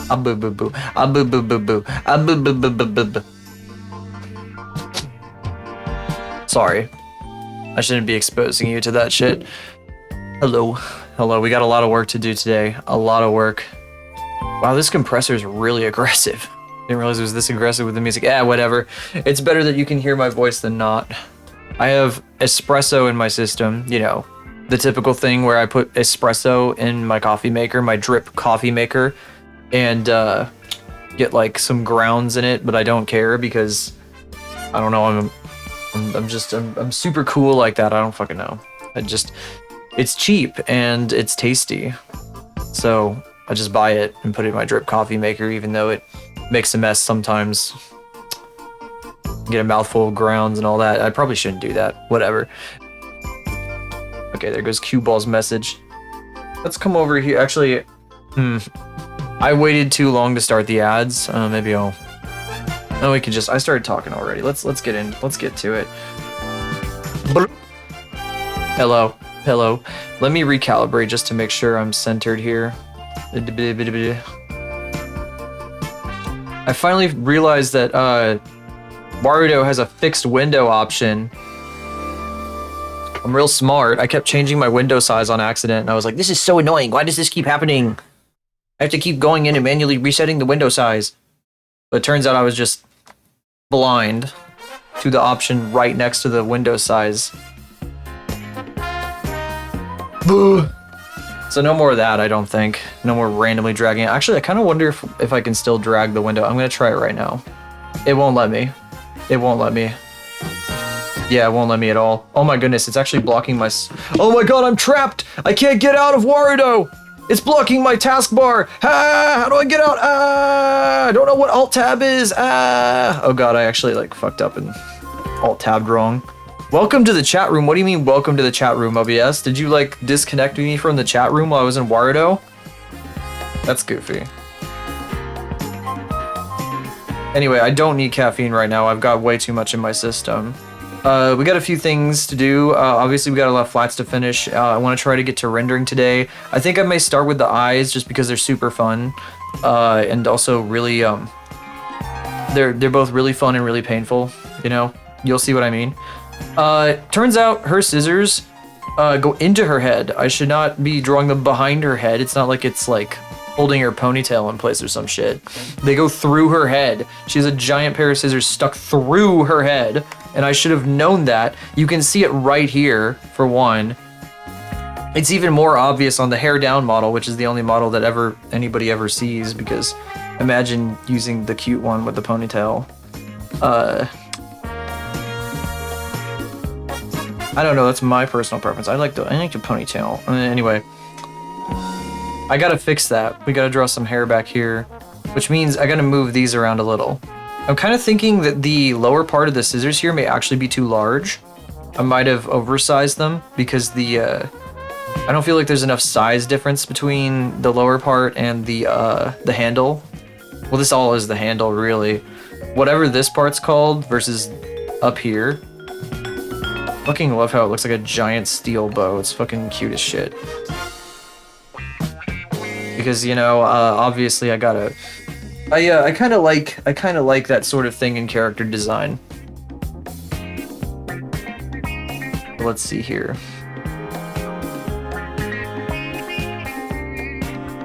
Abubu. Abubu. Abubu. Sorry. I shouldn't be exposing you to that shit. Hello. Hello. We got a lot of work to do today. A lot of work. Wow, this compressor is really aggressive. Didn't realize it was this aggressive with the music. Whatever. It's better that you can hear my voice than not. I have espresso in my system, you know, the typical thing where I put espresso in my coffee maker, my drip coffee maker, and get like some grounds in it, but I don't care because I don't know, I'm super cool like that. I don't fucking know. It's cheap and it's tasty. So I just buy it and put it in my drip coffee maker, even though it makes a mess sometimes. Get a mouthful of grounds and all that. I probably shouldn't do that. Whatever. Okay, there goes Cue Ball's message. Let's come over here. Actually, I waited too long to start the ads. Maybe I'll... No, we can just... I started talking already. Let's get in. Let's get to it. Hello. Hello. Let me recalibrate just to make sure I'm centered here. I finally realized that Warudo has a fixed window option. I'm real smart. I kept changing my window size on accident, and I was like, this is so annoying. Why does this keep happening? I have to keep going in and manually resetting the window size. But it turns out I was just blind to the option right next to the window size. So no more of that, I don't think. No more randomly dragging it. Actually, I kind of wonder if I can still drag the window. I'm going to try it right now. It won't let me. It won't let me. Yeah, it won't let me at all. Oh my goodness, it's actually blocking my... Oh my god, I'm trapped! I can't get out of Warudo! It's blocking my taskbar! Ah! How do I get out? Ah! I don't know what Alt-Tab is! Ah! Oh god, I actually like fucked up and Alt-Tabbed wrong. Welcome to the chat room. What do you mean, welcome to the chat room, OBS? Did you like disconnect me from the chat room while I was in Warudo? That's goofy. Anyway, I don't need caffeine right now. I've got way too much in my system. We got a few things to do. Obviously, we got a lot of flats to finish. I want to try to get to rendering today. I think I may start with the eyes just because they're super fun. And also really, they're both really fun and really painful, you know? You'll see what I mean. Turns out her scissors go into her head. I should not be drawing them behind her head. It's not like it's like holding her ponytail in place or some shit. They go through her head. She has a giant pair of scissors stuck through her head, and I should have known that. You can see it right here, for one. It's even more obvious on the hair down model, which is the only model that anybody ever sees, because imagine using the cute one with the ponytail. I don't know, that's my personal preference. I like the ponytail. Anyway. I gotta fix that. We gotta draw some hair back here, which means I gotta move these around a little. I'm kind of thinking that the lower part of the scissors here may actually be too large. I might have oversized them because I don't feel like there's enough size difference between the lower part and the handle. Well, this all is the handle, really. Whatever this part's called versus up here. Fucking love how it looks like a giant steel bow. It's fucking cute as shit. Because, you know, obviously I gotta... I kind of like that sort of thing in character design. Let's see here.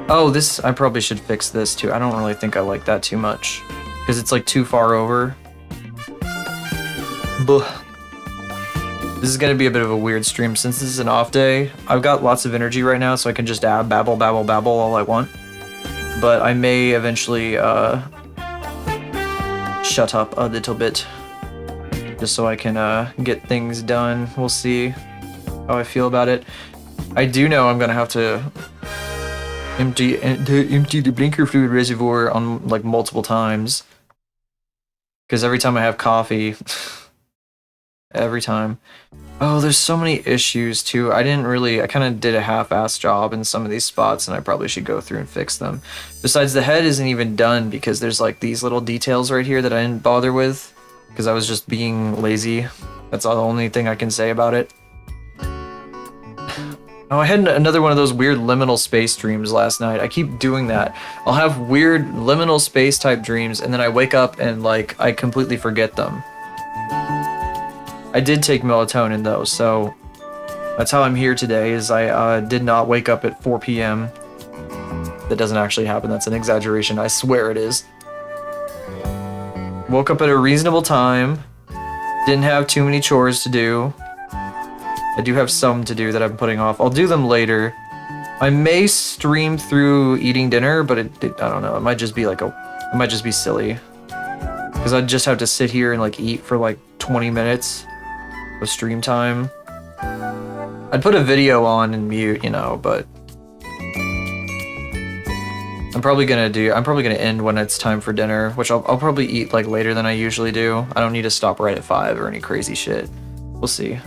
Oh, I probably should fix this too. I don't really think I like that too much. Because it's like too far over. Buh. This is going to be a bit of a weird stream since this is an off day. I've got lots of energy right now, so I can just babble all I want. But I may eventually shut up a little bit, just so I can get things done. We'll see how I feel about it. I do know I'm gonna have to empty the blinker fluid reservoir on like multiple times, because every time I have coffee. Every time. Oh, there's so many issues too. I kind of did a half-ass job in some of these spots, and I probably should go through and fix them. Besides, the head isn't even done because there's like these little details right here that I didn't bother with because I was just being lazy. That's the only thing I can say about it. Oh, I had another one of those weird liminal space dreams last night. I keep doing that. I'll have weird liminal space type dreams, and then I wake up and like I completely forget them. I did take melatonin though, so that's how I'm here today. Is I did not wake up at 4 p.m. That doesn't actually happen. That's an exaggeration. I swear it is. Woke up at a reasonable time. Didn't have too many chores to do. I do have some to do that I'm putting off. I'll do them later. I may stream through eating dinner, but I don't know. It might just be like it might just be silly. Because I'd just have to sit here and like eat for like 20 minutes of stream time. I'd put a video on and mute, you know, but I'm probably gonna end when it's time for dinner, which I'll probably eat like later than I usually do. I don't need to stop right at 5 or any crazy shit. We'll see.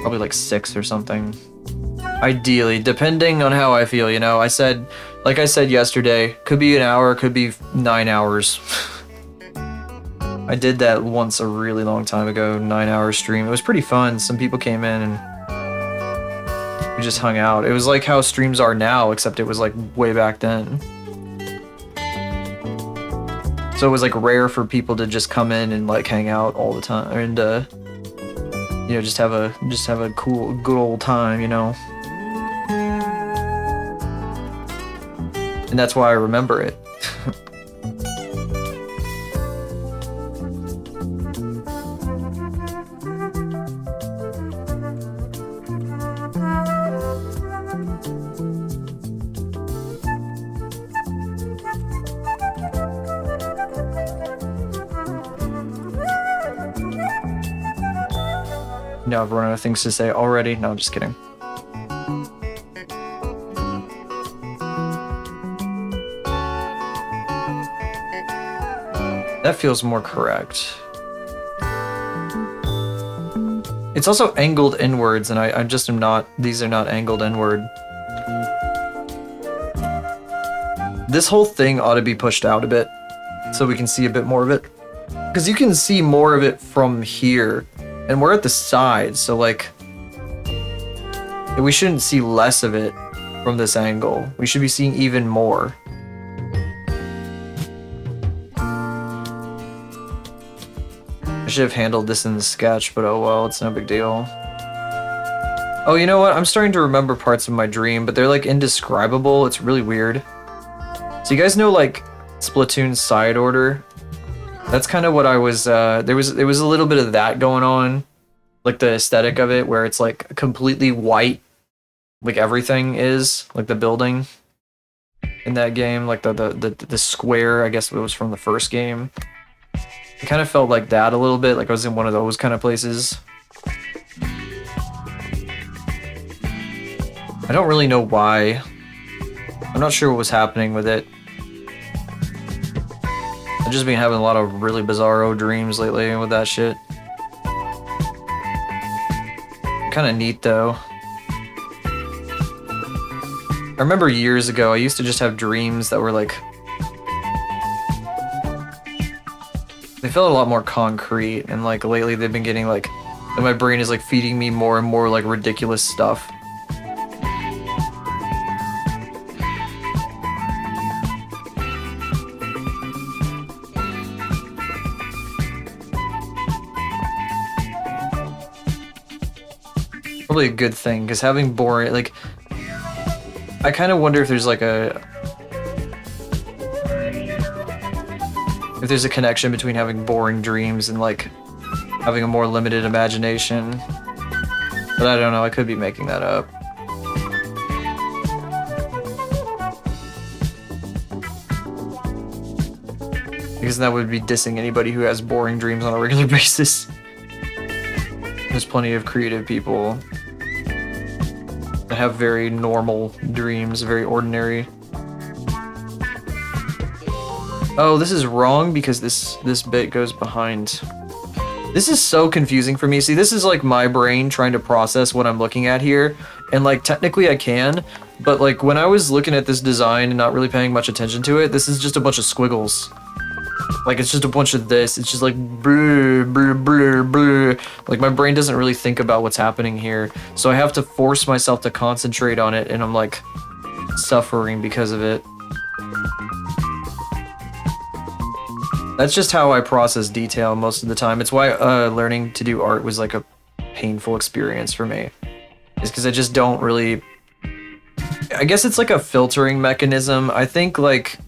Probably like 6 or something. Ideally, depending on how I feel, you know. Like I said yesterday, could be an hour, could be 9 hours. I did that once a really long time ago, 9-hour stream. It was pretty fun. Some people came in and we just hung out. It was like how streams are now, except it was like way back then. So it was like rare for people to just come in and like hang out all the time and you know, just have a cool, good old time, you know. And that's why I remember it. Now I've run out of things to say already. No, I'm just kidding. That feels more correct. It's also angled inwards, and I just am not, these are not angled inward. This whole thing ought to be pushed out a bit, so we can see a bit more of it. Because you can see more of it from here, and we're at the side, so like, we shouldn't see less of it from this angle. We should be seeing even more. I should have handled this in the sketch, but oh well, it's no big deal. Oh, you know what? I'm starting to remember parts of my dream, but they're like indescribable. It's really weird. So you guys know like Splatoon's side order? That's kind of what I was, there was a little bit of that going on. Like the aesthetic of it, where it's like completely white. Like everything is, like the building in that game, like the square, I guess it was from the first game. It kind of felt like that a little bit, like I was in one of those kind of places. I don't really know why. I'm not sure what was happening with it. I've just been having a lot of really bizarro dreams lately with that shit. Kind of neat though. I remember years ago, I used to just have dreams that were like, they felt a lot more concrete, and like lately they've been getting like my brain is like feeding me more and more like ridiculous stuff. Probably a good thing, because having boring, like, I kind of wonder if there's like if there's a connection between having boring dreams and like having a more limited imagination. But I don't know, I could be making that up. Because that would be dissing anybody who has boring dreams on a regular basis. There's plenty of creative people that have very normal dreams, very ordinary. Oh, this is wrong because this bit goes behind. This is so confusing for me. See, this is like my brain trying to process what I'm looking at here. And like technically I can, but like when I was looking at this design and not really paying much attention to it, this is just a bunch of squiggles. Like, it's just a bunch of this. It's just like, blur, blur, blur, blur. Like, my brain doesn't really think about what's happening here. So I have to force myself to concentrate on it, and I'm, like, suffering because of it. That's just how I process detail most of the time. It's why learning to do art was, like, a painful experience for me. It's because I just don't really... I guess it's like a filtering mechanism. I think, like...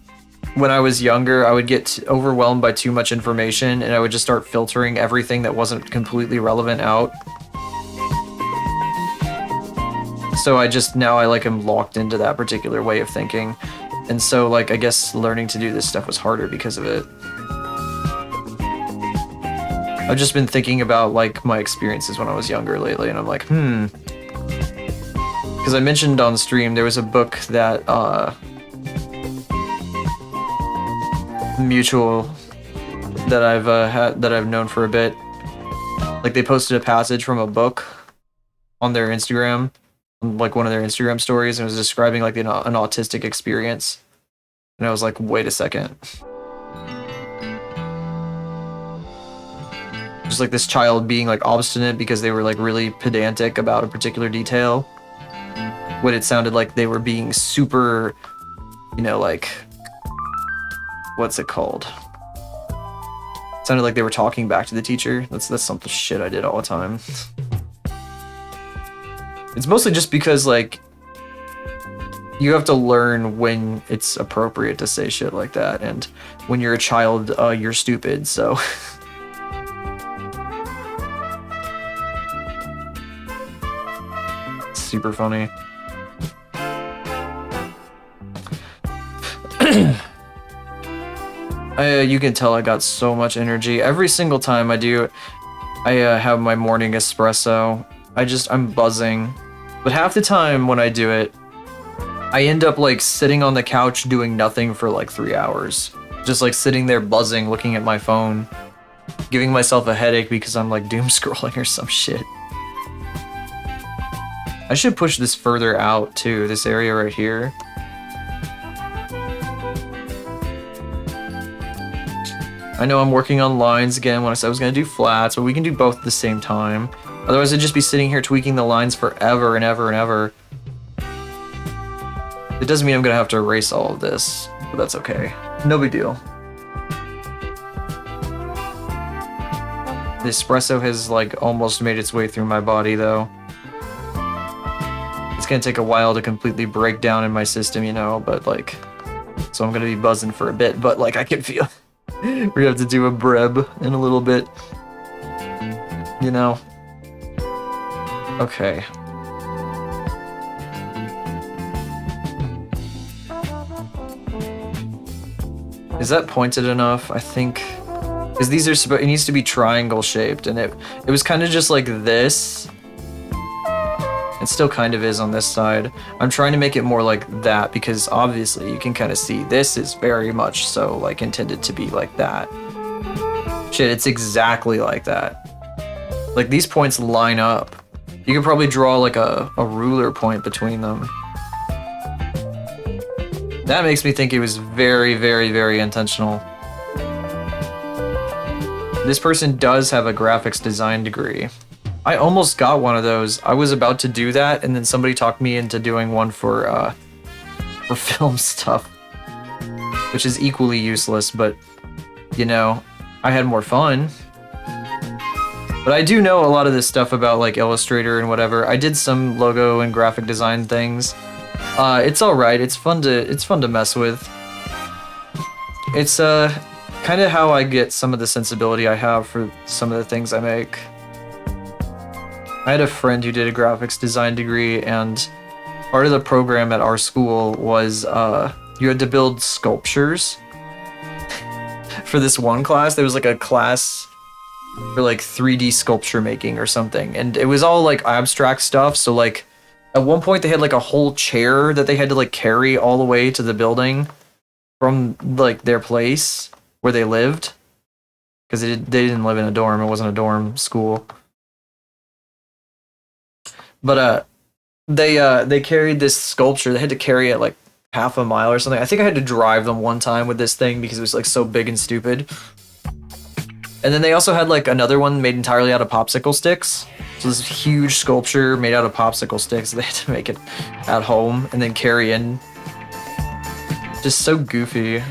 when I was younger, I would get overwhelmed by too much information, and I would just start filtering everything that wasn't completely relevant out. So now I like am locked into that particular way of thinking. And so like I guess learning to do this stuff was harder because of it. I've just been thinking about like my experiences when I was younger lately, and I'm like, because I mentioned on stream there was a book that mutual that I've known for a bit. Like they posted a passage from a book on their Instagram, like one of their Instagram stories, and it was describing like an autistic experience. And I was like, wait a second. Just like this child being like obstinate because they were like really pedantic about a particular detail, when it sounded like they were being super, you know, like, what's it called? It sounded like they were talking back to the teacher. That's some shit I did all the time. It's mostly just because like you have to learn when it's appropriate to say shit like that, and when you're a child, you're stupid, so. Super funny. You can tell I got so much energy. Every single time I have my morning espresso, I'm buzzing. But half the time when I do it, I end up like sitting on the couch doing nothing for like 3 hours. Just like sitting there buzzing, looking at my phone, giving myself a headache because I'm like doom scrolling or some shit. I should push this further out too, this area right here. I know I'm working on lines again when I said I was going to do flats, but we can do both at the same time. Otherwise I'd just be sitting here tweaking the lines forever and ever and ever. It doesn't mean I'm going to have to erase all of this, but that's okay. No big deal. The espresso has like almost made its way through my body though. It's gonna take a while to completely break down in my system, you know, but like, so I'm gonna be buzzing for a bit, but like I can feel we're gonna have to do a breb in a little bit, you know. Okay. Is that pointed enough? I think, because these are it needs to be triangle shaped, and it was kind of just like this. It still kind of is on this side. I'm trying to make it more like that because obviously you can kind of see this is very much so like intended to be like that. Shit, it's exactly like that. Like these points line up. You could probably draw like a ruler point between them. That makes me think it was very, very, very intentional. This person does have a graphics design degree. I almost got one of those. I was about to do that, and then somebody talked me into doing one for film stuff, which is equally useless, but, you know, I had more fun. But I do know a lot of this stuff about, like, Illustrator and whatever. I did some logo and graphic design things. It's alright. It's fun to mess with. It's, kind of how I get some of the sensibility I have for some of the things I make. I had a friend who did a graphics design degree, and part of the program at our school was you had to build sculptures. For this one class, there was like a class for like 3D sculpture making or something, and it was all like abstract stuff. So like at one point they had like a whole chair that they had to like carry all the way to the building from like their place where they lived, because they didn't live in a dorm. It wasn't a dorm school. But they carried this sculpture. They had to carry it like half a mile or something. I think I had to drive them one time with this thing because it was like so big and stupid. And then they also had like another one made entirely out of popsicle sticks. So this huge sculpture made out of popsicle sticks. They had to make it at home and then carry in. Just so goofy.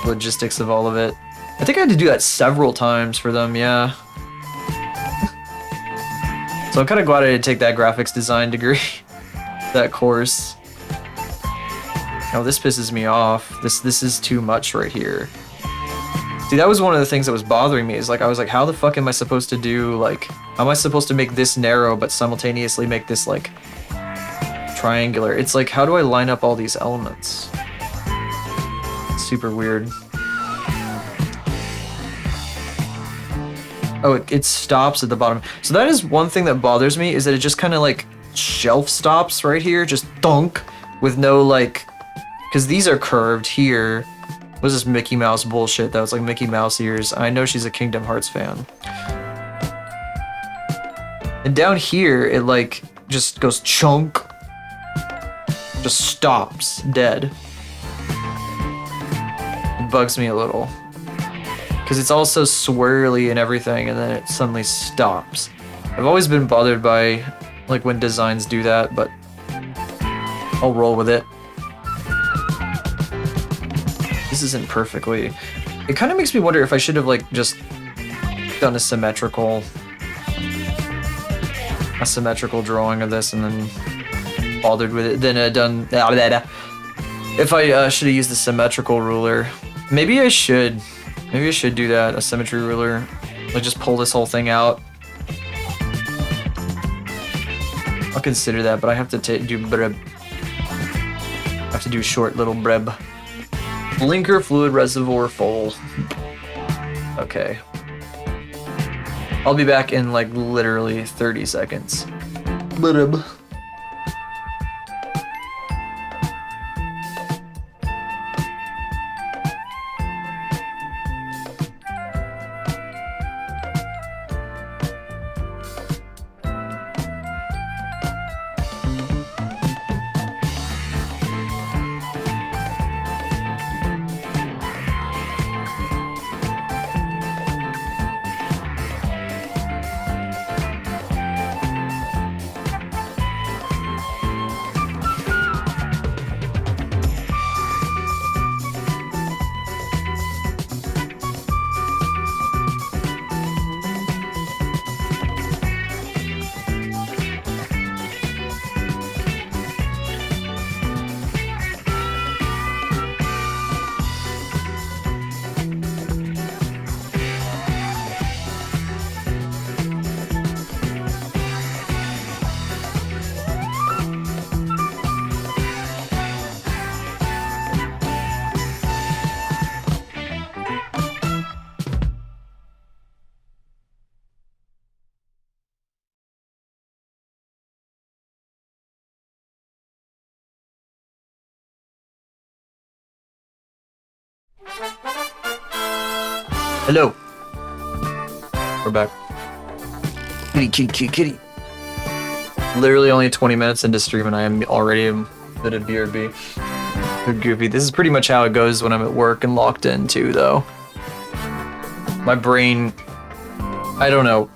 Logistics of all of it. I think I had to do that several times for them, yeah. So I'm kind of glad I did take that graphics design degree, that course. Oh, this pisses me off. This is too much right here. See, that was one of the things that was bothering me, is like, I was like, how the fuck am I supposed to do, like, how am I supposed to make this narrow but simultaneously make this, like, triangular? It's like, how do I line up all these elements? It's super weird. Oh, it stops at the bottom. So that is one thing that bothers me, is that it just kind of, like, shelf stops right here, just thunk, with no, like, because these are curved here. What's this Mickey Mouse bullshit? That was like Mickey Mouse ears. I know she's a Kingdom Hearts fan. And down here, it like just goes chunk. Just stops dead. It bugs me a little. Because it's all so swirly and everything, and then it suddenly stops. I've always been bothered by like when designs do that, but I'll roll with it. This isn't perfectly. It kind of makes me wonder if I should have like just done a symmetrical drawing of this and then bothered with it. Then done. If I should have used the symmetrical ruler, maybe I should. Maybe I should do that. A symmetry ruler. Like just pull this whole thing out. I'll consider that, but I have to do breb. I have to do short little breb. Blinker fluid reservoir full. Okay. I'll be back in like literally 30 seconds. Breb. Hello. We're back. Kitty. Literally only 20 minutes into stream and I am already a bit of BRB. Goofy. This is pretty much how it goes when I'm at work and locked in too, though. My brain, I don't know.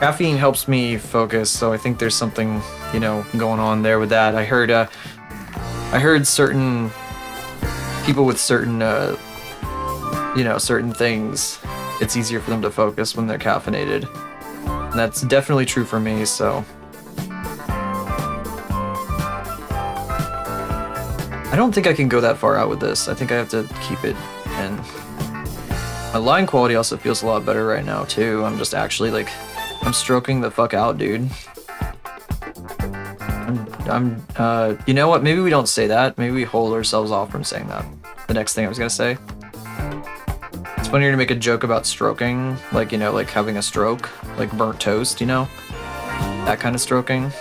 Caffeine helps me focus, so I think there's something, you know, going on there with that. I heard certain people with certain, you know, certain things, it's easier for them to focus when they're caffeinated. And that's definitely true for me, so. I don't think I can go that far out with this. I think I have to keep it in. My line quality also feels a lot better right now, too. I'm just actually, like, I'm stroking the fuck out, dude. You know what? Maybe we don't say that. Maybe we hold ourselves off from saying that. The next thing I was gonna say. It's funnier to make a joke about stroking, like, you know, like having a stroke, like burnt toast, you know? That kind of stroking.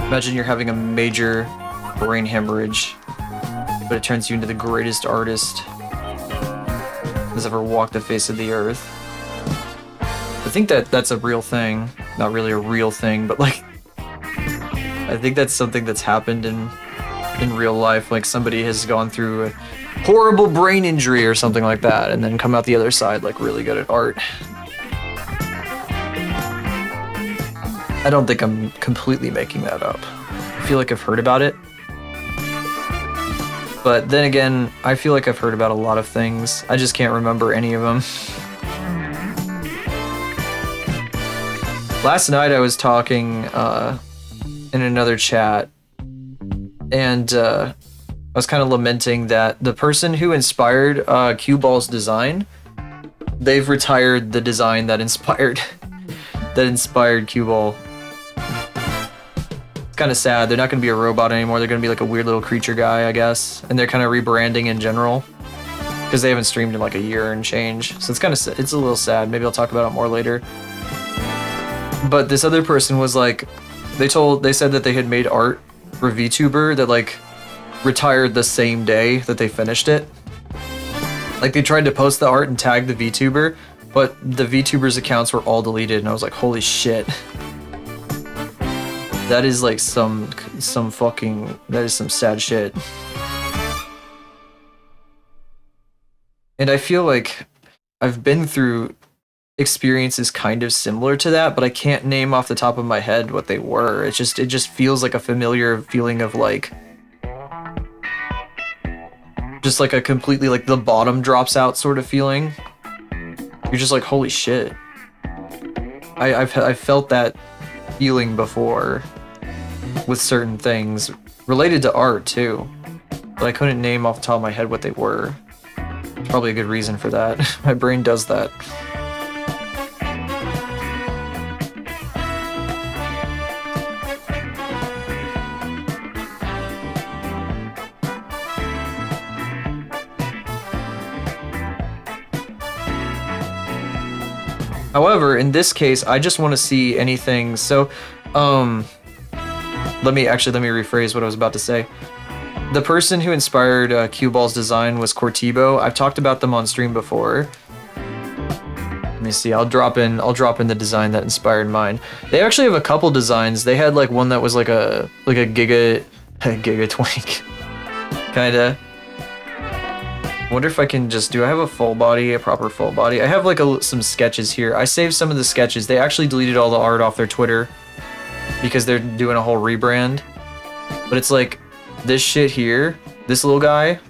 Imagine you're having a major brain hemorrhage but it turns you into the greatest artist that's ever walked the face of the earth. I think that's a real thing. Not really a real thing, but like, I think that's something that's happened in real life. Like somebody has gone through a horrible brain injury or something like that, and then come out the other side like really good at art. I don't think I'm completely making that up. I feel like I've heard about it. But then again, I feel like I've heard about a lot of things. I just can't remember any of them. Last night I was talking in another chat, and I was kind of lamenting that the person who inspired Cue Ball's design, they've retired the design that inspired Cue Ball. It's kind of sad. They're not going to be a robot anymore. They're going to be like a weird little creature guy, I guess. And they're kind of rebranding in general because they haven't streamed in like a year and change. So it's a little sad. Maybe I'll talk about it more later. But this other person was like, they said that they had made art for a VTuber that like retired the same day that they finished it. Like they tried to post the art and tag the VTuber, but the VTuber's accounts were all deleted, and I was like, holy shit. That is like that is some sad shit. And I feel like I've been through experiences kind of similar to that, but I can't name off the top of my head what they were. It just feels like a familiar feeling of like, just like a completely like the bottom drops out sort of feeling. You're just like, holy shit. I've felt that feeling before with certain things related to art too, but I couldn't name off the top of my head what they were. There's probably a good reason for that. My brain does that. However, in this case, I just want to see anything. So, let me rephrase what I was about to say. The person who inspired Cue Ball's design was Cortibo. I've talked about them on stream before. Let me see. I'll drop in the design that inspired mine. They actually have a couple designs. They had like one that was like a giga twink, kinda. Wonder if I can just do I have a full body, a proper full body? I have like some sketches here. I saved some of the sketches. They actually deleted all the art off their Twitter because they're doing a whole rebrand. But it's like this shit here, this little guy.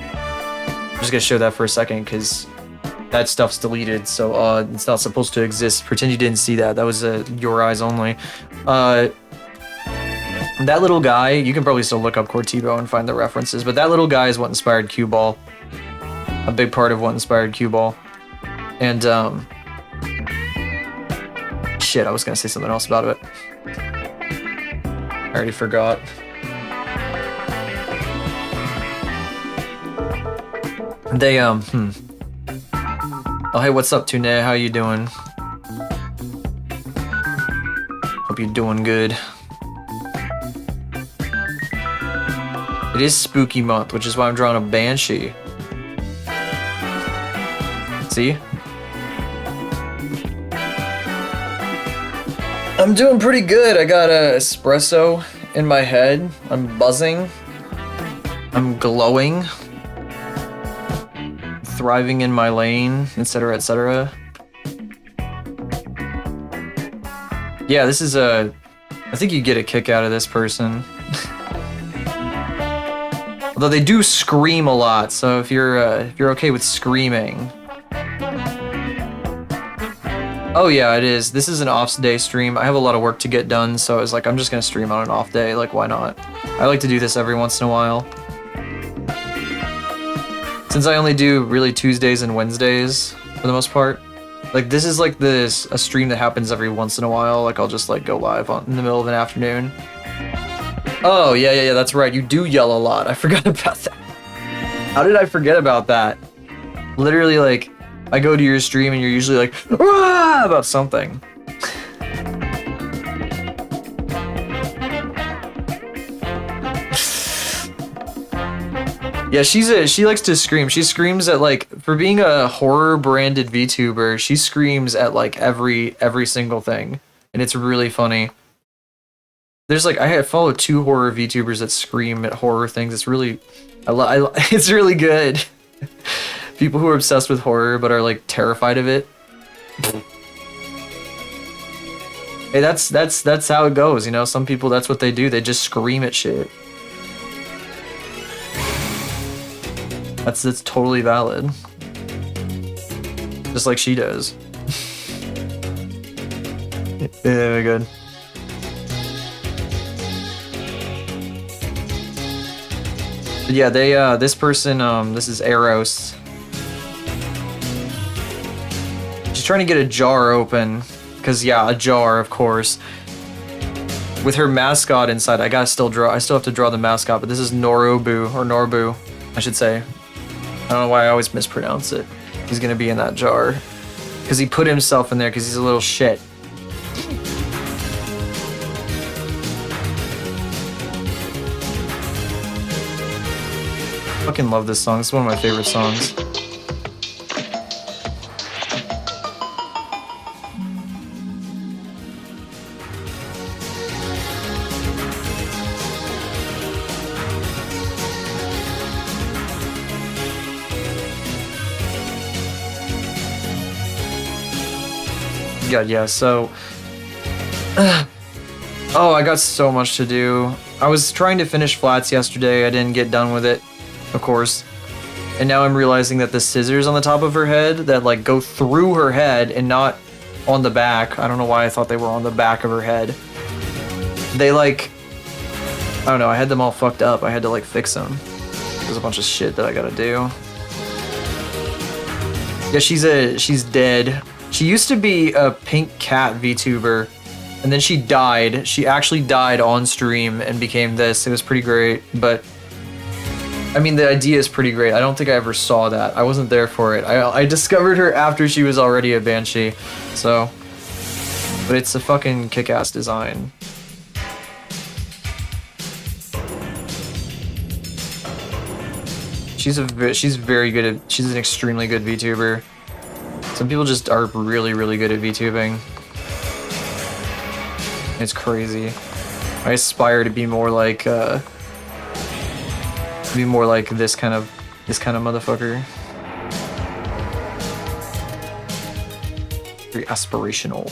I'm just gonna show that for a second because that stuff's deleted, so it's not supposed to exist. Pretend you didn't see that. That was your eyes only. That little guy, you can probably still look up Cortibo and find the references, but that little guy is what inspired Cue Ball. A big part of what inspired Cue Ball. And, shit, I was gonna say something else about it. I already forgot. They, Oh, hey, what's up, Tune? How you doing? Hope you're doing good. It is spooky month, which is why I'm drawing a banshee. See? I'm doing pretty good. I got a espresso in my head. I'm buzzing. I'm glowing. Thriving in my lane, etc., etc. Yeah, this is I think you get a kick out of this person. Although they do scream a lot, so if you're okay with screaming. Oh yeah, it is. This is an off day stream. I have a lot of work to get done, so I was like, I'm just gonna stream on an off day. Like, why not? I like to do this every once in a while. Since I only do really Tuesdays and Wednesdays for the most part. Like, this is like a stream that happens every once in a while. Like, I'll just like go live in the middle of an afternoon. Oh, yeah, that's right. You do yell a lot. I forgot about that. How did I forget about that? Literally, like, I go to your stream and you're usually like, "Ah!" about something. Yeah, she likes to scream. She screams at like for being a horror branded VTuber, she screams at like every single thing. And it's really funny. There's like I follow 2 horror VTubers that scream at horror things. It's really it's really good. People who are obsessed with horror but are like terrified of it. Hey, that's how it goes, you know? Some people that's what they do. They just scream at shit. That's totally valid. Just like she does. Yeah, good. But yeah, they this person this is Eros. She's trying to get a jar open cuz yeah, a jar, of course. With her mascot inside. I still have to draw the mascot, but this is Norobu or Norbu, I should say. I don't know why I always mispronounce it. He's gonna be in that jar. Because he put himself in there because he's a little shit. I fucking love this song. It's one of my favorite songs. God, yeah, so... oh, I got so much to do. I was trying to finish flats yesterday, I didn't get done with it, of course. And now I'm realizing that the scissors on the top of her head that, like, go through her head and not on the back, I don't know why I thought they were on the back of her head. They, like... I don't know, I had them all fucked up. I had to, like, fix them. There's a bunch of shit that I gotta do. Yeah, she's dead. She used to be a pink cat VTuber, and then she died. She actually died on stream and became this. It was pretty great, but I mean, the idea is pretty great. I don't think I ever saw that. I wasn't there for it. I discovered her after she was already a Banshee, so. But it's a fucking kick-ass design. She's very good at, she's an extremely good VTuber. Some people just are really, really good at VTubing. It's crazy. I aspire to be more like this kind of motherfucker. Very aspirational.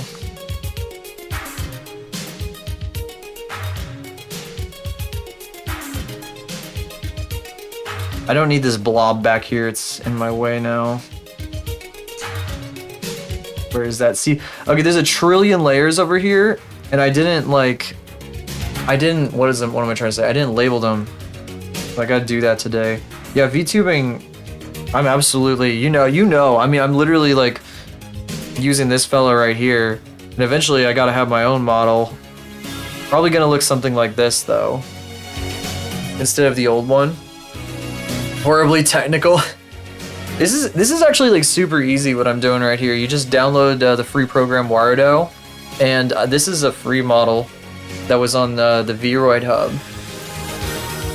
I don't need this blob back here. It's in my way now. Where is that? See, okay, there's a trillion layers over here, and what am I trying to say? I didn't label them. I gotta do that today. Yeah, VTubing, I'm absolutely, you know, I mean, I'm literally like using this fella right here, and eventually I gotta have my own model. Probably gonna look something like this though, instead of the old one. Horribly technical. This is actually like super easy what I'm doing right here. You just download the free program Warudo, and this is a free model that was on the Vroid hub.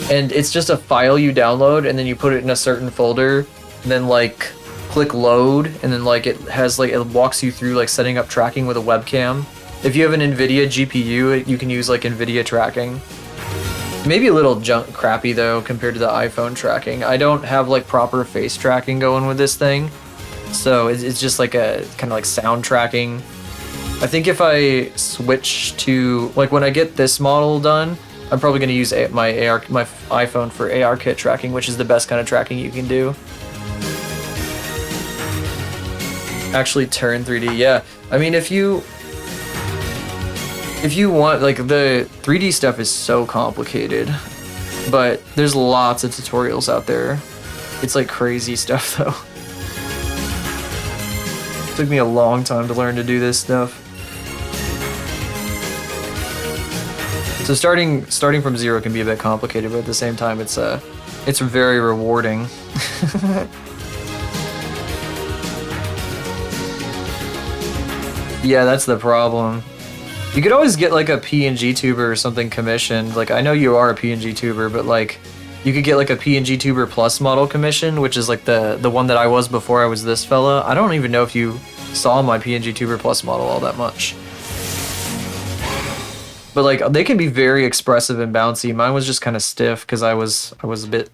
And it's just a file you download, and then you put it in a certain folder, and then like click load, and then like it walks you through like setting up tracking with a webcam. If you have an NVIDIA GPU, you can use like NVIDIA tracking. Maybe a little crappy though compared to the iPhone tracking. I don't have like proper face tracking going with this thing, so it's just like a kind of like sound tracking. I think if I switch to like when I get this model done, I'm probably going to use my iPhone for ARKit tracking, which is the best kind of tracking you can do. Actually turn 3D, yeah. I mean, if you want, like, the 3D stuff is so complicated, but there's lots of tutorials out there. It's like crazy stuff though. It took me a long time to learn to do this stuff. So starting from zero can be a bit complicated, but at the same time it's very rewarding. Yeah, that's the problem. You could always get like a PNG tuber or something commissioned. Like, I know you are a PNG tuber, but like, You could get like a PNG Tuber Plus model commission, which is like the one that I was before I was this fella. I don't even know if you saw my PNG Tuber Plus model all that much. But like they can be very expressive and bouncy. Mine was just kind of stiff because I was a bit,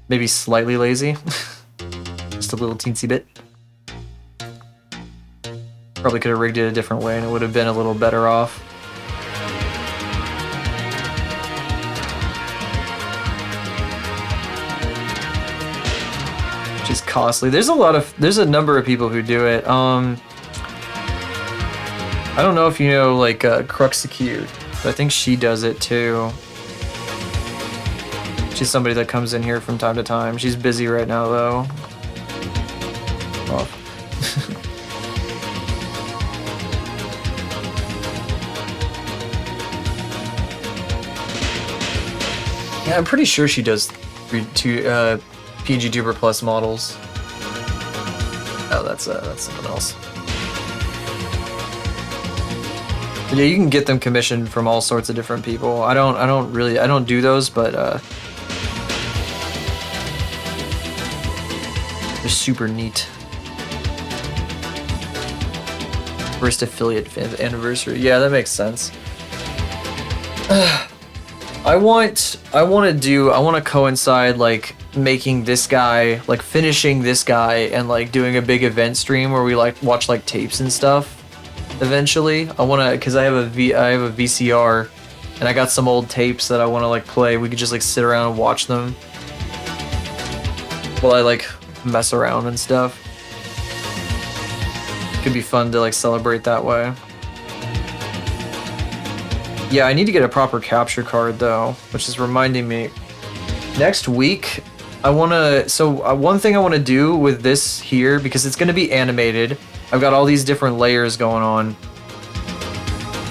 maybe slightly lazy. Just a little teensy bit. Probably could have rigged it a different way and it would have been a little better off. Which is costly. There's a number of people who do it. I don't know if you know like Cruxicute, but I think she does it too. She's somebody that comes in here from time to time. She's busy right now though. Off. Yeah, I'm pretty sure she does PG Tuber Plus models. Oh, that's someone else. But yeah, you can get them commissioned from all sorts of different people. I don't do those, but they're super neat. First affiliate anniversary. Yeah, that makes sense. I want to coincide like making this guy, like finishing this guy and like doing a big event stream where we like watch like tapes and stuff eventually. I want to, cuz I have a VCR and I got some old tapes that I want to like play. We could just like sit around and watch them while I like mess around and stuff. Could be fun to like celebrate that way. Yeah, I need to get a proper capture card though, which is reminding me. Next week, I wanna, one thing I wanna do with this here, because it's gonna be animated, I've got all these different layers going on.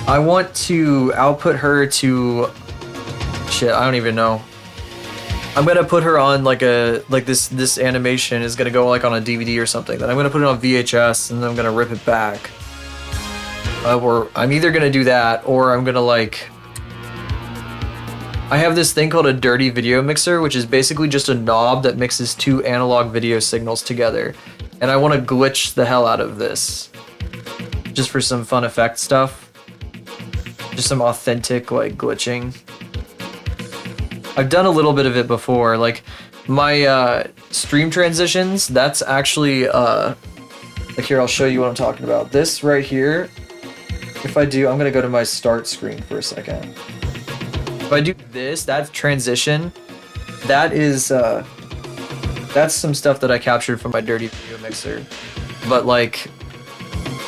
I want to output her to, shit, I don't even know. I'm gonna put her on like this animation is gonna go like on a DVD or something. Then I'm gonna put it on VHS and then I'm gonna rip it back. Or I'm either gonna do that or I'm gonna like, I have this thing called a dirty video mixer, which is basically just a knob that mixes two analog video signals together. And I want to glitch the hell out of this. Just for some fun effect stuff. Just some authentic like glitching. I've done a little bit of it before. Like my stream transitions, that's actually like here, I'll show you what I'm talking about. This right here, if I do, I'm gonna go to my start screen for a second. If I do this, that's transition. That is that's some stuff that I captured from my dirty video mixer, but like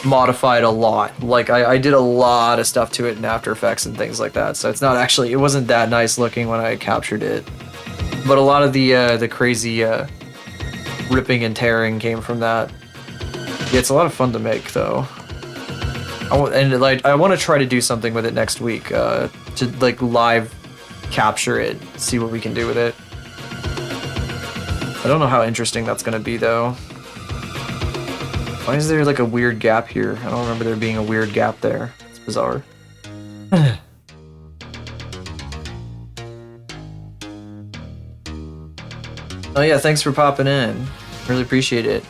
modified a lot. Like I did a lot of stuff to it in After Effects and things like that. So it's not actually, it wasn't that nice looking when I captured it, but a lot of the crazy ripping and tearing came from that. Yeah, it's a lot of fun to make though. I want to try to do something with it next week to like live capture it, see what we can do with it. I don't know how interesting that's gonna be though. Why is there like a weird gap here? I don't remember there being a weird gap there. It's bizarre. Oh yeah, thanks for popping in. Really appreciate it.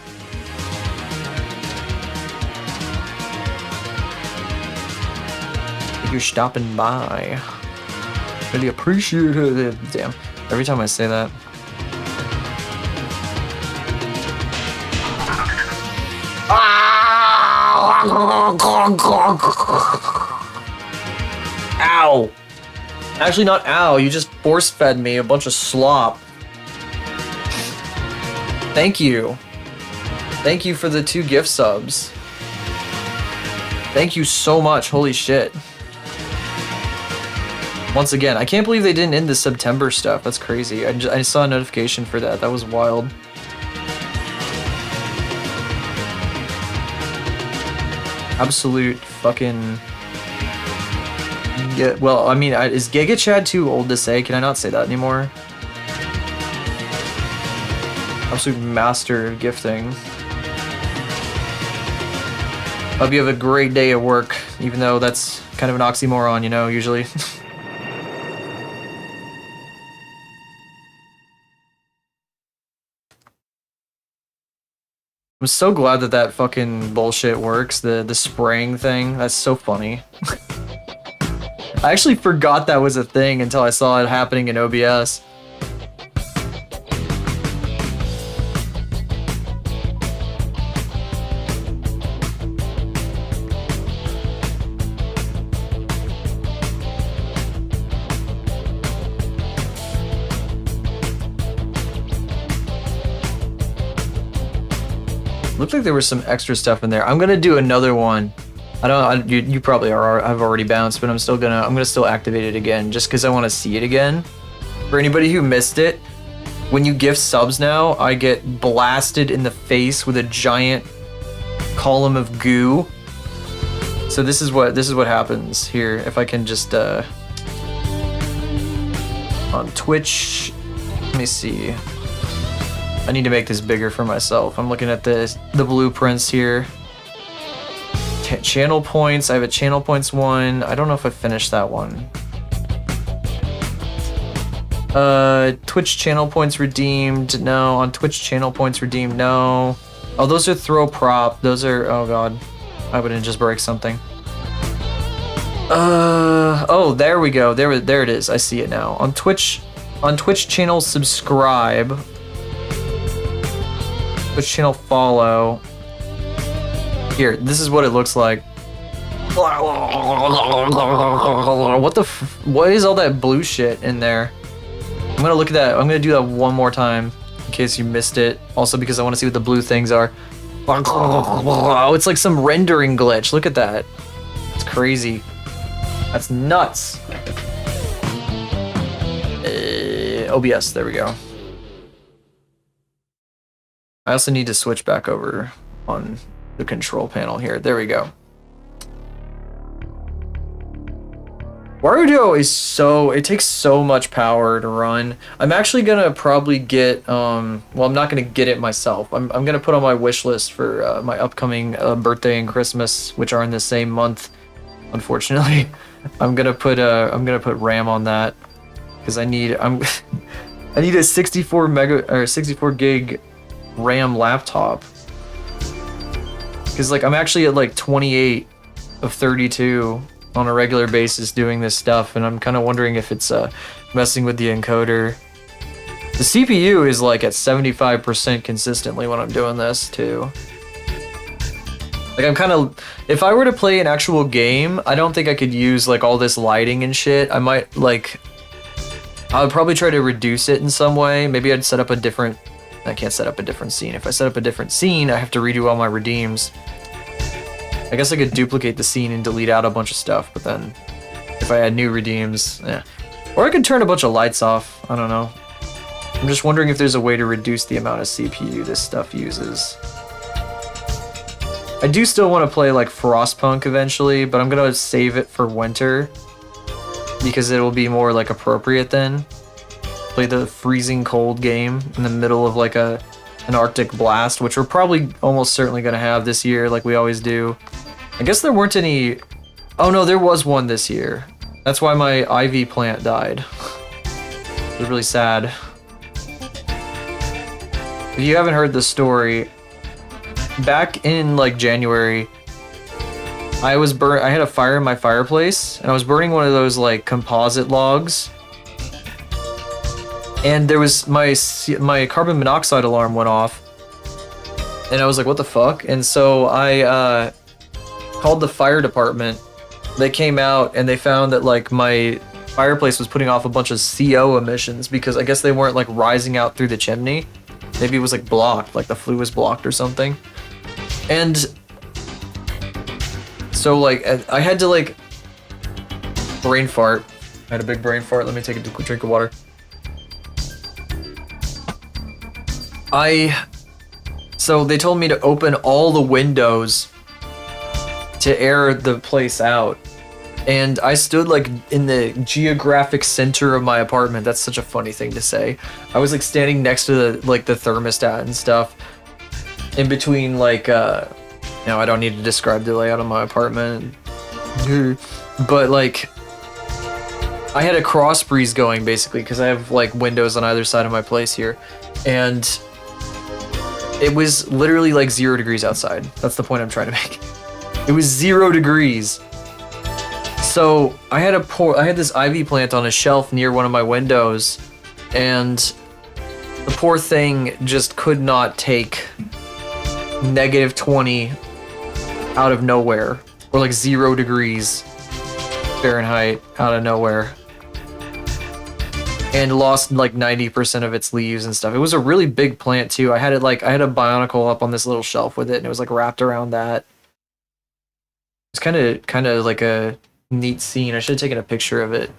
You're stopping by. Really appreciate it. Damn. Every time I say that. Ow. Actually not ow, you just force fed me a bunch of slop. Thank you. Thank you for the 2 gift subs. Thank you so much, holy shit. Once again, I can't believe they didn't end the September stuff. That's crazy. I saw a notification for that. That was wild. Absolute fucking... Yeah, well, I mean, is Giga Chad too old to say? Can I not say that anymore? Absolute master of gifting. Hope you have a great day at work, even though that's kind of an oxymoron, you know, usually. I'm so glad that that fucking bullshit works. The spraying thing. That's so funny. I actually forgot that was a thing until I saw it happening in OBS. Looked like there was some extra stuff in there. I'm gonna do another one. You probably I've already bounced, but I'm gonna still activate it again just because I want to see it again. For anybody who missed it, when you gift subs now, I get blasted in the face with a giant column of goo. So this is what happens here. If I can just on Twitch, let me see. I need to make this bigger for myself. I'm looking at the blueprints here. Channel points. I have a channel points one. I don't know if I finished that one. Twitch channel points redeemed. No. On Twitch channel points redeemed. No. Oh, those are throw prop. Those are. Oh god. I wouldn't just break something. Oh, there we go. There it is. I see it now. On Twitch channel subscribe. Twitch channel follow. Here, this is what it looks like. What is all that blue shit in there? I'm gonna look at that. I'm gonna do that one more time in case you missed it. Also because I want to see what the blue things are. Oh, it's like some rendering glitch. Look at that. It's crazy. That's nuts. OBS, there we go. I also need to switch back over on the control panel here. There we go. Warudo is it takes so much power to run. I'm actually gonna probably get, well, I'm not gonna get it myself. I'm gonna put on my wish list for my upcoming birthday and Christmas, which are in the same month, unfortunately. I'm gonna put RAM on that because I need a 64 gig RAM laptop. Because like I'm actually at like 28 of 32 on a regular basis doing this stuff, and I'm kind of wondering if it's messing with the encoder. The CPU is like at 75% consistently when I'm doing this too. Like I'm kind of, if I were to play an actual game, I don't think I could use like all this lighting and shit. I might like, I would probably try to reduce it in some way. Maybe I'd set up a different, I can't set up a different scene. If I set up a different scene, I have to redo all my redeems. I guess I could duplicate the scene and delete out a bunch of stuff, but then if I had new redeems, yeah. Or I could turn a bunch of lights off, I don't know. I'm just wondering if there's a way to reduce the amount of CPU this stuff uses. I do still want to play like Frostpunk eventually, but I'm gonna save it for winter because it will be more like appropriate then. Play the freezing cold game in the middle of like an Arctic blast, which we're probably almost certainly gonna have this year like we always do. I guess there weren't any, oh no, there was one this year. That's why my ivy plant died. It was really sad. If you haven't heard the story, back in like January, I had a fire in my fireplace, and I was burning one of those like composite logs. And there was my carbon monoxide alarm went off, and I was like, what the fuck? And so I called the fire department. They came out and they found that like my fireplace was putting off a bunch of CO emissions because I guess they weren't like rising out through the chimney. Maybe it was like blocked, like the flue was blocked or something. And so like I had to like brain fart. I had a big brain fart. Let me take a quick drink of water. So they told me to open all the windows to air the place out. And I stood like in the geographic center of my apartment. That's such a funny thing to say. I was like standing next to the thermostat and stuff. In between like, now I don't need to describe the layout of my apartment. But like, I had a cross breeze going basically because I have like windows on either side of my place here. And It was literally like 0 degrees outside. That's the point I'm trying to make. It was 0 degrees. So I had this ivy plant on a shelf near one of my windows, and the poor thing just could not take -20 out of nowhere, or like 0 degrees Fahrenheit out of nowhere, and lost like 90% of its leaves and stuff. It was a really big plant too. I had a bionicle up on this little shelf with it, and it was like wrapped around that. It's kind of like a neat scene. I should have taken a picture of it.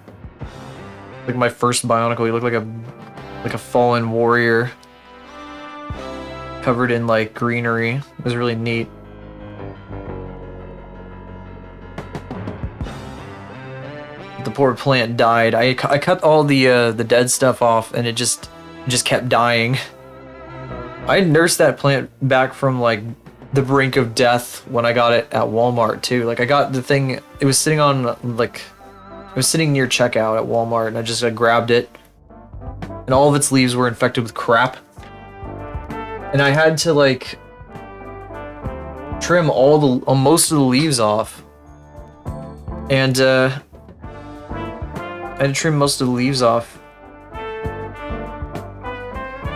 Like my first bionicle, you look like a fallen warrior covered in like greenery. It was really neat. The poor plant died. I cut all the dead stuff off, and it just kept dying. I nursed that plant back from like the brink of death when I got it at Walmart too. Like I got the thing, it was sitting on like, it was sitting near checkout at Walmart, and I just grabbed it, and all of its leaves were infected with crap, and I had to like trim most of the leaves off, and I had to trim most of the leaves off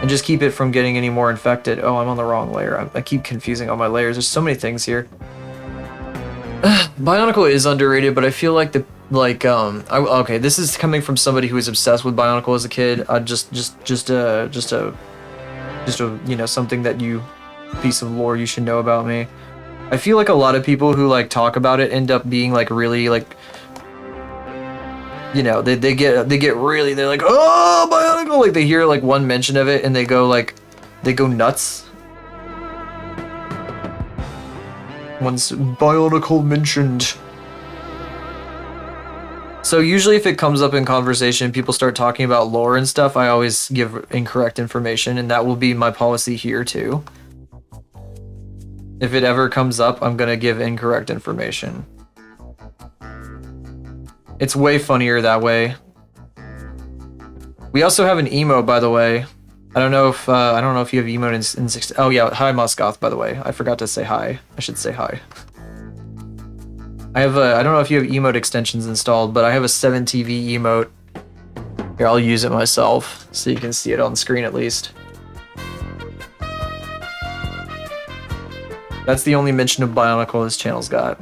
and just keep it from getting any more infected. Oh, I'm on the wrong layer. I keep confusing all my layers. There's so many things here. Bionicle is underrated, but I feel like okay, this is coming from somebody who was obsessed with Bionicle as a kid. Just a something that piece of lore you should know about me. I feel like a lot of people who like talk about it end up being like really like, they get really, they're like, oh, Bionicle, like they hear like one mention of it and they go nuts. Once Bionicle mentioned. So usually if it comes up in conversation, people start talking about lore and stuff, I always give incorrect information, and that will be my policy here too. If it ever comes up, I'm gonna give incorrect information. It's way funnier that way. We also have an emote, by the way. I don't know if you have emote in 6. Oh yeah, hi Moskoth, by the way. I forgot to say hi. I should say hi. I don't know if you have emote extensions installed, but I have a 7TV emote. Here, I'll use it myself so you can see it on the screen at least. That's the only mention of Bionicle this channel's got.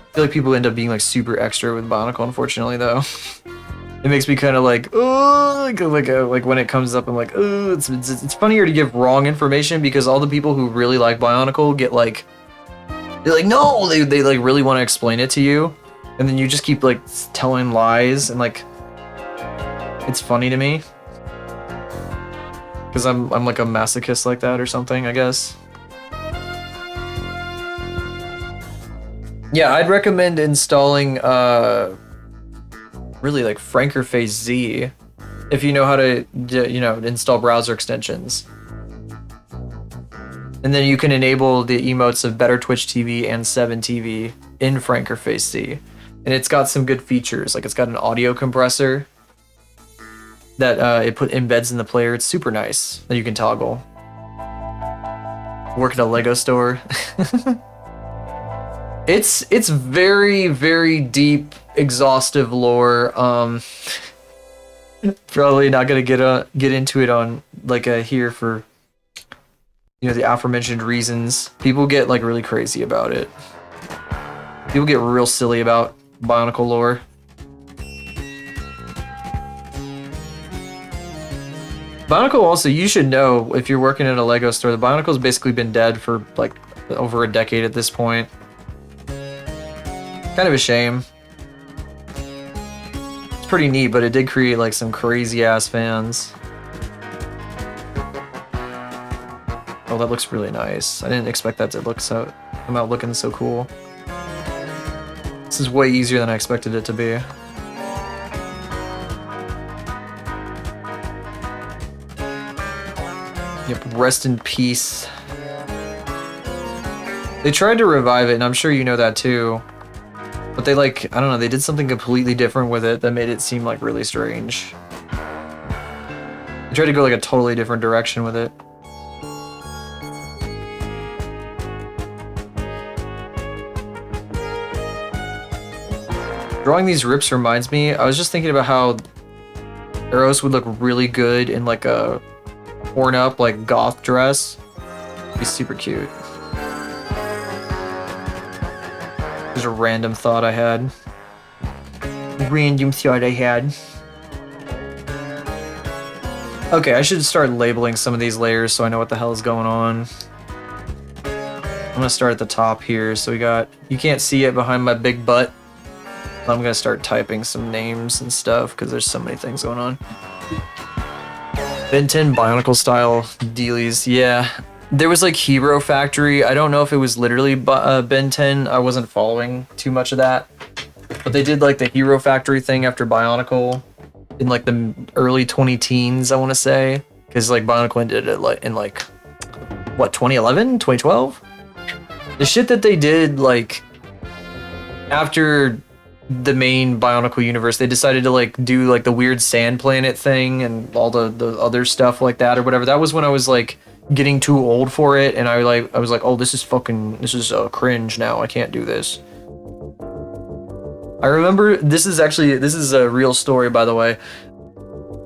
I feel like people end up being like super extra with Bionicle, unfortunately, though. It makes me kind of like, oh, like when it comes up, I'm like, oh, it's funnier to give wrong information, because all the people who really like Bionicle get like, they're like, no, they like really want to explain it to you, and then you just keep like telling lies, and like, it's funny to me, because I'm like a masochist like that or something, I guess. Yeah, I'd recommend installing really like Frankerface Z if you know how to install browser extensions. And then you can enable the emotes of Better Twitch TV and 7TV in Frankerface Z. And it's got some good features, like it's got an audio compressor that it embeds in the player. It's super nice that you can toggle. Work at a Lego store. It's very, very deep, exhaustive lore. Probably not gonna get into it on like here for the aforementioned reasons. People get like really crazy about it. People get real silly about Bionicle lore. Bionicle also, you should know if you're working at a Lego store, the Bionicle's basically been dead for like over a decade at this point. Kind of a shame. It's pretty neat, but it did create like some crazy ass fans. Oh, that looks really nice. I didn't expect that to come out looking so cool. This is way easier than I expected it to be. Yep, rest in peace. They tried to revive it, and I'm sure you know that too. But they like, I don't know, they did something completely different with it that made it seem like really strange. They tried to go like a totally different direction with it. Drawing these rips reminds me, I was just thinking about how Eros would look really good in like a worn up like goth dress. It'd be super cute. There's a random thought I had. Okay, I should start labeling some of these layers so I know what the hell is going on. I'm gonna start at the top here. So we got, you can't see it behind my big butt. I'm gonna start typing some names and stuff because there's so many things going on. Ben 10 Bionicle style dealies, yeah. There was like Hero Factory. I don't know if it was literally Ben 10. I wasn't following too much of that. But they did like the Hero Factory thing after Bionicle in like the early 2010s, I want to say. Because like Bionicle ended it like in like, what, 2011, 2012? The shit that they did like after the main Bionicle universe, they decided to like do like the weird sand planet thing and all the other stuff like that or whatever. That was when I was like getting too old for it, and I was like, oh, this is cringe now. I can't do this. I remember this is a real story, by the way.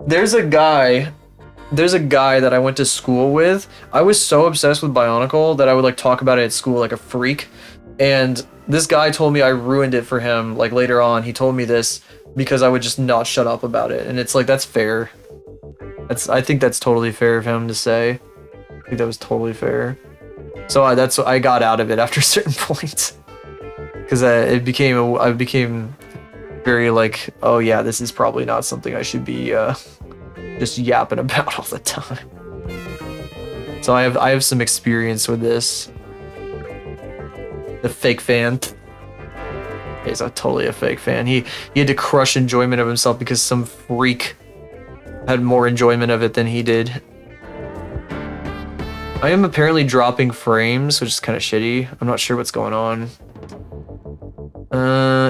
There's a guy that I went to school with. I was so obsessed with Bionicle that I would like talk about it at school like a freak. And this guy told me I ruined it for him. Like later on, he told me this because I would just not shut up about it. And it's like, that's fair. I think that's totally fair of him to say. I think that was totally fair. So I got out of it after a certain point. Because I became very like, oh yeah, this is probably not something I should be just yapping about all the time. So I have some experience with this. The fake fan. He's totally a fake fan. He had to crush enjoyment of himself because some freak had more enjoyment of it than he did. I am apparently dropping frames, which is kind of shitty. I'm not sure what's going on.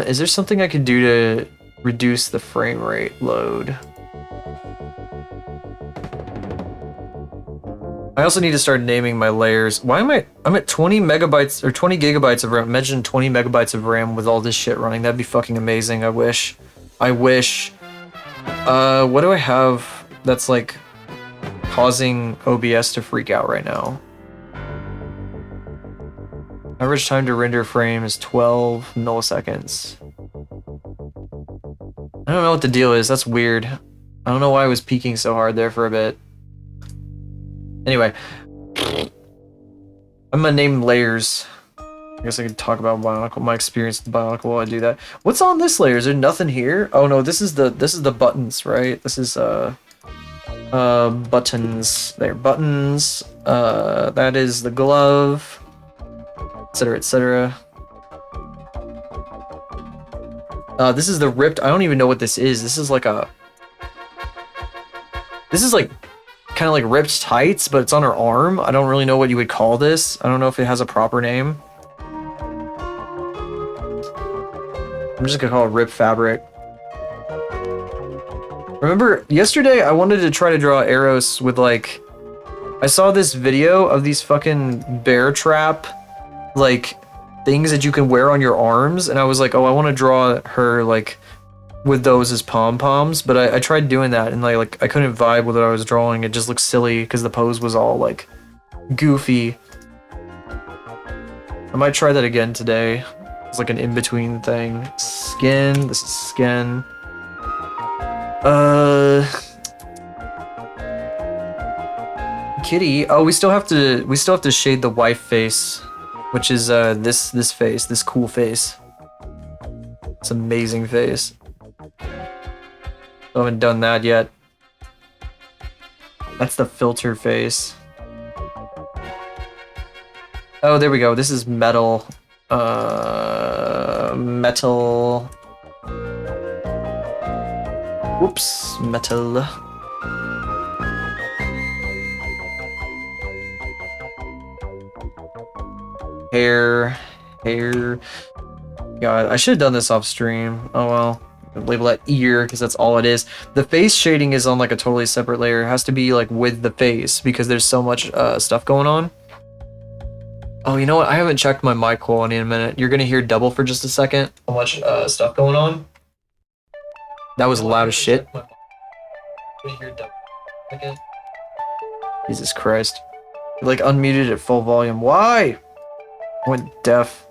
Is there something I could do to reduce the frame rate load? I also need to start naming my layers. Why am I'm at 20 megabytes or 20 gigabytes of RAM. Imagine 20 megabytes of RAM with all this shit running. That'd be fucking amazing. I wish. What do I have that's like causing OBS to freak out right now? Average time to render frame is 12 milliseconds. I don't know what the deal is. That's weird. I don't know why I was peaking so hard there for a bit. Anyway, I'm gonna name layers. I guess I could talk about Bionicle, my experience with Bionicle while I do that. What's on this layer? Is there nothing here? Oh no, this is the buttons, right? This is buttons. There, buttons. That is the glove, etc., etc. This is the ripped. I don't even know what this is. This is like kind of like ripped tights, but it's on her arm. I don't really know what you would call this. I don't know if it has a proper name. I'm just gonna call it rip fabric. Remember yesterday I wanted to try to draw Eros with like, I saw this video of these fucking bear trap like things that you can wear on your arms, and I was like, oh, I want to draw her like with those as pom-poms, but I tried doing that and like I couldn't vibe with what I was drawing. It just looked silly because the pose was all like goofy. I might try that again today. It's like an in-between thing. Skin, this is skin. Kitty. Oh, we still have to shade the wife face, which is this face, this cool face. It's an amazing face. I haven't done that yet. That's the filter face. Oh, there we go. This is metal. Metal. Whoops, metal. Hair. Yeah, I should have done this off stream. Oh well. Label that ear because that's all it is. The face shading is on like a totally separate layer. It has to be like with the face because there's so much stuff going on. Oh, you know what? I haven't checked my mic quality in a minute. You're gonna hear double for just a second. So much stuff going on. That was loud as shit. Jesus Christ. Like unmuted at full volume. Why? Went deaf.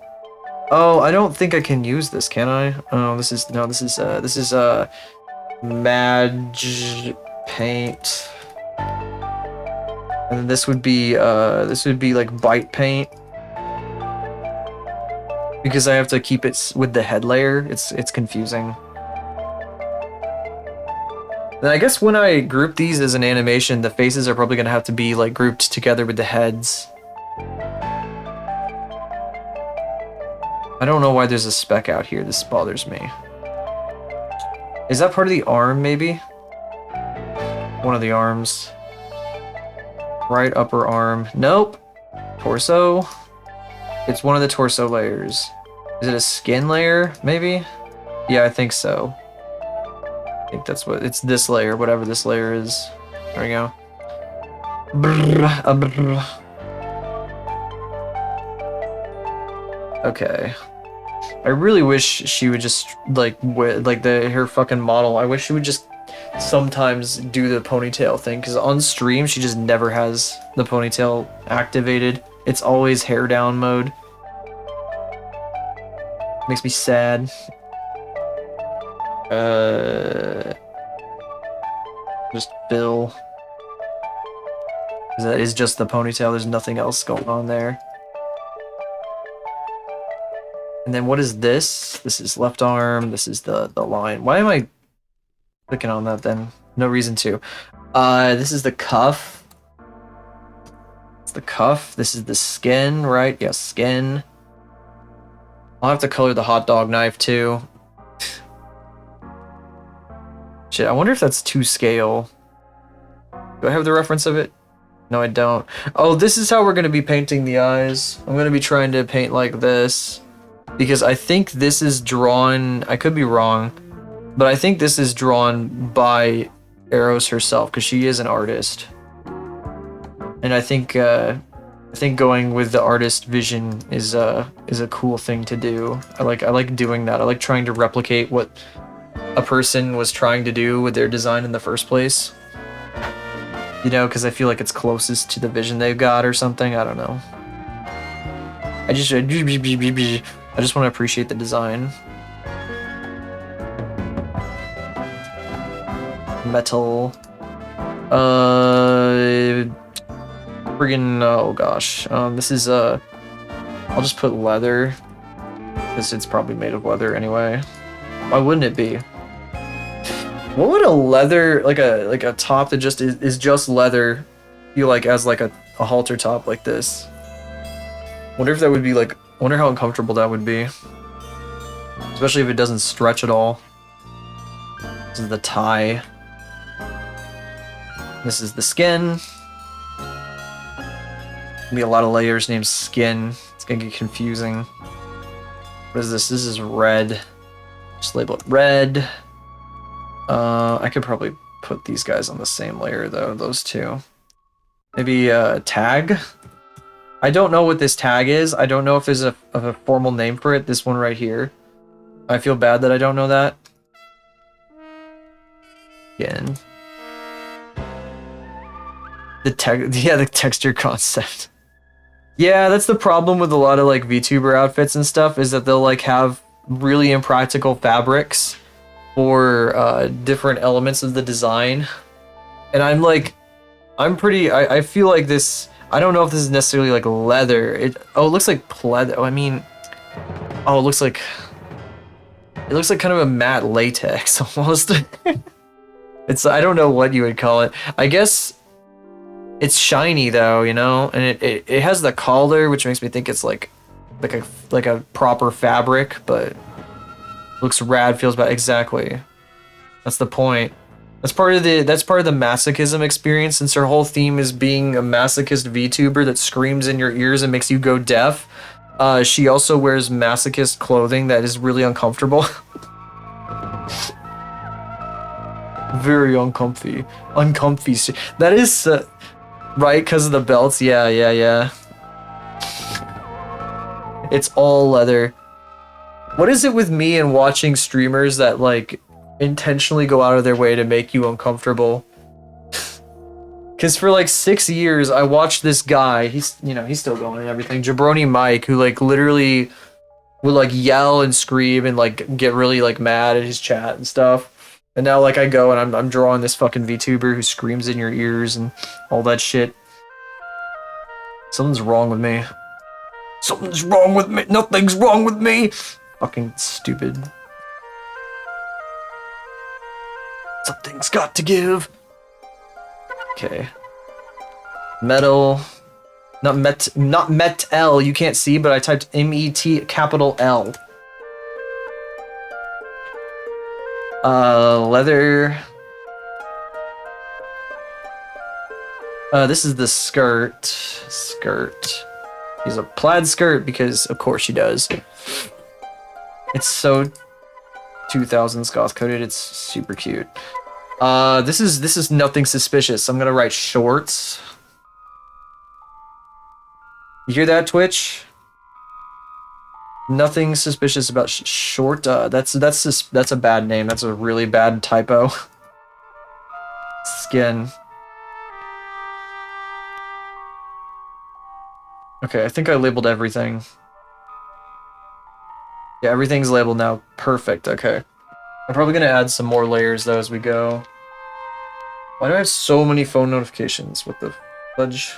Oh, I don't think I can use this, can I? Oh, this is Mag Paint. And then this would be like Bite Paint. Because I have to keep it with the head layer. It's confusing. Then I guess when I group these as an animation, the faces are probably gonna have to be like grouped together with the heads. I don't know why there's a speck out here. This bothers me. Is that part of the arm, maybe? One of the arms. Right upper arm. Nope. Torso. It's one of the torso layers. Is it a skin layer, maybe? Yeah, I think so. I think that's what it's, this layer, whatever this layer is. There we go. Okay. I really wish she would just like her fucking model. I wish she would just sometimes do the ponytail thing, because on stream she just never has the ponytail activated. It's always hair down mode. Makes me sad. Just fill. That is just the ponytail. There's nothing else going on there. And then what is this? This is left arm. This is the line. Why am I clicking on that then? No reason to. This is the cuff. It's the cuff. This is the skin, right? Yeah, skin. I'll have to color the hot dog knife too. Shit, I wonder if that's to scale. Do I have the reference of it? No, I don't. Oh, this is how we're going to be painting the eyes. I'm going to be trying to paint like this. Because I think this is drawn, I could be wrong, but I think this is drawn by Eros herself, because she is an artist. And I think going with the artist vision is a cool thing to do. I like doing that. I like trying to replicate what a person was trying to do with their design in the first place. You know, because I feel like it's closest to the vision they've got or something. I don't know. I just want to appreciate the design. Metal. Friggin', oh gosh. This is, I'll just put leather. Because it's probably made of leather anyway. Why wouldn't it be? What would a leather, like a top that just is just leather, feel like as like a halter top like this? Wonder if that would be like, wonder how uncomfortable that would be. Especially if it doesn't stretch at all. This is the tie. This is the skin. Be a lot of layers named skin. It's gonna get confusing. What is this? This is red. Just label it red. I could probably put these guys on the same layer though, those two. Maybe tag? I don't know what this tag is. I don't know if there's a formal name for it. This one right here. I feel bad that I don't know that. Again. The texture concept. Yeah, that's the problem with a lot of like VTuber outfits and stuff, is that they'll like have really impractical fabrics for different elements of the design. And I'm like, I feel like this, I don't know if this is necessarily like leather. It looks like pleather. Oh, I mean, oh, it looks like kind of a matte latex almost. It's, I don't know what you would call it. I guess it's shiny though, you know, and it has the collar, which makes me think it's like a proper fabric, but looks rad, feels bad. Exactly. That's the point. That's part of the masochism experience, since her whole theme is being a masochist VTuber that screams in your ears and makes you go deaf. She also wears masochist clothing that is really uncomfortable. Very uncomfy. Uncomfy. That is right because of the belts. Yeah, yeah, yeah. It's all leather. What is it with me and watching streamers that like intentionally go out of their way to make you uncomfortable? Because for like 6 years, I watched this guy. He's he's still going and everything. Jabroni Mike, who like literally would like yell and scream and like get really like mad at his chat and stuff. And now like I go and I'm drawing this fucking VTuber who screams in your ears and all that shit. Something's wrong with me. Something's wrong with me. Nothing's wrong with me. Fucking stupid. Something's got to give. Okay. Metal. Not metal. You can't see, but I typed M-E-T capital L. Leather. This is the skirt. Skirt. She's a plaid skirt because, of course, she does. It's so 2000s goth coded. It's super cute. This is nothing suspicious. I'm gonna write shorts. You hear that, Twitch? Nothing suspicious about short. That's a bad name. That's a really bad typo. Skin. Okay, I think I labeled everything. Yeah, everything's labeled now. Perfect. Okay. I'm probably gonna add some more layers though as we go. Why do I have so many phone notifications? What the fudge?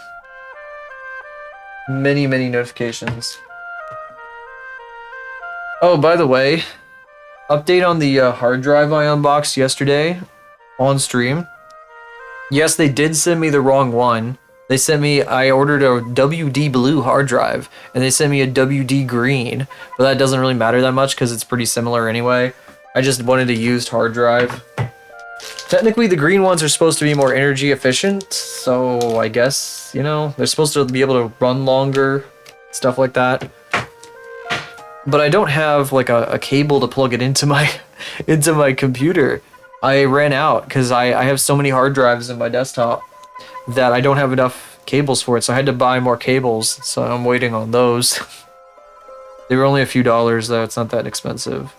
Many notifications. Oh, by the way, update on the hard drive I unboxed yesterday on stream. Yes, they did send me the wrong one. They sent me, I ordered a WD blue hard drive, and they sent me a WD green, but that doesn't really matter that much because it's pretty similar anyway. I just wanted a used hard drive. Technically, the green ones are supposed to be more energy efficient, so I guess, you know, they're supposed to be able to run longer, stuff like that. But I don't have like a cable to plug it into my computer. I ran out because I have so many hard drives in my desktop that I don't have enough cables for it, so I had to buy more cables, so I'm waiting on those. They were only a few dollars though, it's not that expensive.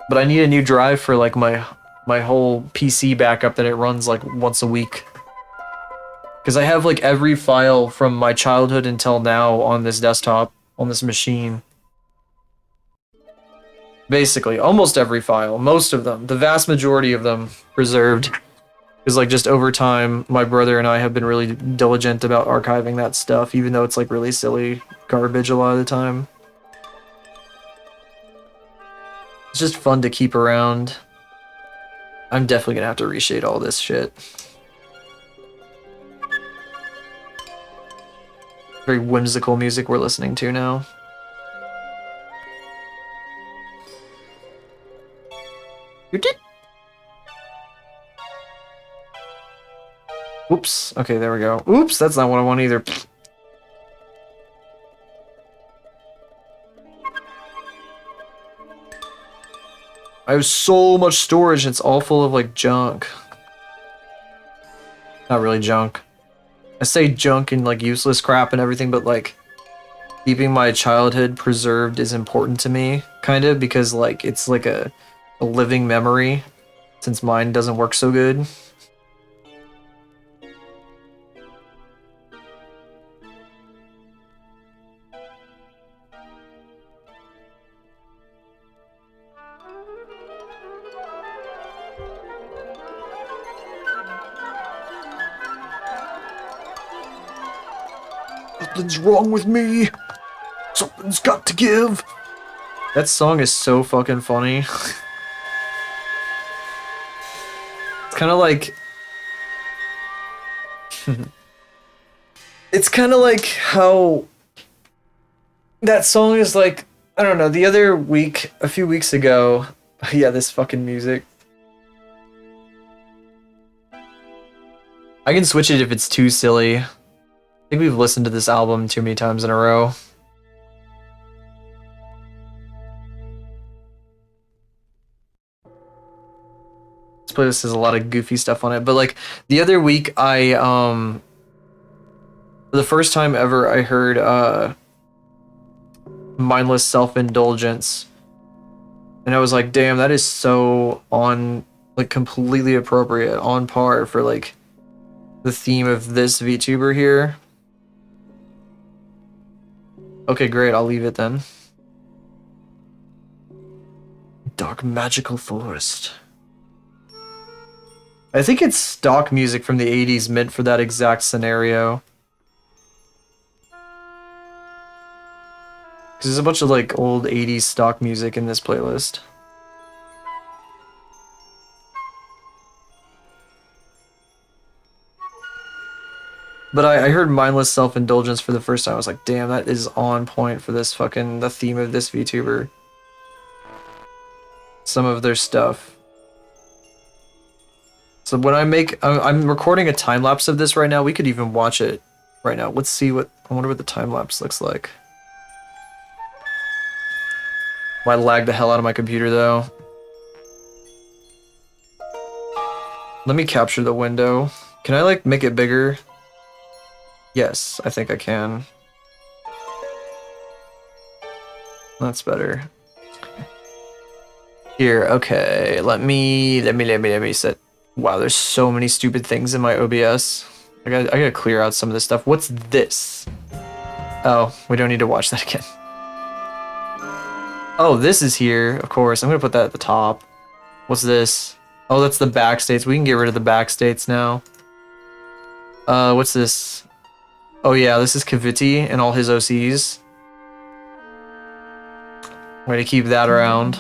But I need a new drive for like my whole PC backup that it runs like once a week. Because I have like every file from my childhood until now on this desktop, on this machine. Basically, almost every file, most of them, the vast majority of them preserved. Because like just over time, my brother and I have been really diligent about archiving that stuff, even though it's like really silly garbage a lot of the time. It's just fun to keep around. I'm definitely gonna have to reshade all this shit. Very whimsical music we're listening to now. You did? Oops. Okay, there we go. Oops, that's not what I want either. I have so much storage, it's all full of like junk. Not really junk. I say junk and like useless crap and everything, but like keeping my childhood preserved is important to me, kind of, because like it's like a living memory, since mine doesn't work so good. Something's wrong with me. Something's got to give. That song is so fucking funny. It's kind of like... It's kind of like how... That song is like... I don't know, the other week, a few weeks ago... Yeah, this fucking music. I can switch it if it's too silly. think we've listened to this album too many times in a row. This playlist has a lot of goofy stuff on it, but like the other week I for the first time ever I heard Mindless Self-Indulgence. And I was like, damn, that is so on, like, completely appropriate, on par for, like, the theme of this VTuber here. Okay, great, I'll leave it then. Dark Magical Forest. I think it's stock music from the 80s meant for that exact scenario. There's a bunch of like old 80s stock music in this playlist. But I heard Mindless Self-Indulgence for the first time. I was like, damn, that is on point for this fucking, the theme of this VTuber. Some of their stuff. So when I'm recording a time lapse of this right now. We could even watch it right now. Let's see I wonder what the time lapse looks like. Might lag the hell out of my computer though. Let me capture the window. Can I like make it bigger? Yes, I think I can. That's better. Here, okay. Let me set. Wow, there's so many stupid things in my OBS. I gotta clear out some of this stuff. What's this? Oh, we don't need to watch that again. Oh, this is here, of course. I'm gonna put that at the top. What's this? Oh, that's the backstates. We can get rid of the backstates now. What's this? Oh yeah, this is Kaviti and all his OCs. I'm gonna keep that around.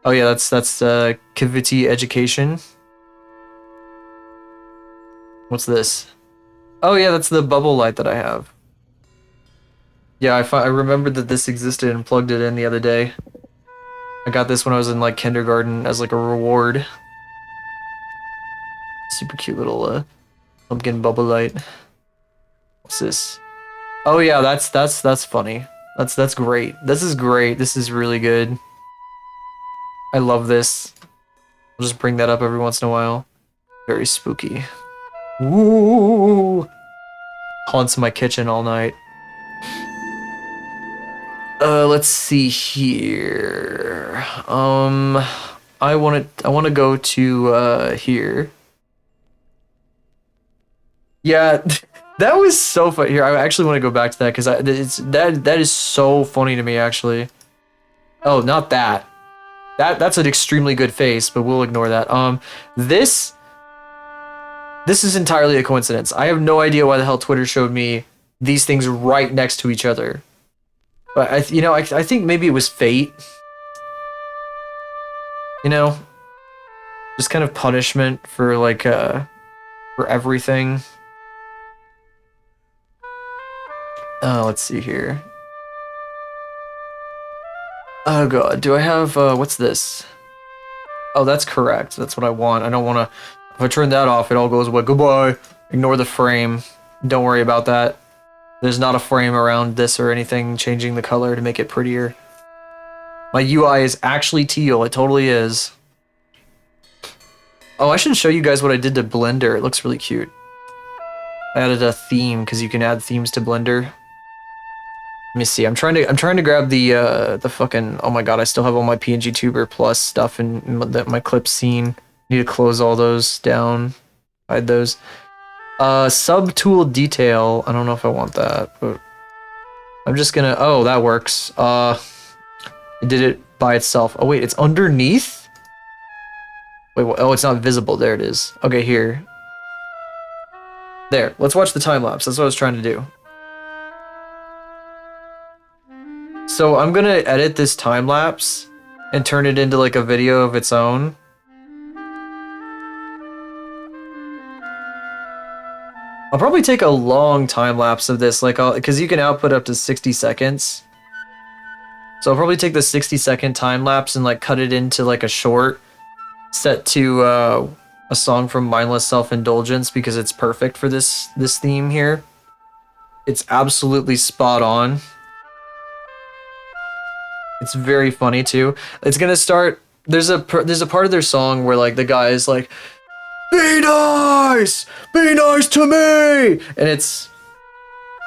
Oh yeah, that's Kaviti Education. What's this? Oh yeah, that's the bubble light that I have. Yeah, I remembered that this existed and plugged it in the other day. I got this when I was in like kindergarten as like a reward. Super cute little pumpkin bubble light. What's this? Oh yeah, that's funny. That's great. This is great. This is really good. I love this. I'll just bring that up every once in a while. Very spooky. Ooh, haunts my kitchen all night. Let's see here. I want to go to here. Yeah, that was so funny. Here, I actually want to go back to that because that is so funny to me actually. Oh, not that. That's an extremely good face, but we'll ignore that. This is entirely a coincidence. I have no idea why the hell Twitter showed me these things right next to each other. But I think maybe it was fate. You know, just kind of punishment for like for everything. Let's see here. Oh god, do I have what's this? Oh, that's correct. That's what I want. I don't want to. If I turn that off, it all goes away. Goodbye. Ignore the frame. Don't worry about that. There's not a frame around this or anything changing the color to make it prettier. My UI is actually teal. It totally is. Oh, I should show you guys what I did to Blender. It looks really cute. I added a theme because you can add themes to Blender. Let me see. I'm trying to grab the fucking. Oh my god! I still have all my PNG Tuber Plus stuff in my clip scene. Need to close all those down. Hide those. Subtool detail. I don't know if I want that, but I'm just gonna. Oh, that works. It did it by itself. Oh wait, it's underneath. Wait, oh, it's not visible. There it is. Okay, here. There. Let's watch the time lapse. That's what I was trying to do. So I'm gonna edit this time lapse and turn it into like a video of its own. I'll probably take a long time lapse of this, like, because you can output up to 60 seconds. So I'll probably take the 60-second time lapse and like cut it into like a short set to a song from Mindless Self-Indulgence because it's perfect for this theme here. It's absolutely spot on. It's very funny too. It's gonna start. There's a part of their song where like the guy is like, be nice to me, and it's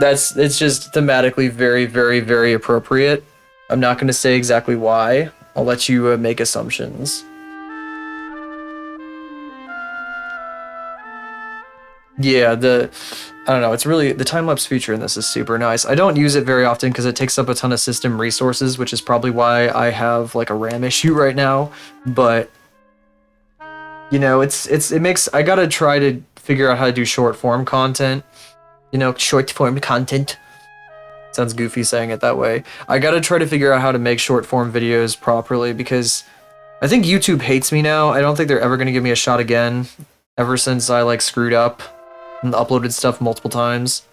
just thematically very, very, very appropriate. I'm not gonna say exactly why. I'll let you make assumptions. Yeah, I don't know, it's really, the time-lapse feature in this is super nice. I don't use it very often because it takes up a ton of system resources, which is probably why I have like a RAM issue right now, but you know, it makes, I gotta try to figure out how to do short form content. You know, short form content. Sounds goofy saying it that way. I gotta try to figure out how to make short form videos properly because I think YouTube hates me now. I don't think they're ever gonna give me a shot again ever since I like screwed up and uploaded stuff multiple times.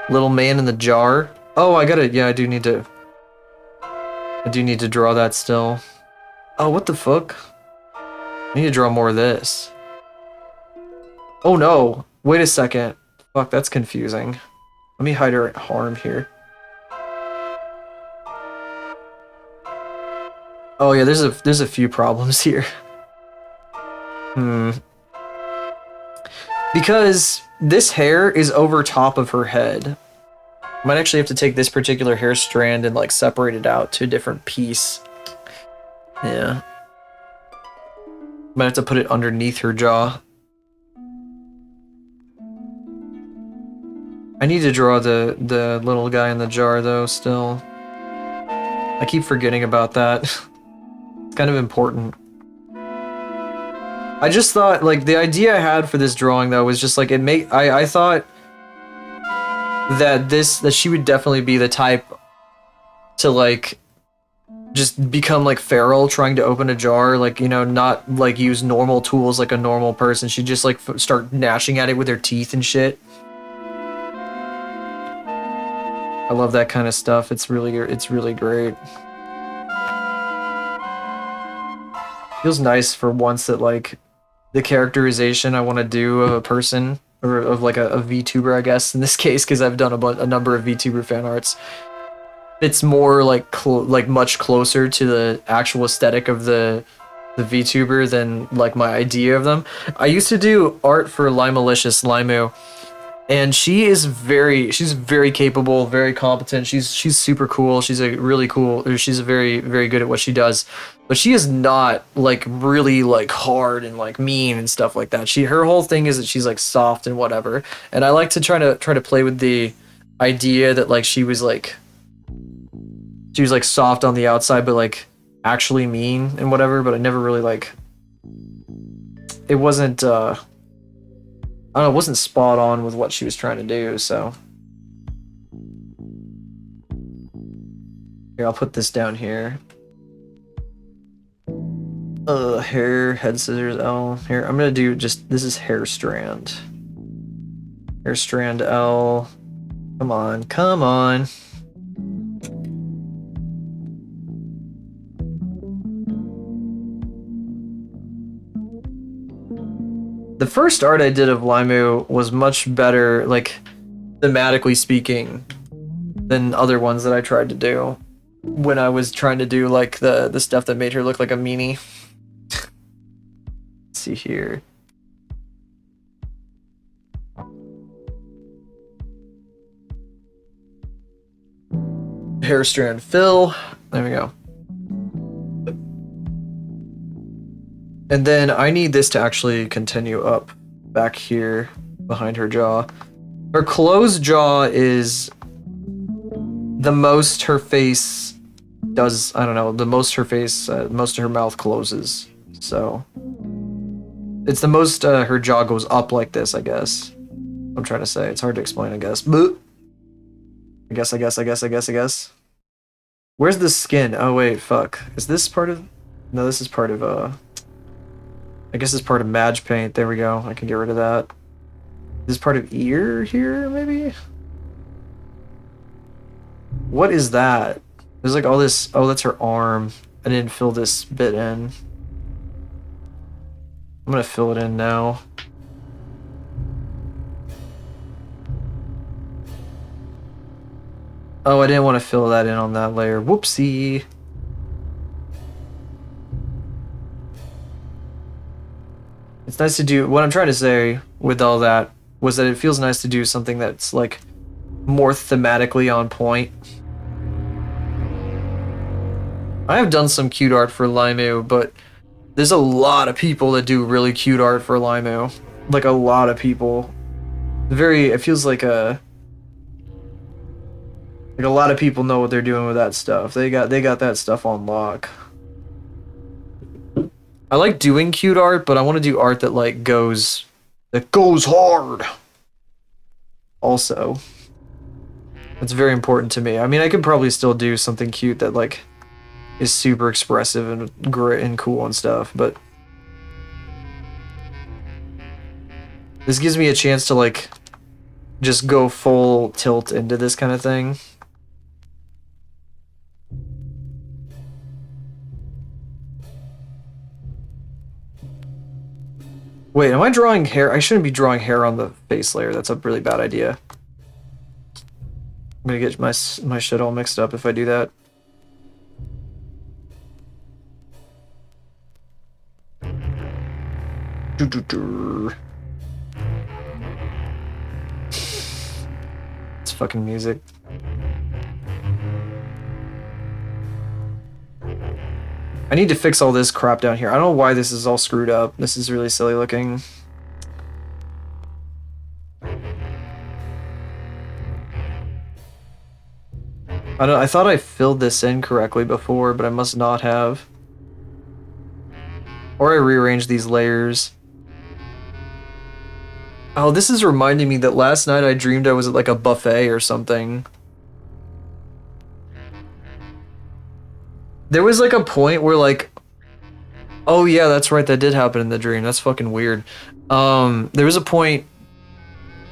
Little man in the jar. Oh, I gotta, yeah, I do need to draw that still. Oh, what the fuck? I need to draw more of this. Oh no, wait a second. Fuck, that's confusing. Let me hide her harm here. Oh yeah, there's a few problems here. Because this hair is over top of her head. I might actually have to take this particular hair strand and like separate it out to a different piece. Yeah. Might have to put it underneath her jaw. I need to draw the little guy in the jar though still. I keep forgetting about that. It's kind of important. I just thought, like, the idea I had for this drawing though was just like I thought that she would definitely be the type to like just become like feral trying to open a jar, like, you know, not like use normal tools like a normal person. She'd just like start gnashing at it with her teeth and shit. I love that kind of stuff. It's really great. Feels nice for once that like the characterization I want to do of a person, or of like a VTuber, I guess in this case, because I've done a number of VTuber fan arts. It's more like much closer to the actual aesthetic of the VTuber than like my idea of them. I used to do art for Limalicious Limu, and she's very capable, very competent. She's super cool. She's a really cool, or she's very, very good at what she does. But she is not like really like hard and like mean and stuff like that. Her whole thing is that she's like soft and whatever. And I like to try to play with the idea that like she was like soft on the outside but like actually mean and whatever, but I never really like, it wasn't I don't know, it wasn't spot on with what she was trying to do, so. Here, I'll put this down here. Hair, head scissors, L. Here, I'm gonna do just, this is hair strand. Hair strand L. Come on, come on. The first art I did of Limu was much better, like, thematically speaking, than other ones that I tried to do when I was trying to do, like, the stuff that made her look like a meanie. Let's see here. Hair strand fill. There we go. And then I need this to actually continue up back here behind her jaw. Her closed jaw is the most her face does, I don't know, the most her face, most of her mouth closes. So it's the most her jaw goes up like this, I guess. I'm trying to say, it's hard to explain, I guess. I guess. Where's the skin? Oh wait, fuck. Is this part of, no, this is part of, I guess it's part of Madge paint. There we go. I can get rid of that. Is this part of ear here, maybe? What is that? There's like all this, oh, that's her arm. I didn't fill this bit in. I'm gonna fill it in now. Oh, I didn't want to fill that in on that layer. Whoopsie. It's nice to do, what I'm trying to say with all that was that it feels nice to do something that's like more thematically on point. I have done some cute art for Limu, but there's a lot of people that do really cute art for Limu. Like a lot of people. It feels like a lot of people know what they're doing with that stuff. They got that stuff on lock. I like doing cute art, but I want to do art that like goes hard. Also, it's very important to me. I mean, I could probably still do something cute that like is super expressive and great and cool and stuff, but this gives me a chance to like just go full tilt into this kind of thing. Wait, am I drawing hair? I shouldn't be drawing hair on the face layer. That's a really bad idea. I'm gonna get my shit all mixed up if I do that. It's fucking music. I need to fix all this crap down here. I don't know why this is all screwed up. This is really silly looking. I thought I filled this in correctly before, but I must not have. Or I rearranged these layers. Oh, this is reminding me that last night I dreamed I was at like a buffet or something. There was like a point where like, oh yeah, that's right, that did happen in the dream. That's fucking weird. There was a point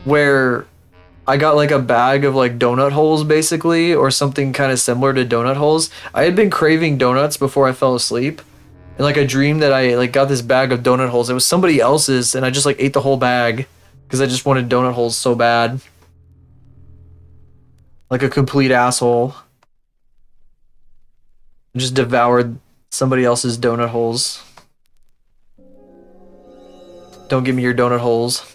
where I got like a bag of like donut holes basically, or something kind of similar to donut holes. I had been craving donuts before I fell asleep. And like I dreamed that I like got this bag of donut holes. It was somebody else's and I just like ate the whole bag because I just wanted donut holes so bad. Like a complete asshole. Just devoured somebody else's donut holes. Don't give me your donut holes.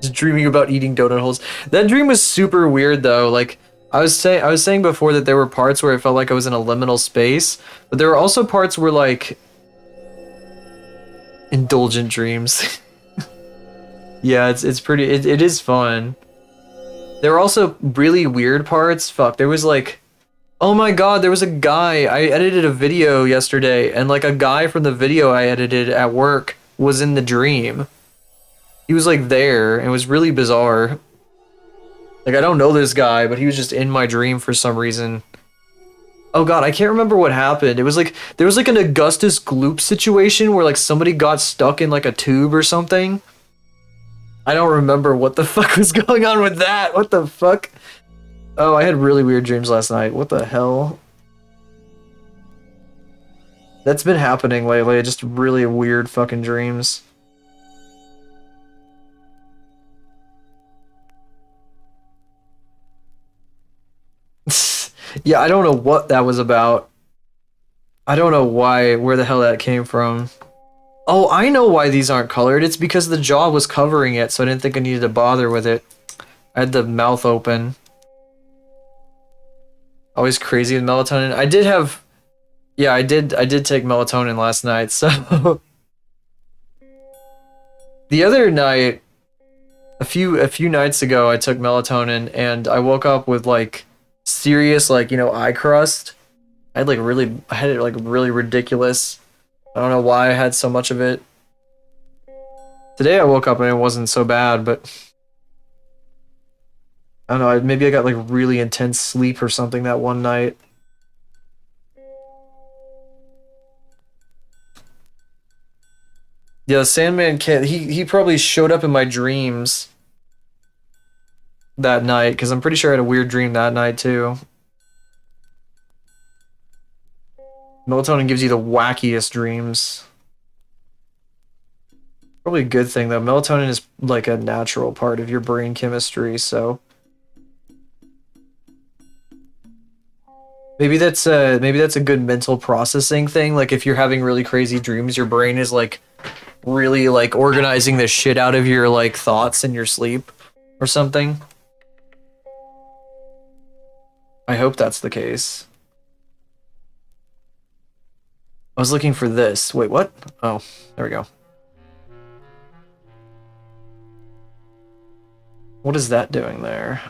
Just dreaming about eating donut holes. That dream was super weird though. Like I was saying before that there were parts where I felt like I was in a liminal space, but there were also parts where like indulgent dreams. Yeah, it's pretty it is fun. There were also really weird parts. Fuck, there was like, oh my god, there was a guy. I edited a video yesterday, and like a guy from the video I edited at work was in the dream. He was like there, and it was really bizarre. Like I don't know this guy, but he was just in my dream for some reason. Oh god, I can't remember what happened. It was like, there was like an Augustus Gloop situation where like somebody got stuck in like a tube or something. I don't remember what the fuck was going on with that. What the fuck? Oh, I had really weird dreams last night. What the hell? That's been happening lately. Just really weird fucking dreams. Yeah, I don't know what that was about. I don't know where the hell that came from. Oh, I know why these aren't colored. It's because the jaw was covering it, so I didn't think I needed to bother with it. I had the mouth open. Always crazy with melatonin. I did have, yeah, I did take melatonin last night, so the other night, a few nights ago, I took melatonin and I woke up with like serious like, you know, eye crust. I had it like really ridiculous. I don't know why I had so much of it. Today I woke up and it wasn't so bad, but I don't know, maybe I got like really intense sleep or something that one night. Yeah, the Sandman can't, he probably showed up in my dreams that night, because I'm pretty sure I had a weird dream that night too. Melatonin gives you the wackiest dreams. Probably a good thing though. Melatonin is like a natural part of your brain chemistry, so maybe that's a good mental processing thing. Like if you're having really crazy dreams, your brain is like really like organizing the shit out of your like thoughts in your sleep or something. I hope that's the case. I was looking for this. Wait, what? Oh, there we go. What is that doing there?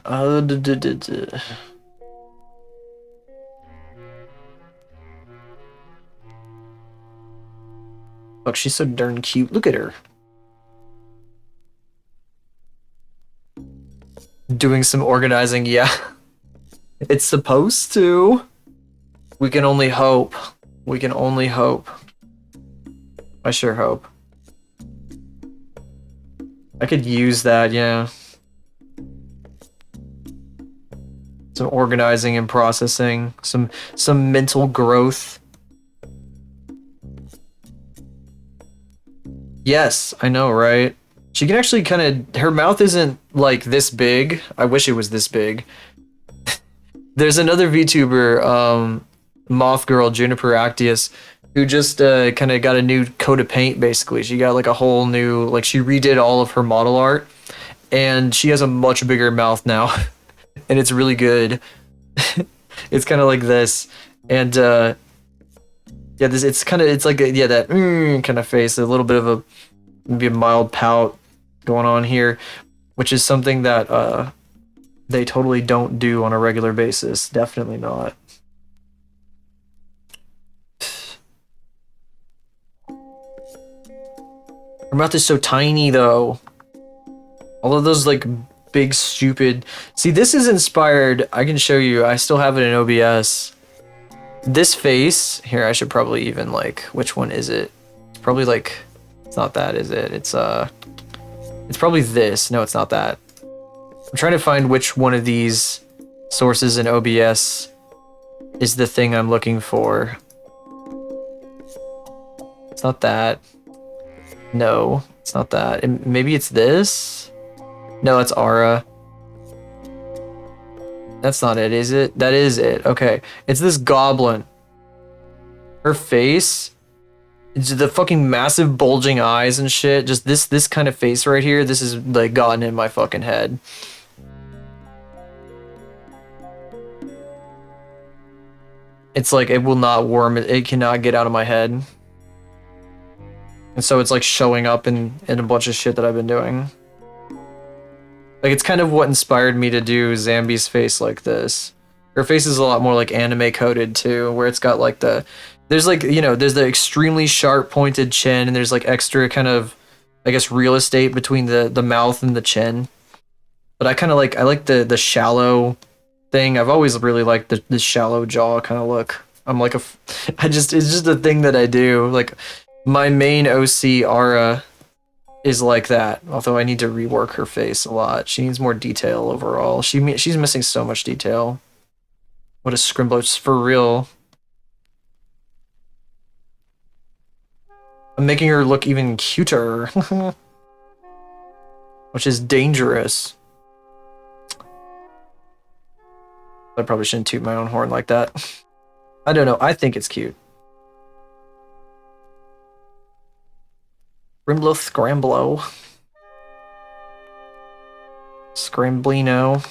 Look, she's so darn cute. Look at her. Doing some organizing, yeah. It's supposed to. We can only hope. We can only hope. I sure hope. I could use that, yeah. Some organizing and processing, some mental growth. Yes, I know, right? She can actually kind of, her mouth isn't like this big. I wish it was this big. There's another VTuber, Moth Girl, Juniper Actius, who just kind of got a new coat of paint, basically. She got like a whole new, like she redid all of her model art, and she has a much bigger mouth now, and it's really good. It's kind of like this, and yeah, this it's kind of, it's like yeah, that kind of face, a little bit of a, maybe a mild pout going on here, which is something that they totally don't do on a regular basis. Definitely not. Her mouth is so tiny though. All of those like big stupid. See, this is inspired. I can show you. I still have it in OBS. This face here, I should probably even like, which one is it? It's probably like, it's not that, is it? It's probably this. No, it's not that. I'm trying to find which one of these sources in OBS is the thing I'm looking for. It's not that. No, it's not that. Maybe it's this? No, it's Aura. That's not it, is it? That is it. Okay. It's this goblin. Her face, it's the fucking massive bulging eyes and shit. Just this kind of face right here. This is like gotten in my fucking head. It's like it will not worm. It cannot get out of my head. And so it's like showing up in a bunch of shit that I've been doing. Like it's kind of what inspired me to do Zambi's face like this. Her face is a lot more like anime coded too, where it's got like there's like, you know, there's the extremely sharp pointed chin, and there's like extra kind of, I guess, real estate between the mouth and the chin. But I kind of like, I like the shallow thing. I've always really liked the shallow jaw kind of look. I'm like it's just a thing that I do. Like my main OC Aura is like that, although I need to rework her face a lot. She needs more detail overall. She's missing so much detail. What a scrimbler, for real. I'm making her look even cuter, which is dangerous. I probably shouldn't toot my own horn like that. I don't know, I think it's cute. Rimblo Scramblo. Scramblino.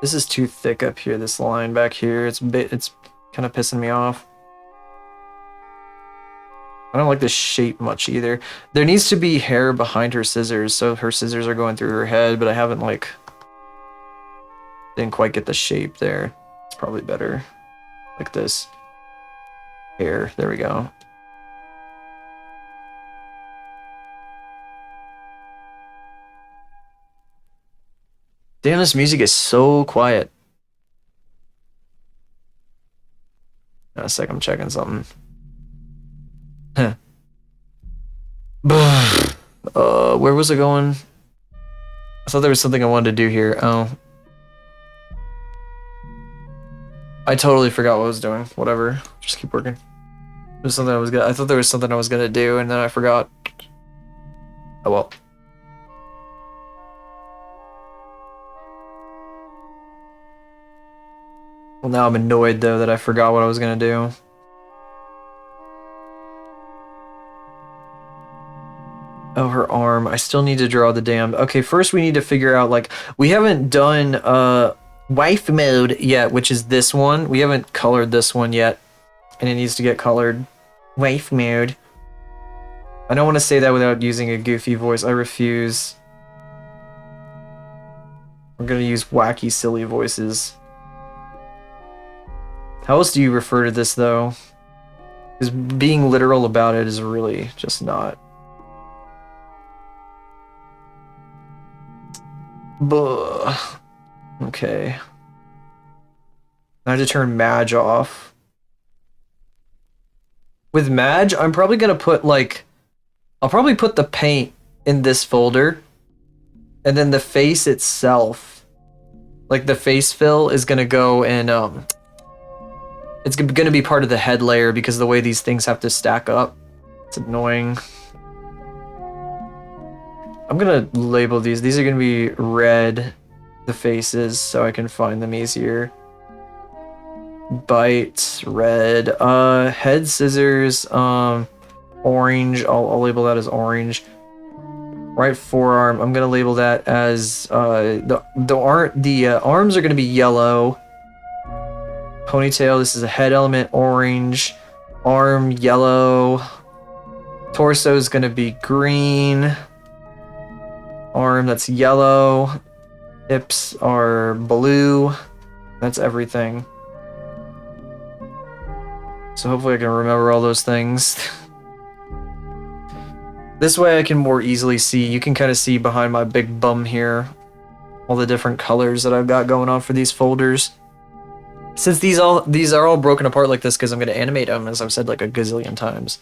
This is too thick up here, this line back here. It's kind of pissing me off. I don't like this shape much either. There needs to be hair behind her scissors, so her scissors are going through her head, but I haven't like, didn't quite get the shape there. It's probably better like this. Hair, there we go. Damn, this music is so quiet. In a sec, I'm checking something. Huh. Where was it going? I thought there was something I wanted to do here. Oh. I totally forgot what I was doing. Whatever. Just keep working. There's something I thought there was something I was gonna do, and then I forgot. Oh well. Well, now I'm annoyed though that I forgot what I was gonna do. Oh, her arm. I still need to draw the damn... Okay, first we need to figure out, like... We haven't done, wife mode yet, which is this one. We haven't colored this one yet. And it needs to get colored. Wife mode. I don't want to say that without using a goofy voice. I refuse. We're gonna use wacky, silly voices. How else do you refer to this, though? Because being literal about it is really just not... Buh. Okay. I have to turn Madge off. With Madge, I'm probably gonna put, like... I'll probably put the paint in this folder. And then the face itself, like the face fill, is gonna go in, it's gonna be part of the head layer because of the way these things have to stack up. It's annoying. I'm gonna label these. These are gonna be red, the faces, so I can find them easier. Bite, red. Head, scissors, orange. I'll label that as orange. Right forearm, I'm gonna label that as the arms are gonna be yellow. Ponytail, this is a head element, orange. Arm, yellow. Torso is gonna be green. Arm, that's yellow. Hips are blue. That's everything. So hopefully I can remember all those things. This way I can more easily see. You can kind of see behind my big bum here all the different colors that I've got going on for these folders. Since these are all broken apart like this because I'm going to animate them, as I've said like a gazillion times.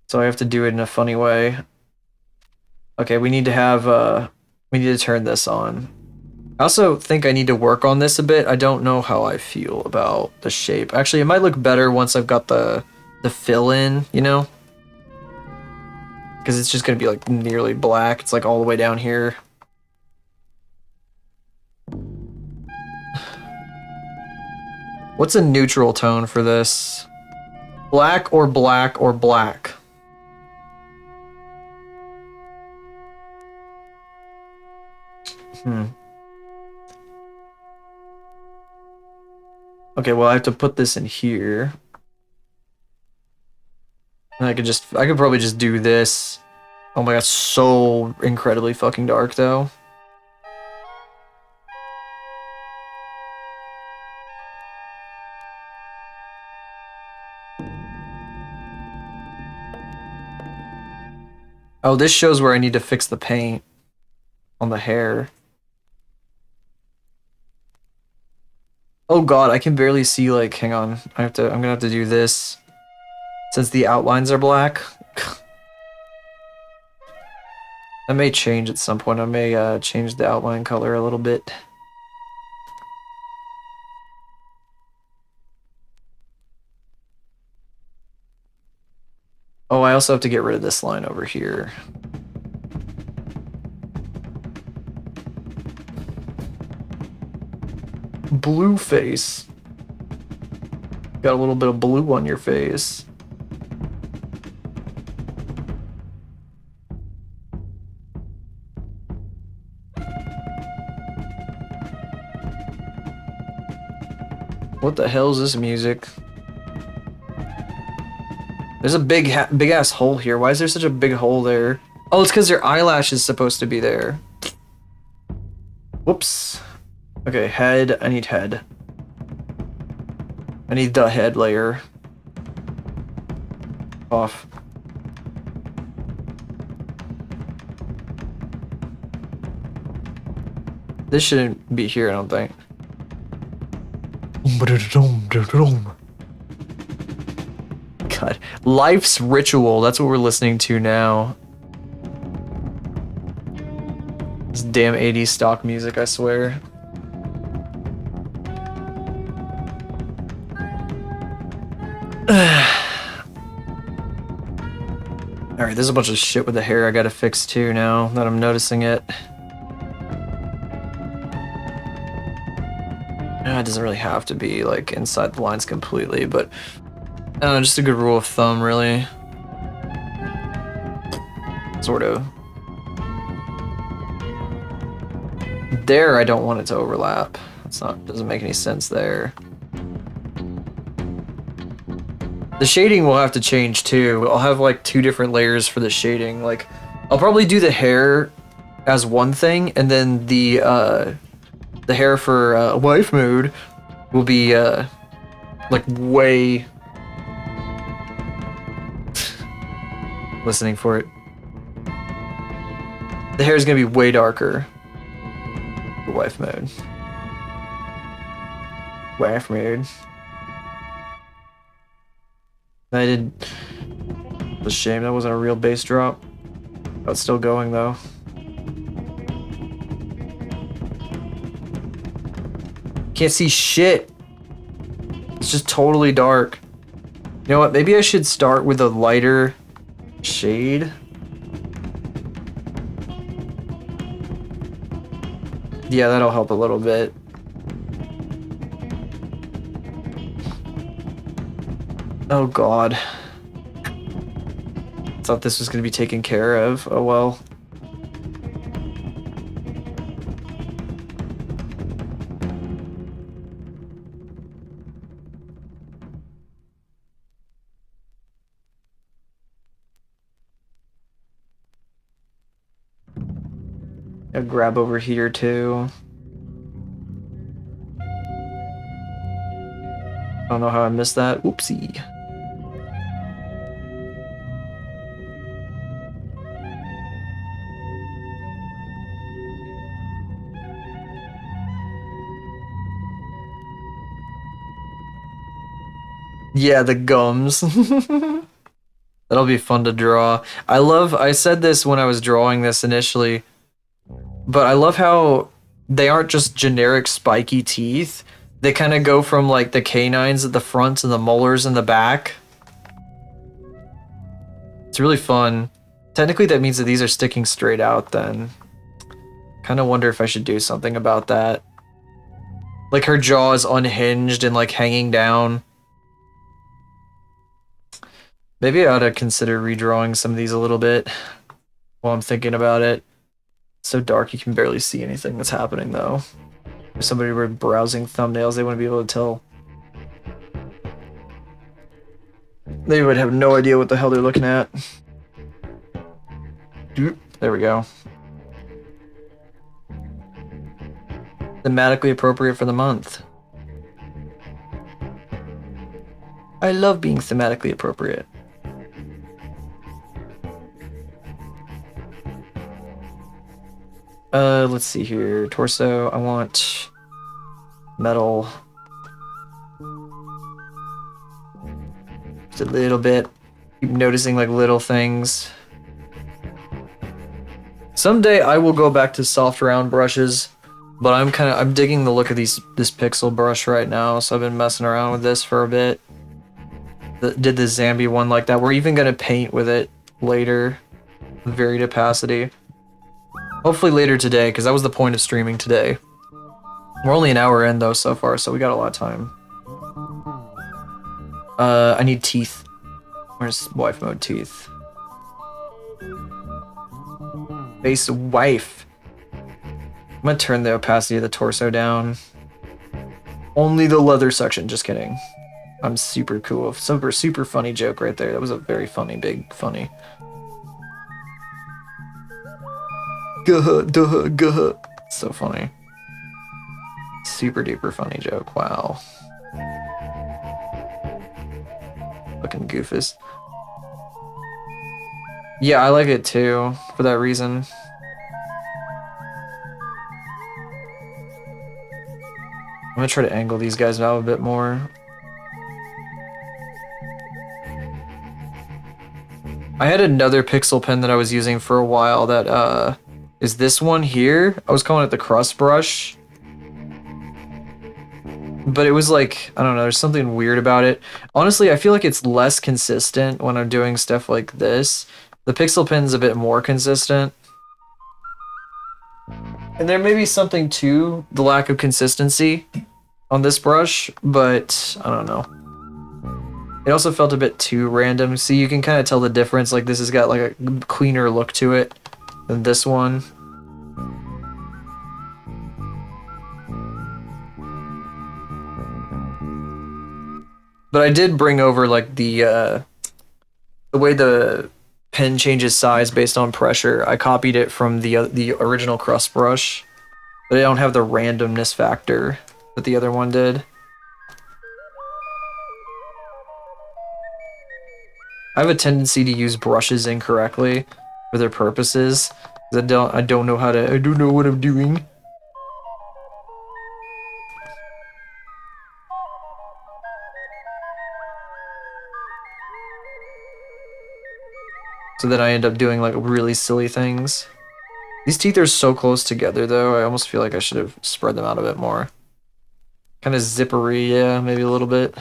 So I have to do it in a funny way. Okay, we need to have we need to turn this on. I also think I need to work on this a bit. I don't know how I feel about the shape. Actually, it might look better once I've got the fill in, you know? Because it's just going to be like nearly black. It's like all the way down here. What's a neutral tone for this? Black or black or black? Okay, well I have to put this in here. And I could probably just do this. Oh my god, so incredibly fucking dark though. Oh, this shows where I need to fix the paint on the hair. Oh god, I can barely see, like, hang on. I'm gonna have to do this. Since the outlines are black. That may change at some point. I may change the outline color a little bit. Oh, I also have to get rid of this line over here. Blue face. Got a little bit of blue on your face. What the hell is this music? There's a big ass hole here. Why is there such a big hole there? Oh, it's because your eyelash is supposed to be there. Whoops. Okay, head. I need head. I need the head layer. Off. This shouldn't be here, I don't think. God. Life's Ritual. That's what we're listening to now. This damn 80s stock music, I swear. Alright, there's a bunch of shit with the hair I gotta fix too now that I'm noticing it. doesn't really have to be like inside the lines completely, but I don't know, just a good rule of thumb, really. Sort of. There, I don't want it to overlap. Doesn't make any sense there. The shading will have to change too. I'll have like 2 different layers for the shading. Like, I'll probably do the hair as one thing, and then the hair for wife mood will be like way listening for it. The hair is gonna be way darker for wife mode. Wife mode. I did. It's a shame that wasn't a real bass drop. Oh, it's still going though. Can't see shit. It's just totally dark. You know what? Maybe I should start with a lighter shade. Yeah, that'll help a little bit. Oh god. Thought this was gonna be taken care of. Oh well. I'll grab over here too. I don't know how I missed that. Oopsie. Yeah, the gums. That'll be fun to draw. I said this when I was drawing this initially, but I love how they aren't just generic spiky teeth. They kind of go from like the canines at the front and the molars in the back. It's really fun. Technically that means that these are sticking straight out then. Kind of wonder if I should do something about that. Like her jaw is unhinged and like hanging down. Maybe I ought to consider redrawing some of these a little bit while I'm thinking about it. It's so dark you can barely see anything that's happening though. If somebody were browsing thumbnails, they wouldn't be able to tell. They would have no idea what the hell they're looking at. There we go. Thematically appropriate for the month. I love being thematically appropriate. Let's see here. Torso, I want metal. Just a little bit. Keep noticing like little things. Someday I will go back to soft round brushes, but I'm digging the look of this pixel brush right now, so I've been messing around with this for a bit. Did the Zambi one like that. We're even gonna paint with it later, varied opacity. Hopefully later today, because that was the point of streaming today. We're only an hour in though so far, so we got a lot of time. I need teeth. Where's wife mode teeth? Face wife. I'm gonna turn the opacity of the torso down. Only the leather section, just kidding. I'm super cool. Super funny joke right there. That was a very funny, big funny. Guh. So funny. Super duper funny joke. Wow. Fucking goofus. Yeah, I like it too, for that reason. I'm gonna try to angle these guys out a bit more. I had another pixel pen that I was using for a while that is this one here. I was calling it the crust brush. But it was like, I don't know, there's something weird about it. Honestly, I feel like it's less consistent when I'm doing stuff like this. The pixel pen's a bit more consistent. And there may be something to the lack of consistency. on this brush, but I don't know. It also felt a bit too random. See, you can kind of tell the difference. Like this has got like a cleaner look to it than this one. But I did bring over like the way the pen changes size based on pressure. I copied it from the original crust brush, but I don't have the randomness factor that the other one did. I have a tendency to use brushes incorrectly for their purposes. I don't know how to, I don't know what I'm doing. So then I end up doing like really silly things. These teeth are so close together though, I almost feel like I should have spread them out a bit more. Kind of zippery, yeah, maybe a little bit.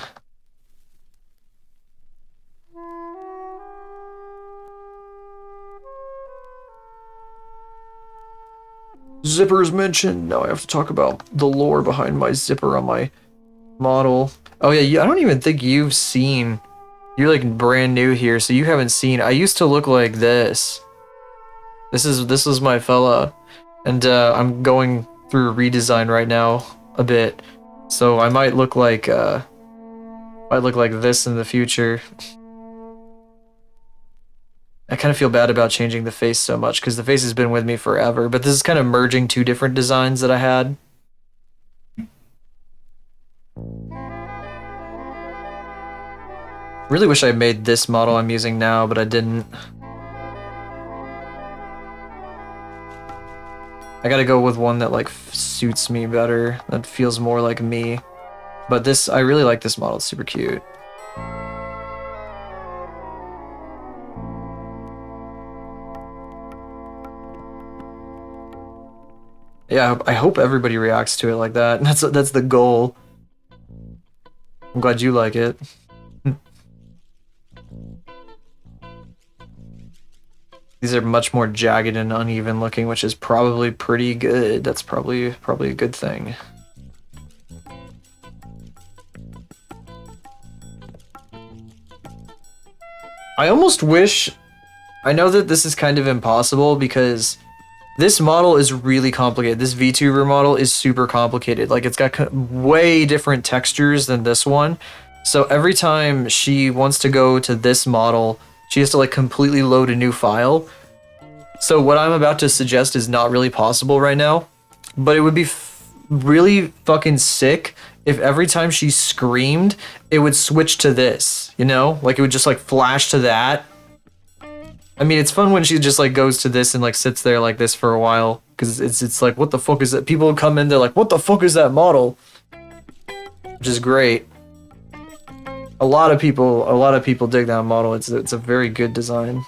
Zippers mentioned. Now I have to talk about the lore behind my zipper on my model. Oh yeah, I don't even think you've seen. You're like brand new here, so you haven't seen. I used to look like this. This is my fella, and I'm going through a redesign right now a bit, so I might look like this in the future. I kind of feel bad about changing the face so much because the face has been with me forever, but this is kind of merging two different designs that I had. Really wish I made this model I'm using now, but I didn't. I gotta go with one that like suits me better, that feels more like me. But this, I really like this model, it's super cute. Yeah, I hope everybody reacts to it like that. That's the goal. I'm glad you like it. These are much more jagged and uneven looking, which is probably pretty good. That's probably a good thing. I almost wish... I know that this is kind of impossible because this model is really complicated. This VTuber model is super complicated. Like, it's got way different textures than this one. So every time she wants to go to this model, she has to like completely load a new file. So what I'm about to suggest is not really possible right now, but it would be really fucking sick if every time she screamed, it would switch to this, you know? Like it would just like flash to that. I mean, it's fun when she just like goes to this and like sits there like this for a while, because it's like, what the fuck is that? People come in, they're like, what the fuck is that model? Which is great. A lot of people dig that model. It's a very good design.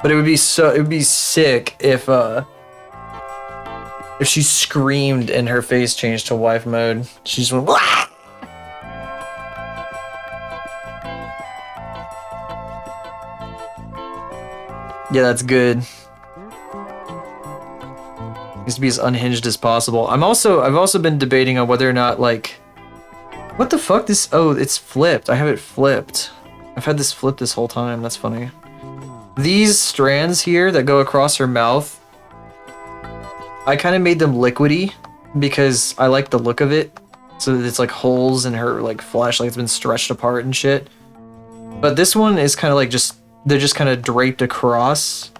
But it would be sick if she screamed and her face changed to wife mode. She just went, "Wah!" Yeah, that's good. Needs to be as unhinged as possible. I've also been debating on whether or not, like, what the fuck this, oh, it's flipped. I have it flipped. I've had this flipped this whole time. That's funny. These strands here that go across her mouth, I kind of made them liquidy because I like the look of it. So that it's like holes in her like flesh, like it's been stretched apart and shit. But this one is kind of like they're just kind of draped across.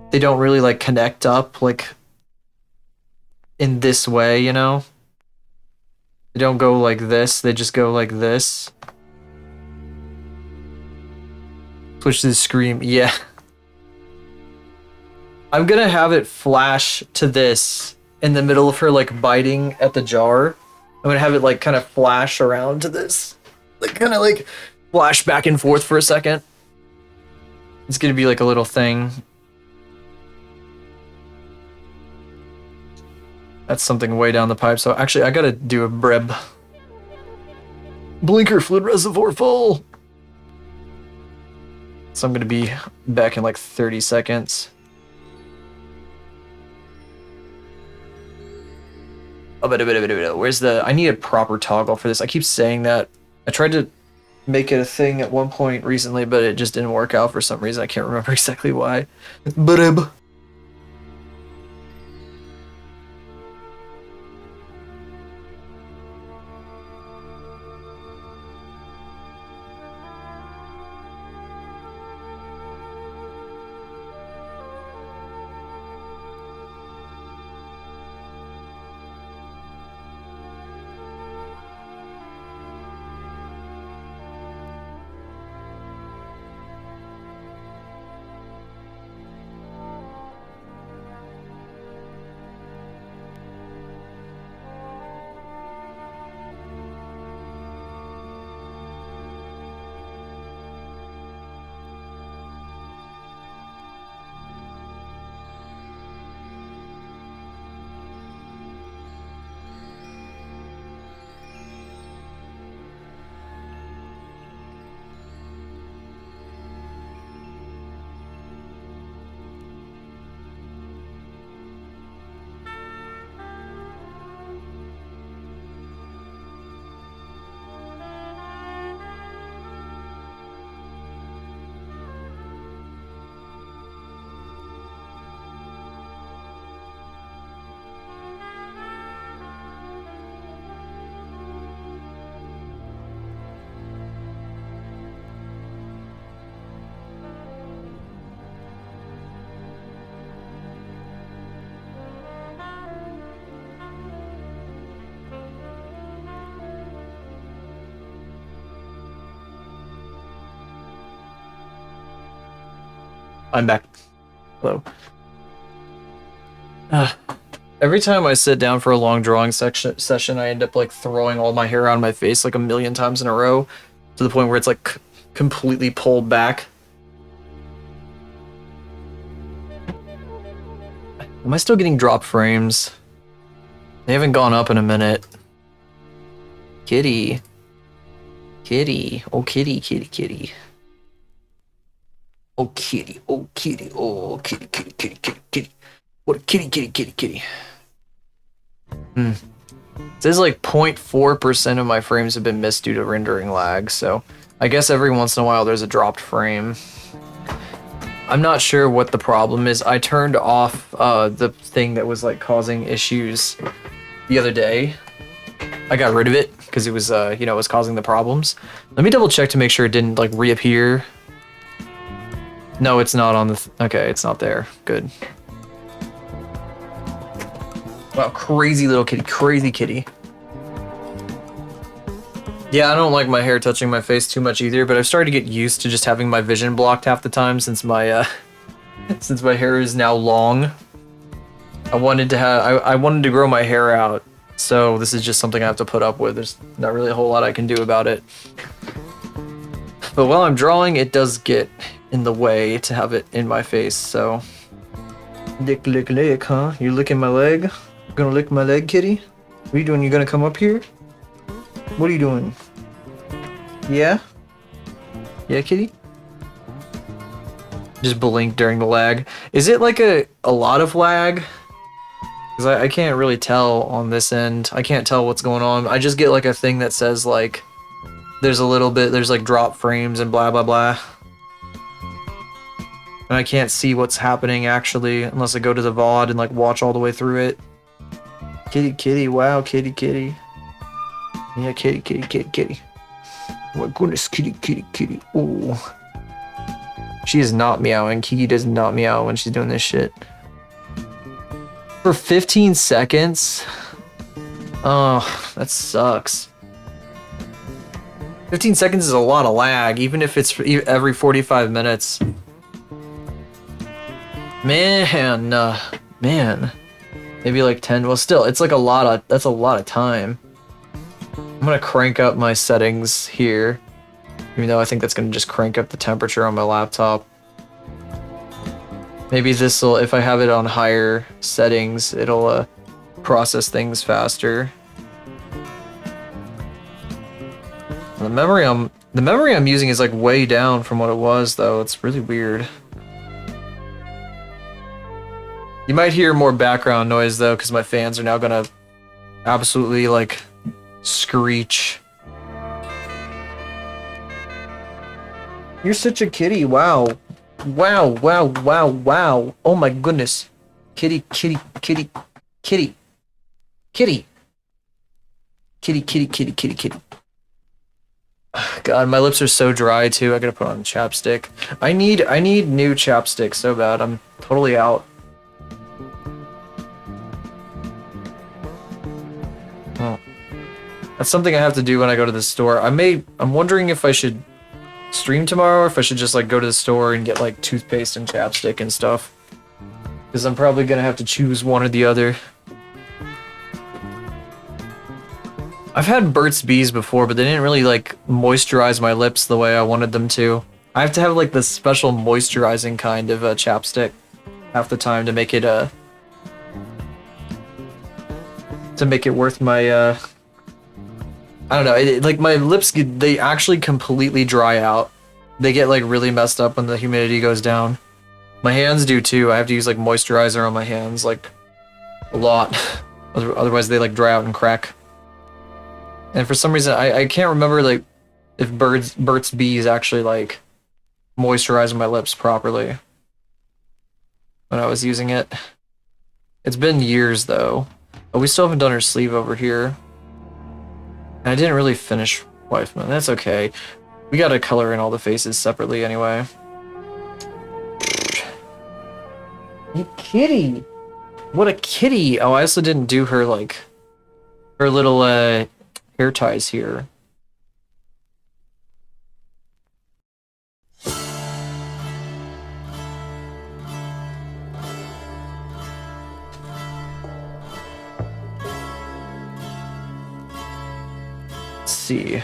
They don't really like connect up like in this way, you know? They don't go like this, they just go like this. Switch to the scream, yeah. I'm gonna have it flash to this in the middle of her like biting at the jar. I'm gonna have it like kind of flash around to this. Like kind of like flash back and forth for a second. It's gonna be like a little thing. That's something way down the pipe. So actually I gotta do a breb. Blinker fluid reservoir full. So I'm gonna be back in like 30 seconds. Where's the... I need a proper toggle for this. I keep saying that. I tried to make it a thing at one point recently, but it just didn't work out for some reason. I can't remember exactly why. I'm back. Hello. Every time I sit down for a long drawing session, I end up like throwing all my hair out of my face like a million times in a row, to the point where it's like completely pulled back. Am I still getting drop frames? They haven't gone up in a minute. Kitty. Kitty. Oh, kitty, kitty, kitty. Oh, kitty. Oh, kitty. Oh, kitty, kitty, kitty, kitty, kitty. What a kitty, kitty, kitty, kitty. It says like 0.4% of my frames have been missed due to rendering lag, so I guess every once in a while there's a dropped frame. I'm not sure what the problem is. I turned off the thing that was like causing issues the other day. I got rid of it because it was, you know, it was causing the problems. Let me double check to make sure it didn't like reappear. No, it's not on the... okay, it's not there. Good. Wow, crazy little kitty. Crazy kitty. Yeah, I don't like my hair touching my face too much either, but I've started to get used to just having my vision blocked half the time since my since my hair is now long. I wanted to grow my hair out, so this is just something I have to put up with. There's not really a whole lot I can do about it. But while I'm drawing, it does get in the way to have it in my face, so... Lick, lick, lick, huh? You licking my leg? You gonna lick my leg, kitty? What are you doing? You gonna come up here? What are you doing? Yeah? Yeah, kitty? Just blink during the lag. Is it like a lot of lag? Because I can't really tell on this end. I can't tell what's going on. I just get like a thing that says like... there's a little bit, there's like drop frames and blah blah blah. And I can't see what's happening actually unless I go to the VOD and like watch all the way through it. Kitty, kitty, wow, kitty, kitty. Yeah, kitty, kitty, kitty, kitty. Oh my goodness, kitty, kitty, kitty. Oh. She is not meowing. Kiki does not meow when she's doing this shit. For 15 seconds? Oh, that sucks. 15 seconds is a lot of lag, even if it's every 45 minutes. Man, man. Maybe like 10, well still, it's like that's a lot of time. I'm gonna crank up my settings here, even though I think that's gonna just crank up the temperature on my laptop. Maybe this'll, if I have it on higher settings, it'll process things faster. The memory I'm using is like way down from what it was though. It's really weird. You might hear more background noise though, because my fans are now gonna absolutely like screech. You're such a kitty. Wow. Wow, wow, wow, wow. Oh my goodness. Kitty, kitty, kitty, kitty. Kitty. Kitty, kitty, kitty, kitty, kitty. God, my lips are so dry too. I gotta put on chapstick. I need new chapstick so bad. I'm totally out. Oh. That's something I have to do when I go to the store. I'm wondering if I should stream tomorrow or if I should just like go to the store and get like toothpaste and chapstick and stuff. Because I'm probably gonna have to choose one or the other. I've had Burt's Bees before, but they didn't really like moisturize my lips the way I wanted them to. I have to have like this special moisturizing kind of chapstick half the time to make it worth my I don't know, like my lips they actually completely dry out. They get like really messed up when the humidity goes down. My hands do too. I have to use like moisturizer on my hands like a lot. Otherwise they like dry out and crack. And for some reason, I can't remember like if Burt's Bees actually like moisturized my lips properly when I was using it. It's been years though. But we still haven't done her sleeve over here. And I didn't really finish Wife Man. That's okay. We gotta color in all the faces separately anyway. You kitty! What a kitty! Oh, I also didn't do her like her little hair ties here. Let's see.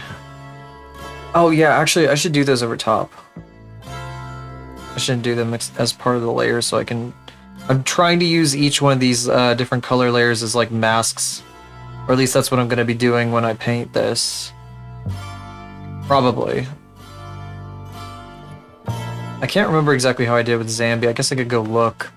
Oh yeah, actually I should do those over top. I shouldn't do them as part of the layer so I can... I'm trying to use each one of these different color layers as like masks. Or at least that's what I'm going to be doing when I paint this. Probably. I can't remember exactly how I did with Zambi. I guess I could go look.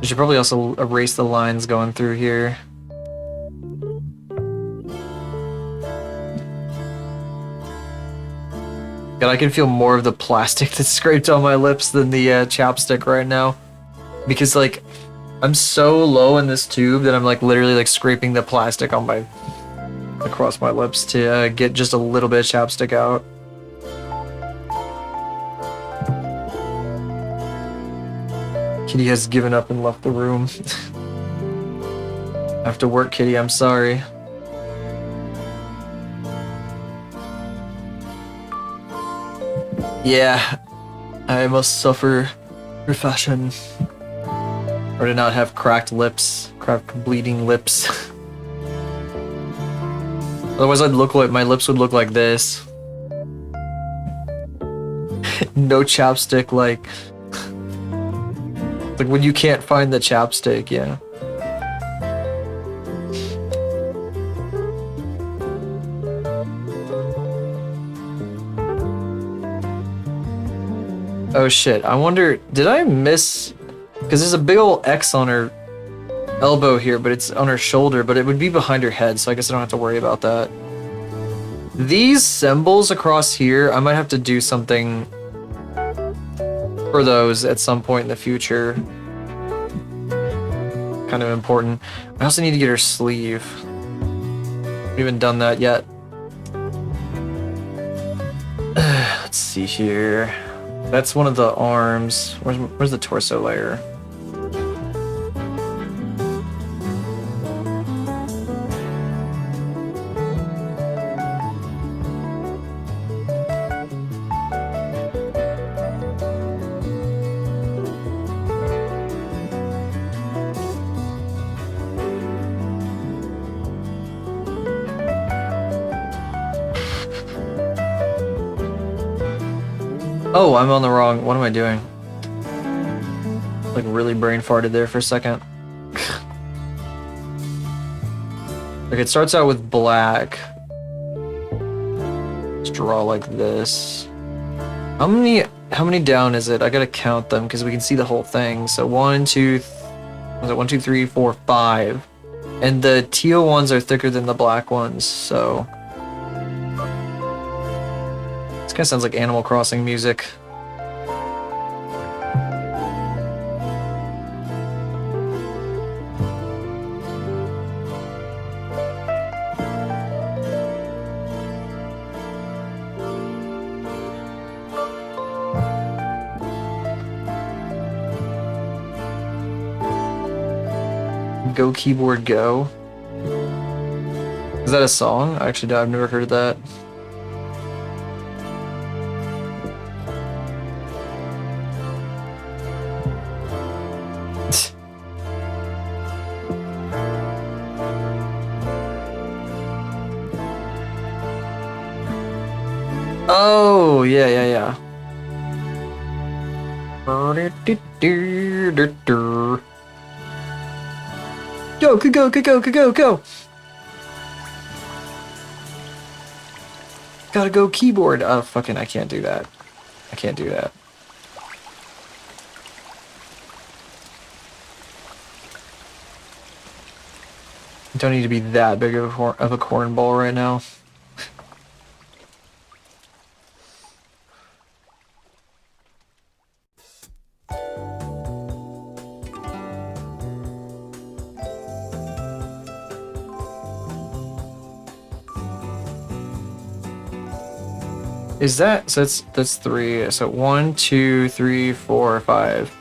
I should probably also erase the lines going through here. God, I can feel more of the plastic that's scraped on my lips than the chapstick right now. Because, like, I'm so low in this tube that I'm, like, literally, like, scraping the plastic on my... across my lips to get just a little bit of chapstick out. Kitty has given up and left the room. I have to work, Kitty, I'm sorry. Yeah, I must suffer for fashion. Or to not have cracked lips, cracked bleeding lips. Otherwise I'd look like, my lips would look like this. No chapstick, like when you can't find the chapstick, yeah. Oh shit, I wonder, did I miss... Because there's a big old X on her elbow here, but it's on her shoulder, but it would be behind her head, so I guess I don't have to worry about that. These symbols across here, I might have to do something for those at some point in the future. Kind of important. I also need to get her sleeve. Haven't even done that yet. Let's see here. That's one of the arms. Where's the torso layer? Oh, I'm on the wrong... What am I doing? Like, really brain farted there for a second. Like, it starts out with black. Let's draw like this. How many down is it? I gotta count them because we can see the whole thing. So 1, 2, was it 1, 2, 3, 4, 5. And the teal ones are thicker than the black ones, so this kind of sounds like Animal Crossing music. Go keyboard go. Is that a song? Actually, no, I've never heard of that. Oh, yeah. Go. Gotta go keyboard. Oh, fucking, I can't do that. I can't do that. Don't need to be that big of a cornball right now. Is that so? That's 3. So 1, 2, 3, 4, 5.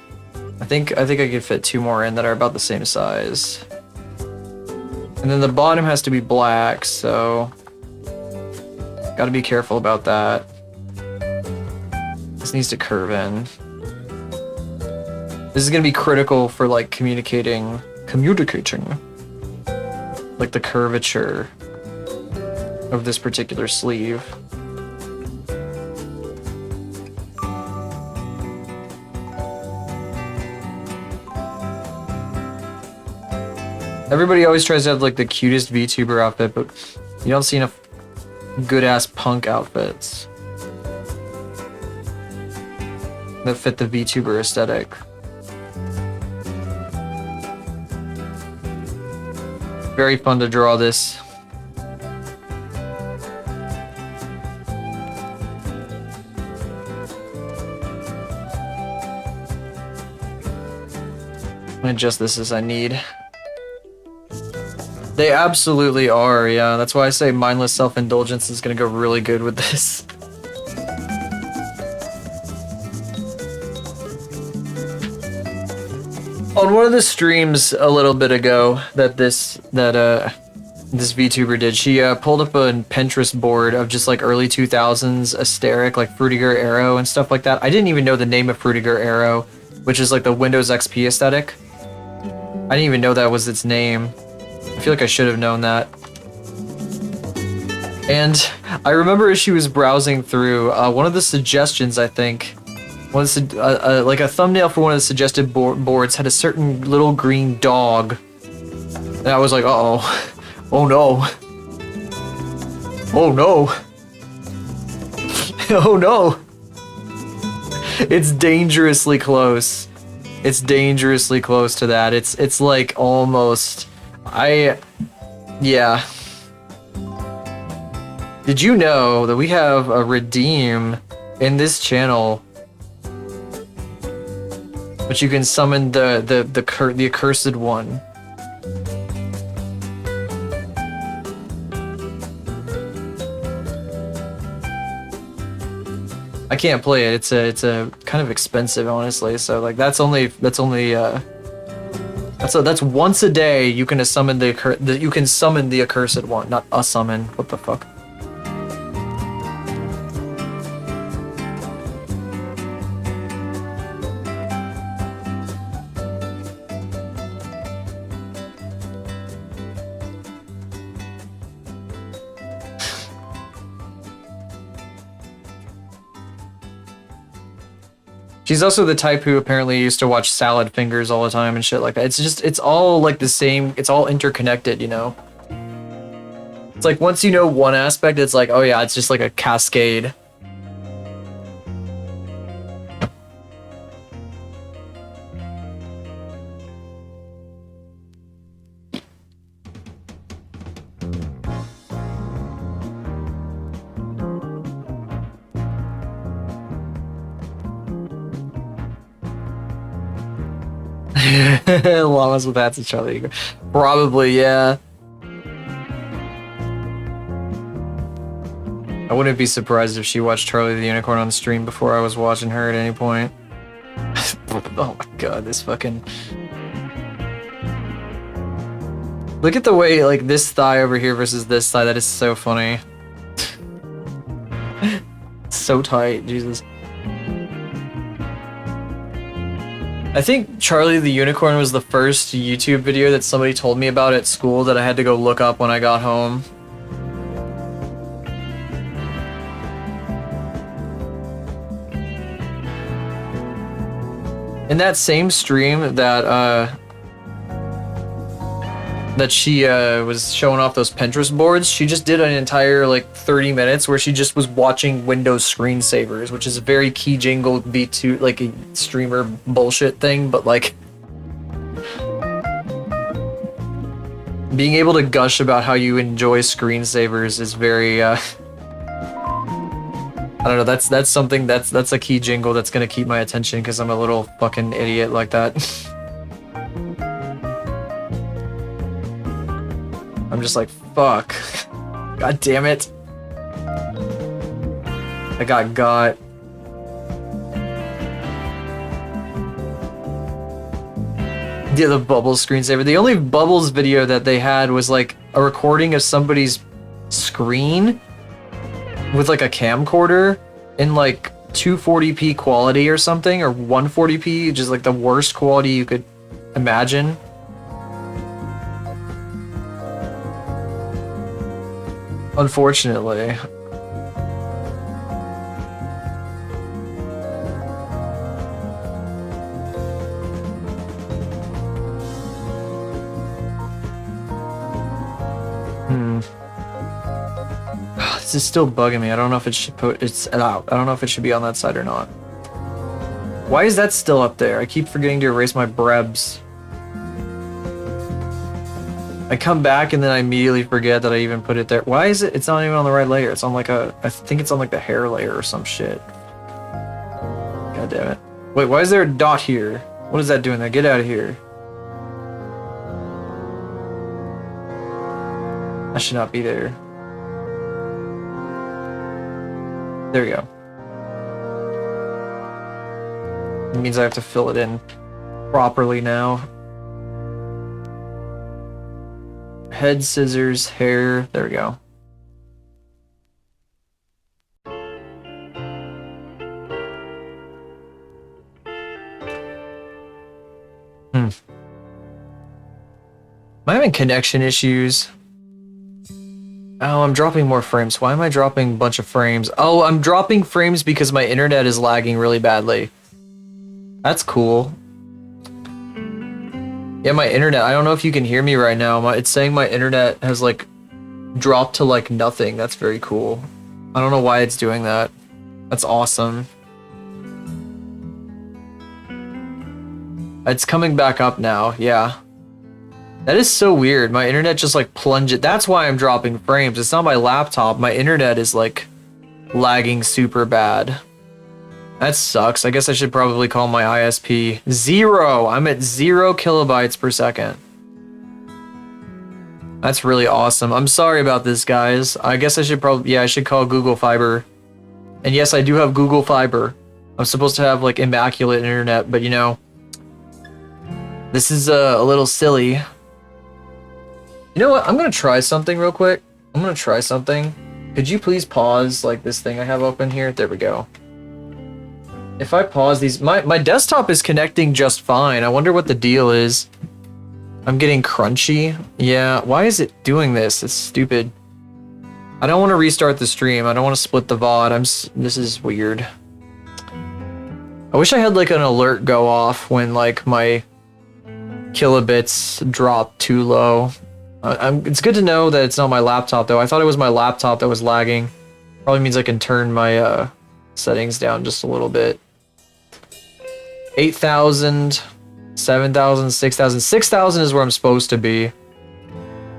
I think I could fit 2 more in that are about the same size. And then the bottom has to be black, so gotta be careful about that. This needs to curve in. This is gonna be critical for like communicating, like the curvature of this particular sleeve. Everybody always tries to have like the cutest VTuber outfit, but you don't see enough good-ass punk outfits that fit the VTuber aesthetic. Very fun to draw this. I'm gonna adjust this as I need. They absolutely are, yeah. That's why I say mindless self-indulgence is gonna go really good with this. On one of the streams a little bit ago that this VTuber did, she pulled up a Pinterest board of just like early 2000s aesthetic, like Fruitiger Arrow and stuff like that. I didn't even know the name of Fruitiger Arrow, which is like the Windows XP aesthetic. I didn't even know that was its name. I feel like I should have known that. And I remember as she was browsing through, one of the suggestions, I think, was like a thumbnail for one of the suggested boards had a certain little green dog. And I was like, uh-oh. Oh no. Oh no. Oh no. It's dangerously close. It's dangerously close to that. It's like almost... Yeah. Did you know that we have a redeem in this channel, but you can summon the accursed one? I can't play it. It's a kind of expensive, honestly. So like that's once a day you can summon the accursed one, not a summon. What the fuck? She's also the type who apparently used to watch Salad Fingers all the time and shit like that. It's all like the same, it's all interconnected, you know? It's like once you know one aspect, it's like, oh yeah, it's just like a cascade. Llamas with hats and Charlie. Probably, yeah. I wouldn't be surprised if she watched Charlie the Unicorn on the stream before I was watching her at any point. Oh my god, this fucking... Look at the way, like, this thigh over here versus this thigh. That is so funny. So tight, Jesus. I think Charlie the Unicorn was the first YouTube video that somebody told me about at school that I had to go look up when I got home. In that same stream that she was showing off those Pinterest boards, she just did an entire like 30 minutes where she just was watching Windows screensavers, which is a very key jingle B2 like a streamer bullshit thing, but like being able to gush about how you enjoy screensavers is very I don't know, that's something that's a key jingle that's gonna keep my attention because I'm a little fucking idiot like that. I'm just like, fuck. God damn it. I got. Yeah, the Bubbles screensaver. The only Bubbles video that they had was like a recording of somebody's screen with like a camcorder in like 240p quality or something, or 140p, just like the worst quality you could imagine. Unfortunately. This is still bugging me. I don't know if it should it's out. I don't know if it should be on that side or not. Why is that still up there? I keep forgetting to erase my brebs. I come back and then I immediately forget that I even put it there. Why is it? It's not even on the right layer. It's on like a, I think it's on like the hair layer or some shit. God damn it. Wait, why is there a dot here? What is that doing there? Get out of here. That should not be there. There we go. It means I have to fill it in properly now. Head, scissors, hair. There we go. Am I having connection issues? Oh, I'm dropping more frames. Why am I dropping a bunch of frames? Oh, I'm dropping frames because my internet is lagging really badly. That's cool. Yeah, my internet, I don't know if you can hear me right now. It's saying my internet has like dropped to like nothing. That's very cool. I don't know why it's doing that. That's awesome. It's coming back up now, yeah. That is so weird. My internet just like plunged. That's why I'm dropping frames. It's not my laptop. My internet is like lagging super bad. That sucks. I guess I should probably call my ISP. 0. I'm at 0 kilobytes per second. That's really awesome. I'm sorry about this, guys. I guess I should probably, yeah, I should call Google Fiber. And yes, I do have Google Fiber. I'm supposed to have like immaculate internet, but you know, this is a little silly. You know what? I'm gonna try something real quick. I'm gonna try something. Could you please pause like this thing I have open here? There we go. If I pause these, my desktop is connecting just fine. I wonder what the deal is. I'm getting crunchy. Yeah, why is it doing this? It's stupid. I don't want to restart the stream. I don't want to split the VOD. This is weird. I wish I had like an alert go off when like my kilobits drop too low. It's good to know that it's not my laptop though. I thought it was my laptop that was lagging. Probably means I can turn my settings down just a little bit. 8,000, 7,000, 6,000. 6,000 is where I'm supposed to be.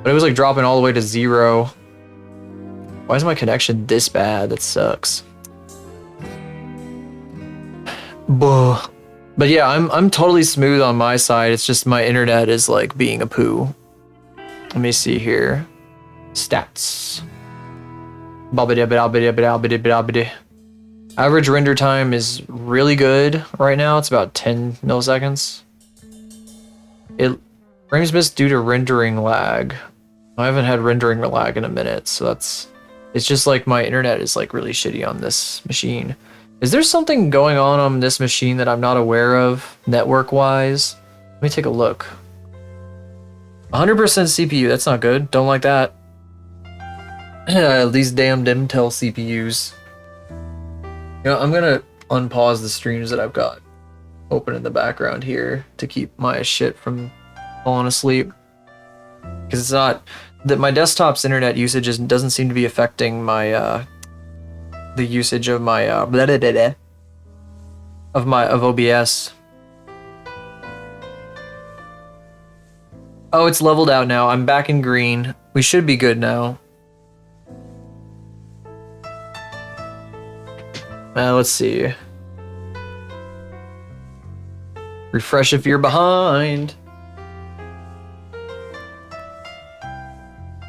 But it was like dropping all the way to 0. Why is my connection this bad? That sucks. Buh. But yeah, I'm totally smooth on my side. It's just my internet is like being a poo. Let me see here. Stats. Average render time is really good right now. It's about 10 milliseconds. Frames missed due to rendering lag. I haven't had rendering lag in a minute, so it's just like my internet is like really shitty on this machine. Is there something going on this machine that I'm not aware of network-wise? Let me take a look. 100% CPU, that's not good. Don't like that. These damn Intel CPUs. You know, I'm gonna unpause the streams that I've got open in the background here to keep my shit from falling asleep. Because it's not that my desktop's internet usage doesn't seem to be affecting my the usage of my of OBS. Oh, it's leveled out now. I'm back in green. We should be good now. Let's see. Refresh if you're behind.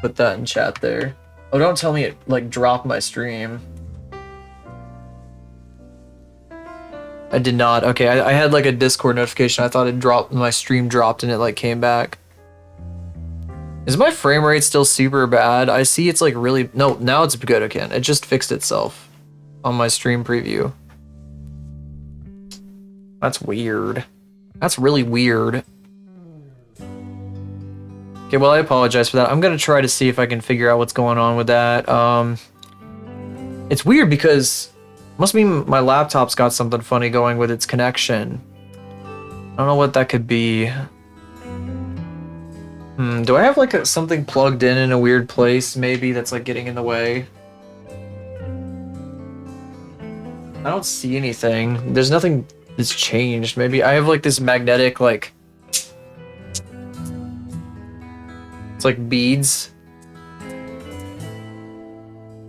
Put that in chat there. Oh, don't tell me it like dropped my stream. I did not. Okay, I had like a Discord notification. I thought it dropped, my stream dropped and it like came back. Is my frame rate still super bad? I see it's like really, no, now it's good again. It just fixed itself on my stream preview. That's weird. That's really weird. Okay, well, I apologize for that. I'm gonna try to see if I can figure out what's going on with that. It's weird because must mean my laptop's got something funny going with its connection. I don't know what that could be. Do I have like something plugged in a weird place maybe that's like getting in the way? I don't see anything. There's nothing that's changed. Maybe I have like this magnetic like... It's like beads.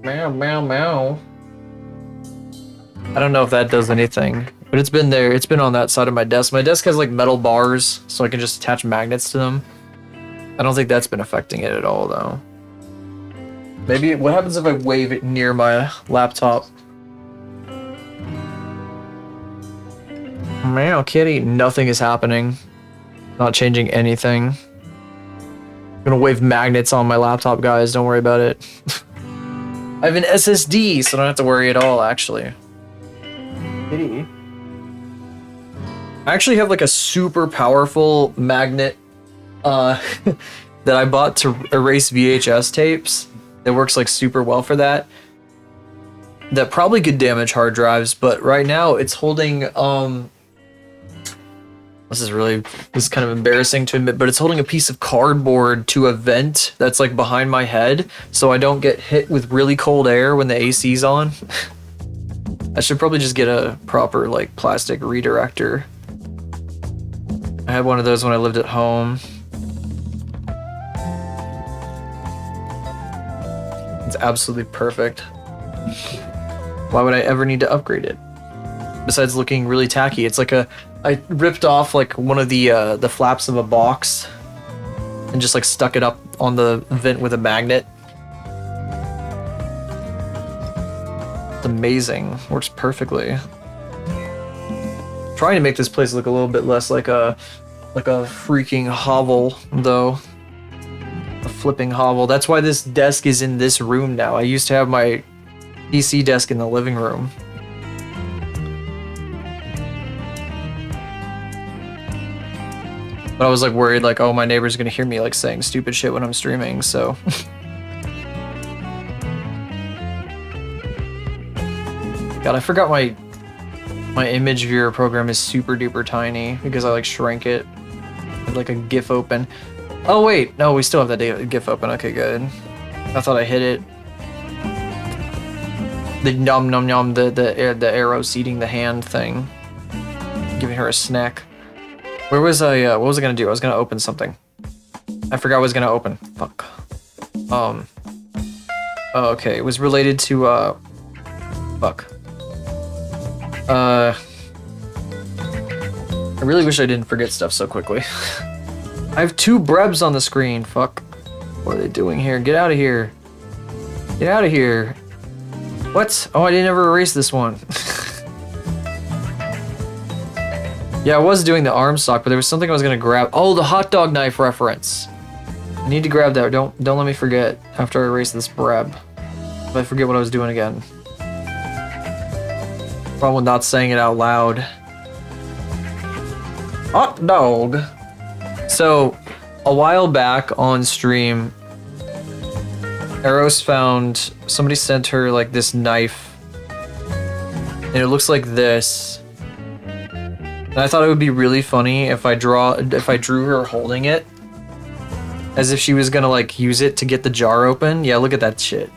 Meow, meow, meow. I don't know if that does anything, but it's been there. It's been on that side of my desk. My desk has like metal bars, so I can just attach magnets to them. I don't think that's been affecting it at all, though. Maybe, what happens if I wave it near my laptop? Meow, kitty. Nothing is happening. Not changing anything. I'm gonna wave magnets on my laptop, guys. Don't worry about it. I have an SSD, so I don't have to worry at all, actually. Kitty. I actually have like a super powerful magnet that I bought to erase VHS tapes that works like super well for that. That probably could damage hard drives, but right now it's holding this is kind of embarrassing to admit, but it's holding a piece of cardboard to a vent that's like behind my head, so I don't get hit with really cold air when the AC's on. I should probably just get a proper like plastic redirector. I had one of those when I lived at home. It's absolutely perfect. Why would I ever need to upgrade it? Besides looking really tacky, it's like I ripped off like one of the flaps of a box and just like stuck it up on the vent with a magnet. It's amazing. Works perfectly. Trying to make this place look a little bit less like a freaking hovel, though. A flipping hovel. That's why this desk is in this room now. I used to have my PC desk in the living room. But I was like worried like, oh, my neighbor's gonna hear me like saying stupid shit when I'm streaming, so. God, I forgot my image viewer program is super duper tiny because I like shrank it with like a GIF open. Oh wait, no, we still have that GIF open. Okay, good. I thought I hit it. The nom nom nom, the arrow seeding the hand thing, giving her a snack. Where was I? What was I gonna do? I was gonna open something. I forgot what I was gonna open. Fuck. Oh, okay. It was related to fuck. I really wish I didn't forget stuff so quickly. I have 2 brebs on the screen. Fuck. What are they doing here? Get out of here. Get out of here. What? Oh, I didn't ever erase this one. Yeah, I was doing the arm stock, but there was something I was gonna grab. Oh, the hot dog knife reference. I need to grab that. Don't let me forget after I erase this breb. If I forget what I was doing again. Problem with not saying it out loud. Hot dog. So, a while back on stream, Eros found, somebody sent her like this knife, and it looks like this. And I thought it would be really funny if I drew her holding it, as if she was gonna like use it to get the jar open. Yeah, look at that shit.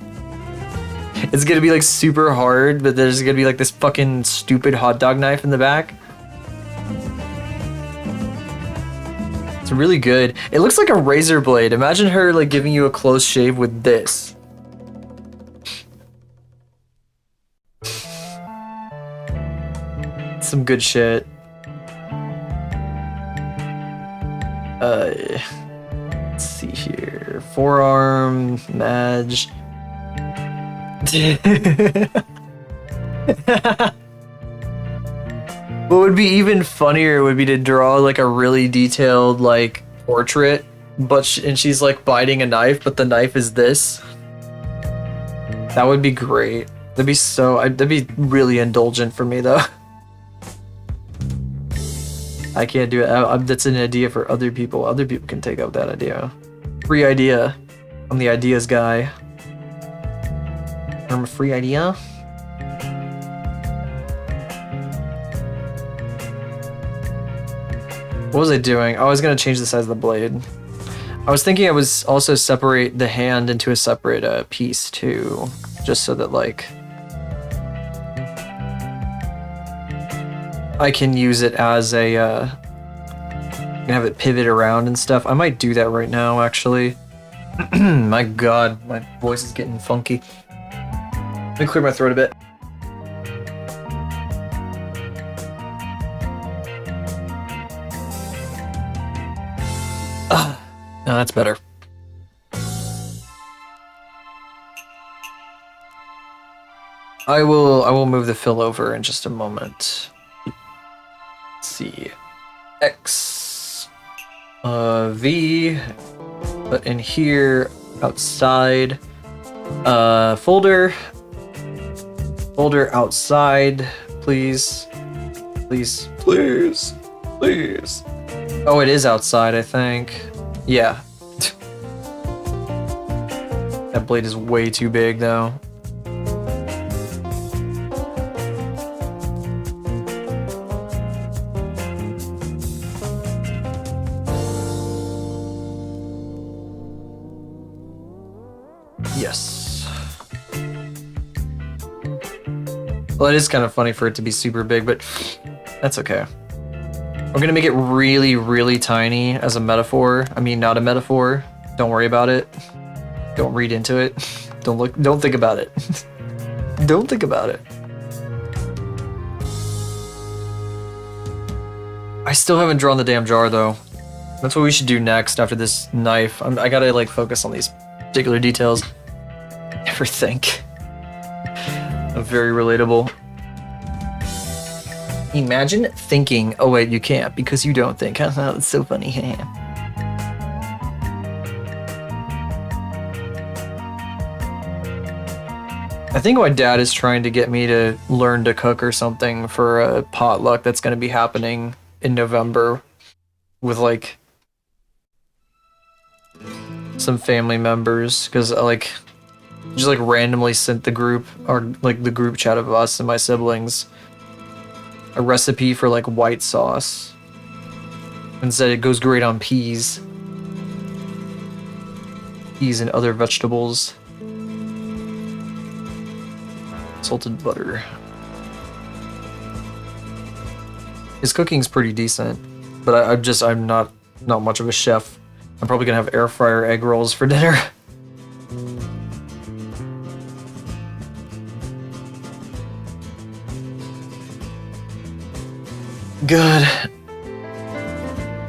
It's gonna be like super hard, but there's gonna be like this fucking stupid hot dog knife in the back. It's really good. It looks like a razor blade. Imagine her like giving you a close shave with this. Some good shit. Let's see here. Forearm, Madge. What would be even funnier would be to draw like a really detailed like portrait, but and she's like biting a knife, but the knife is this. That would be great. That'd be really indulgent for me though. I can't do it. That's an idea for other people. Other people can take up that idea. Free idea. I'm the ideas guy. I'm a free idea. What was I doing? Oh, I was gonna change the size of the blade. I was thinking I was also separate the hand into a separate piece too, just so that like I can use it as a I can have it pivot around and stuff. I might do that right now actually. My god, my voice is getting funky. Let me clear my throat a bit. No, that's better. I will move the fill over in just a moment. Let's see. X V, but in here outside folder outside, please. Oh, it is outside, I think. Yeah. That blade is way too big though. Yes. Well, it is kind of funny for it to be super big, but that's okay. We're gonna make it really, really tiny as a metaphor. I mean, not a metaphor. Don't worry about it. Don't read into it. Don't think about it. Don't think about it. I still haven't drawn the damn jar though. That's what we should do next after this knife. I gotta like focus on these particular details. Never think. I'm very relatable. Imagine thinking. Oh wait, you can't because you don't think. Haha, it's so funny. I think my dad is trying to get me to learn to cook or something for a potluck that's going to be happening in November with like some family members, because like just like randomly sent the group or like the group chat of us and my siblings a recipe for like white sauce and said it goes great on peas. peas and other vegetables. Salted butter. His cooking's pretty decent, but I'm not much of a chef. I'm probably gonna have air fryer egg rolls for dinner. Good.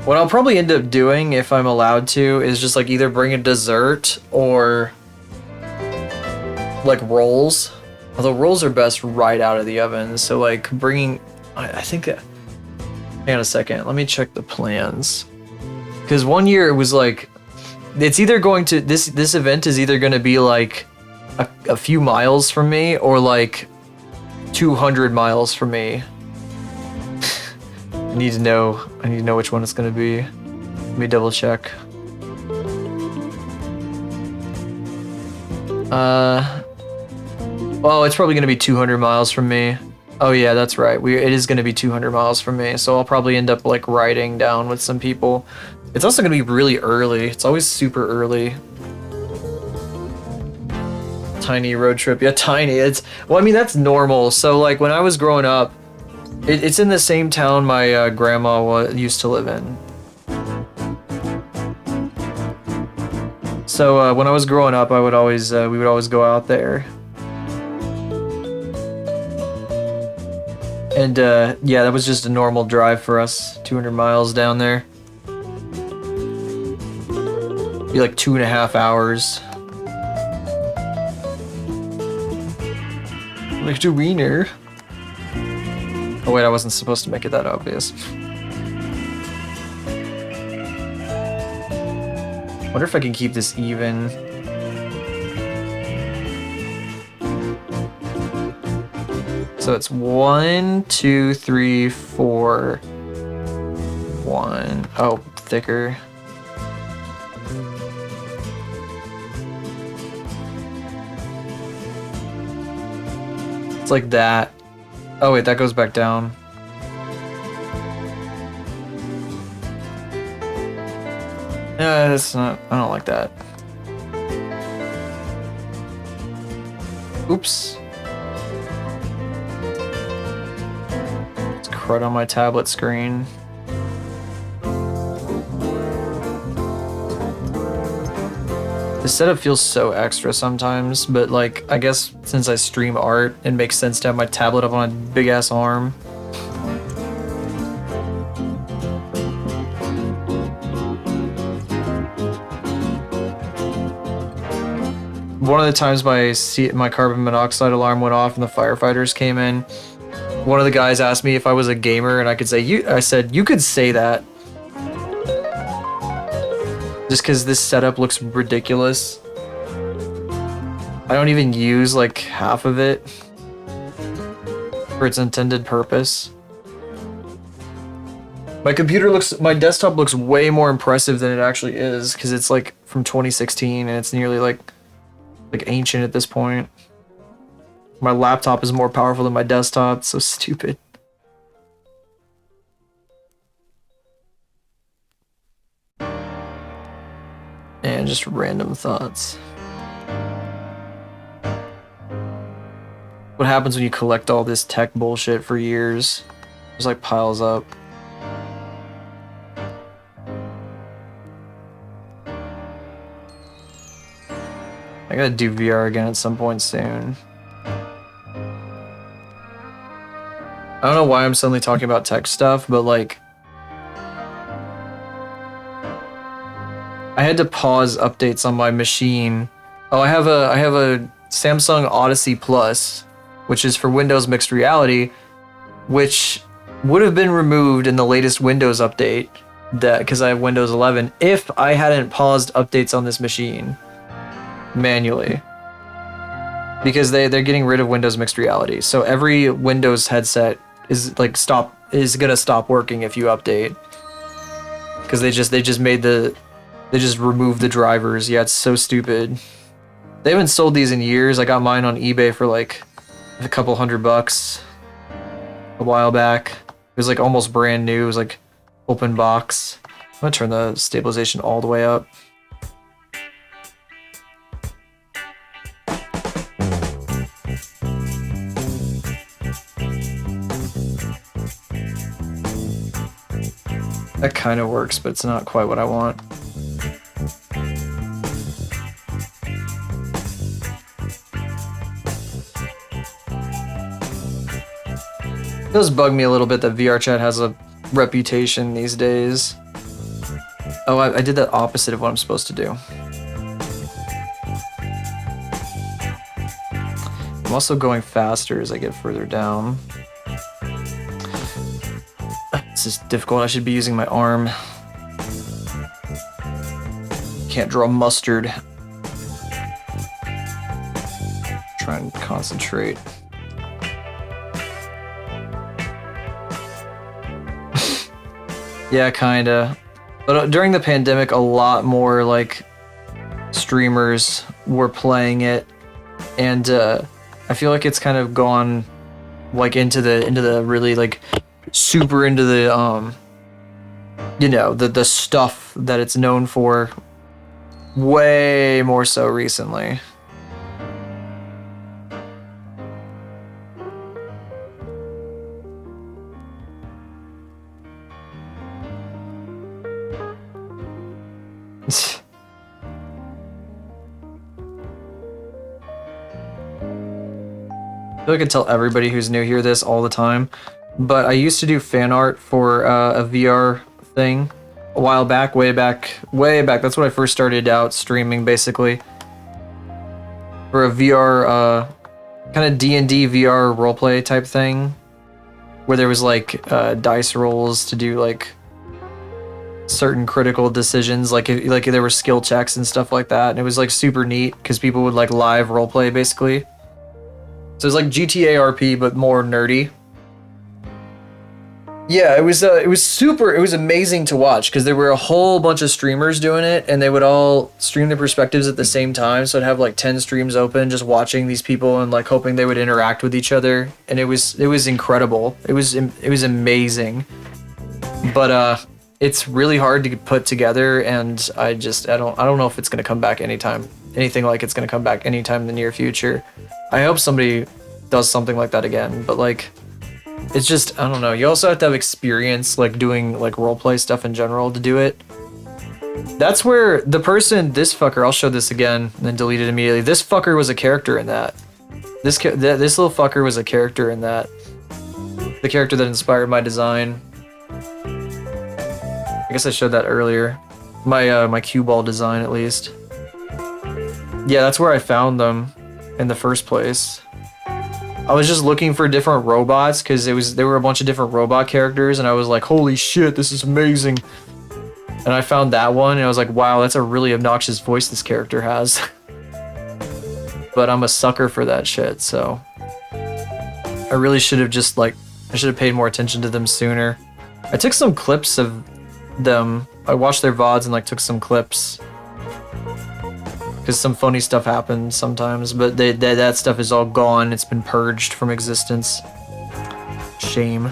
What I'll probably end up doing, if I'm allowed to, is just like either bring a dessert or like rolls. Although rolls are best right out of the oven, so like bringing, I think, hang on a second, let me check the plans. Because one year it was like, it's either going to, this event is either going to be like a few miles from me or like 200 miles from me. I need to know which one it's gonna be. Let me double check. Well, it's probably gonna be 200 miles from me. Oh yeah, that's right. It is gonna be 200 miles from me, so I'll probably end up like riding down with some people. It's also gonna be really early. It's always super early. Tiny road trip. Yeah, tiny. Well, I mean, that's normal. So like when I was growing up, it's in the same town my grandma used to live in. So when I was growing up, we would always go out there. And yeah, that was just a normal drive for us, 200 miles down there. Be like 2.5 hours. Like a wiener. Oh wait, I wasn't supposed to make it that obvious. Wonder if I can keep this even. So it's 1, 2, 3, 4, 1. Oh, thicker. It's like that. Oh wait, that goes back down. Yeah, that's not, I don't like that. Oops. It's crud on my tablet screen. The setup feels so extra sometimes, but like, I guess since I stream art, it makes sense to have my tablet up on a big ass arm. One of the times my carbon monoxide alarm went off and the firefighters came in, one of the guys asked me if I was a gamer, and I said, you could say that. Just because this setup looks ridiculous. I don't even use like half of it for its intended purpose. My desktop looks way more impressive than it actually is, because it's like from 2016 and it's nearly like ancient at this point. My laptop is more powerful than my desktop. It's so stupid. And just random thoughts. What happens when you collect all this tech bullshit for years? Just like piles up. I gotta do VR again at some point soon. I don't know why I'm suddenly talking about tech stuff, but like, I had to pause updates on my machine. Oh, I have a Samsung Odyssey Plus, which is for Windows Mixed Reality, which would have been removed in the latest Windows update, because I have Windows 11, if I hadn't paused updates on this machine manually. Because they're getting rid of Windows Mixed Reality. So every Windows headset is gonna stop working if you update. Because they just removed the drivers. Yeah, it's so stupid. They haven't sold these in years. I got mine on eBay for like a couple $100 a while back. It was like almost brand new. It was like open box. I'm gonna turn the stabilization all the way up. That kind of works, but it's not quite what I want. It does bug me a little bit that VR chat has a reputation these days. Oh, I did that opposite of what I'm supposed to do. I'm also going faster as I get further down. This is difficult. I should be using my arm. Can't draw mustard. Try and concentrate. Yeah, kinda. But during the pandemic, a lot more like streamers were playing it, and I feel like it's kind of gone like into the really like super into the you know, the stuff that it's known for way more so recently. I feel like I tell everybody who's new here this all the time, but I used to do fan art for a VR thing a while back, way back. That's when I first started out streaming, basically. For a VR, kind of D&D VR roleplay type thing, where there was like dice rolls to do like certain critical decisions, like there were skill checks and stuff like that, and it was like super neat because people would like live roleplay basically. So it's like GTA RP, but more nerdy. Yeah, it was amazing to watch because there were a whole bunch of streamers doing it, and they would all stream their perspectives at the same time. So I'd have like 10 streams open, just watching these people and like hoping they would interact with each other, and it was incredible. It was amazing, but it's really hard to put together, and I don't know if it's gonna come back anything like it's gonna come back anytime in the near future. I hope somebody does something like that again, but like, it's just, I don't know. You also have to have experience like doing like roleplay stuff in general to do it. That's where this fucker, I'll show this again and then delete it immediately. This fucker was a character in that. This little fucker was a character in that. The character that inspired my design. I guess I showed that earlier. My cue ball design, at least. Yeah, that's where I found them in the first place. I was just looking for different robots because there were a bunch of different robot characters, and I was like, holy shit, this is amazing. And I found that one, and I was like, wow, that's a really obnoxious voice this character has. But I'm a sucker for that shit, so I really should have just like, I should have paid more attention to them sooner. I took some clips of them. I watched their VODs and like took some clips, because some funny stuff happens sometimes, but that stuff is all gone. It's been purged from existence. Shame.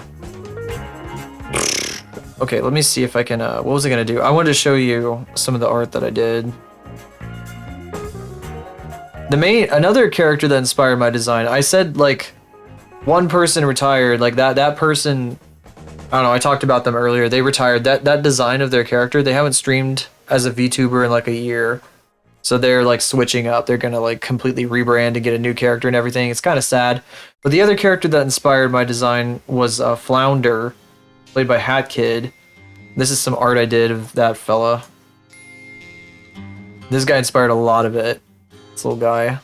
Okay, let me see if I can, what was I gonna do? I wanted to show you some of the art that I did. Another character that inspired my design, I said like, one person retired, like that person, I don't know, I talked about them earlier, they retired. That design of their character, they haven't streamed as a VTuber in like a year. So they're like switching up. They're gonna like completely rebrand and get a new character and everything. It's kind of sad. But the other character that inspired my design was Flounder, played by Hat Kid. This is some art I did of that fella. This guy inspired a lot of it. This little guy.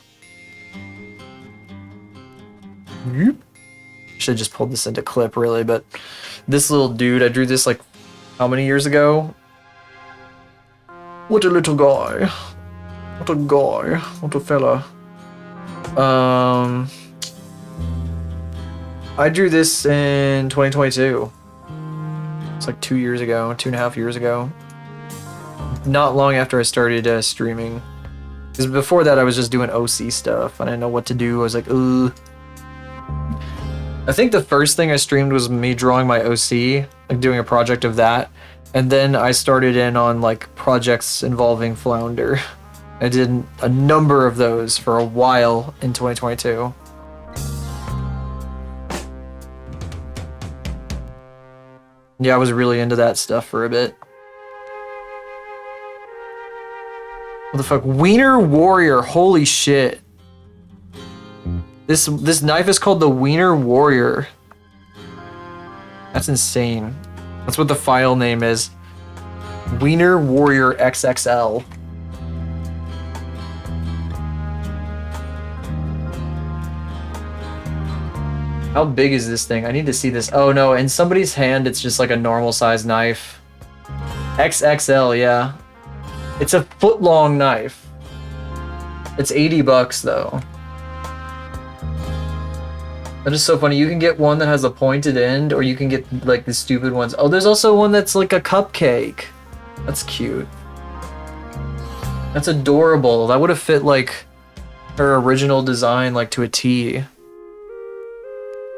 Should have just pulled this into clip really, but this little dude, I drew this like how many years ago? What a little guy. What a guy, what a fella. I drew this in 2022. It's like 2.5 years ago. Not long after I started streaming. Because before that I was just doing OC stuff. I didn't know what to do. I was like, ugh. I think the first thing I streamed was me drawing my OC, like doing a project of that. And then I started in on like projects involving Flounder. I did a number of those for a while in 2022. Yeah, I was really into that stuff for a bit. What the fuck? Wiener Warrior. Holy shit. This knife is called the Wiener Warrior. That's insane. That's what the file name is. Wiener Warrior XXL. How big is this thing? I need to see this. Oh no, in somebody's hand, it's just like a normal size knife. XXL, yeah. It's a foot-long knife. It's $80 though. That is so funny. You can get one that has a pointed end, or you can get like the stupid ones. Oh, there's also one that's like a cupcake. That's cute. That's adorable. That would have fit like her original design like to a T.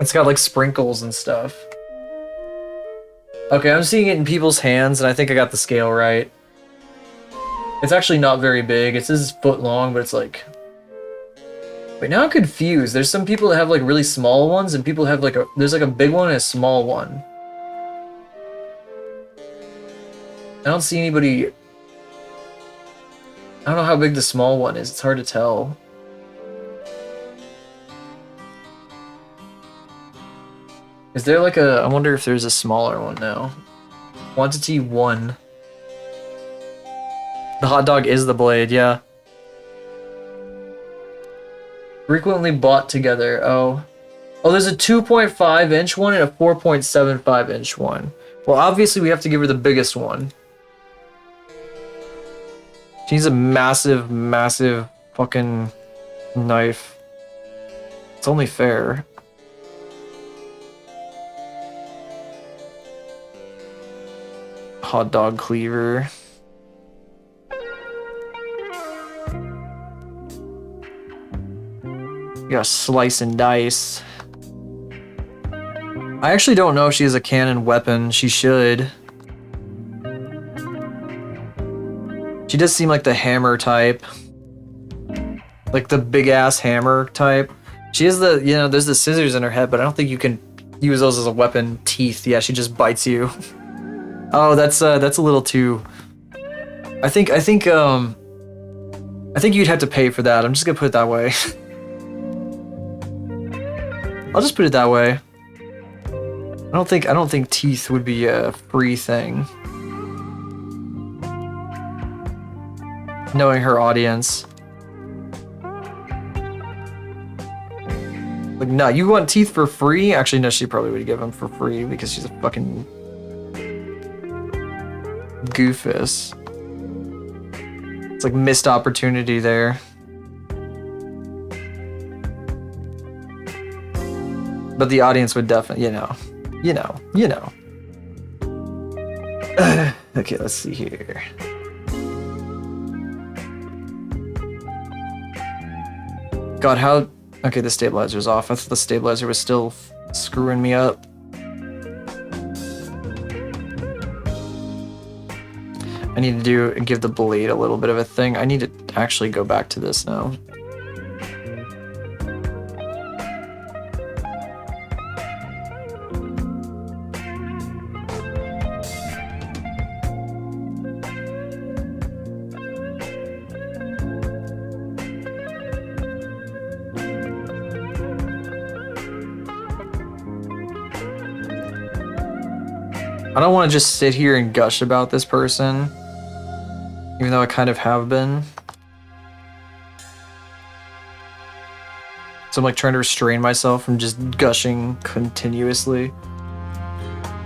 It's got like sprinkles and stuff. Okay, I'm seeing it in people's hands, and I think I got the scale right. It's actually not very big. It says foot long, but it's like... Wait, now I'm confused. There's some people that have like really small ones, and people have like a... There's like a big one and a small one. I don't see anybody... I don't know how big the small one is. It's hard to tell. Is there like a... I wonder if there's a smaller one now. Quantity 1. The hot dog is the blade, yeah. Frequently bought together. Oh, there's a 2.5 inch one and a 4.75 inch one. Well, obviously we have to give her the biggest one. She needs a massive, massive fucking knife. It's only fair. Hot dog cleaver. You gotta slice and dice. I actually don't know if she has a cannon weapon. She should. She does seem like the hammer type. Like the big ass hammer type. She has the, you know, there's the scissors in her head, but I don't think you can use those as a weapon. Teeth, yeah, she just bites you. Oh, that's a little too... I think you'd have to pay for that. I'm just gonna put it that way. I'll just put it that way. I don't think teeth would be a free thing. Knowing her audience. Like, no, you want teeth for free? Actually, no, she probably would give them for free because she's a fucking goofus. It's like missed opportunity there. But the audience would definitely, you know. Okay, let's see here. God, how... Okay, the stabilizer's off. I thought the stabilizer was still screwing me up. I need to give the blade a little bit of a thing. I need to actually go back to this now. I don't want to just sit here and gush about this person, even though I kind of have been. So I'm like trying to restrain myself from just gushing continuously.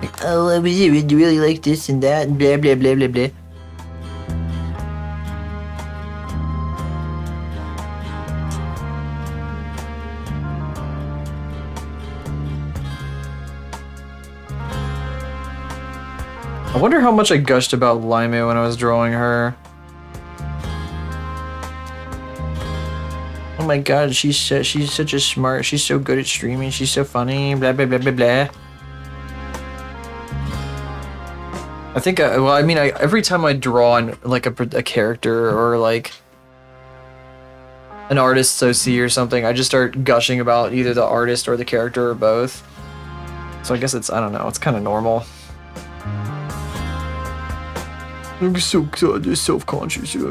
Like, oh, I would really like this and that, and blah, blah, blah, blah, blah. I wonder how much I gushed about Lime when I was drawing her. Oh my god, she's such a smart, she's so good at streaming, she's so funny, blah blah blah blah blah. I think, every time I draw like a character or like an artist's OC or something, I just start gushing about either the artist or the character or both. So I guess it's, I don't know, it's kind of normal. I'm so self-conscious. Is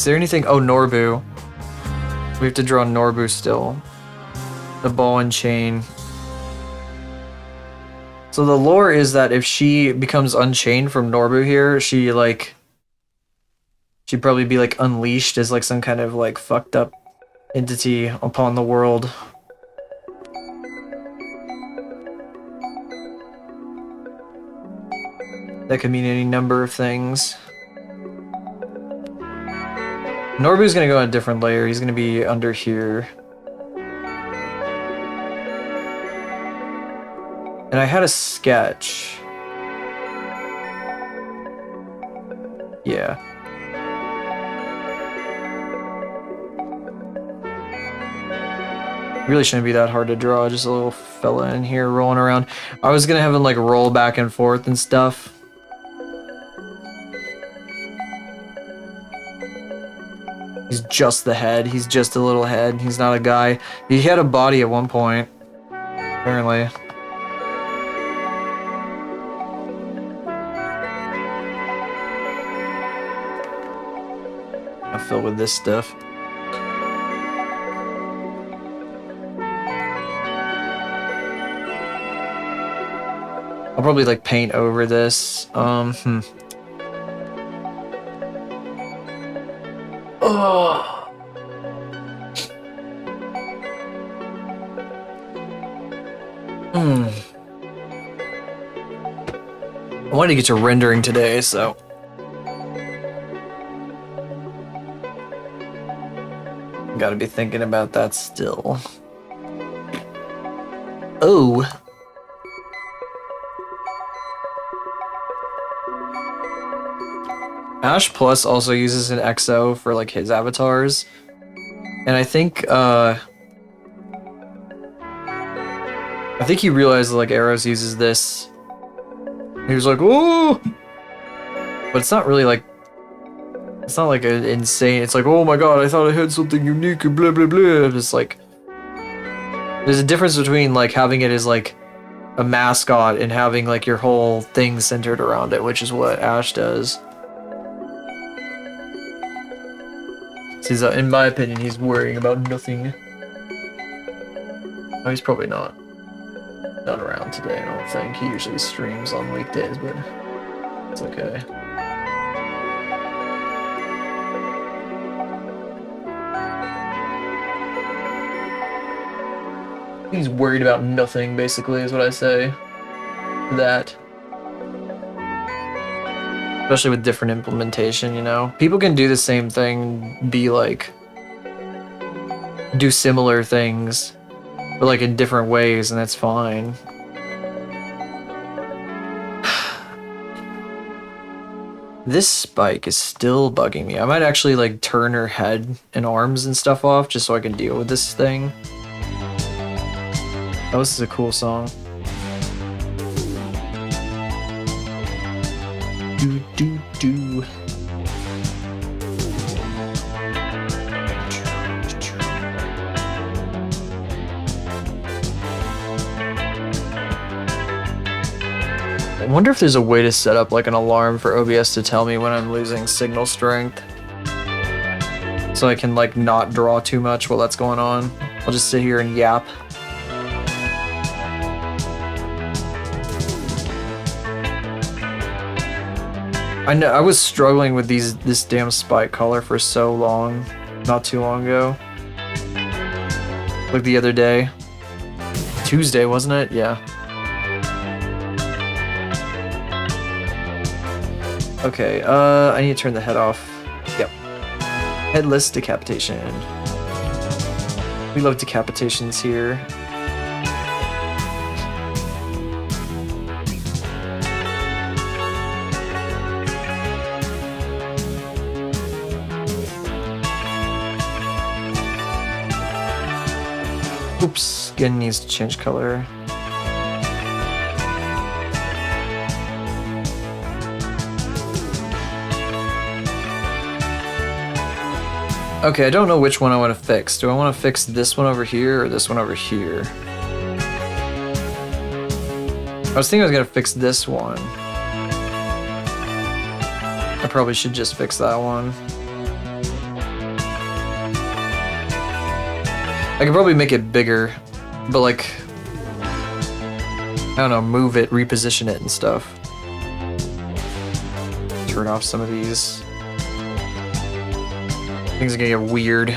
there anything? Oh, Norbu. We have to draw Norbu still. The ball and chain. So the lore is that if she becomes unchained from Norbu here, she'd probably be like unleashed as like some kind of like fucked up entity upon the world. That could mean any number of things. Norbu's gonna go on a different layer. He's gonna be under here. And I had a sketch. Yeah. Really shouldn't be that hard to draw. Just a little fella in here rolling around. I was gonna have him like roll back and forth and stuff. He's just the head. He's just a little head. He's not a guy. He had a body at one point, apparently. I'll fill with this stuff. I'll probably like paint over this. Oh. I wanted to get to rendering today, so. Gotta be thinking about that still. Oh. Ash Plus also uses an XO for like his avatars. And I think he realized that like Arrows uses this. He was like, "Ooh!" But it's not really like, it's not like an insane, it's like, "Oh my god, I thought I had something unique and blah blah blah." It's like, there's a difference between like having it as like a mascot and having like your whole thing centered around it, which is what Ash does. So in my opinion, he's worrying about nothing. Oh, he's probably not around today, I don't think. He usually streams on weekdays, but it's okay. He's worried about nothing, basically, is what I say to that. Especially with different implementation, you know? People can do the same thing, be like, do similar things, but like in different ways, and that's fine. This spike is still bugging me. I might actually like turn her head and arms and stuff off just so I can deal with this thing. Oh, this is a cool song. Do do do. I wonder if there's a way to set up like an alarm for OBS to tell me when I'm losing signal strength, so I can like not draw too much while that's going on. I'll just sit here and yap. I know I was struggling with this damn spike color for so long, not too long ago. Like the other day. Tuesday, wasn't it? Yeah. Okay, I need to turn the head off. Yep. Headless decapitation. We love decapitations here. Oops, skin needs to change color. Okay, I don't know which one I want to fix. Do I want to fix this one over here or this one over here? I was thinking I was going to fix this one. I probably should just fix that one. I could probably make it bigger, but like, I don't know, move it, reposition it and stuff. Turn off some of these. Things are gonna get weird.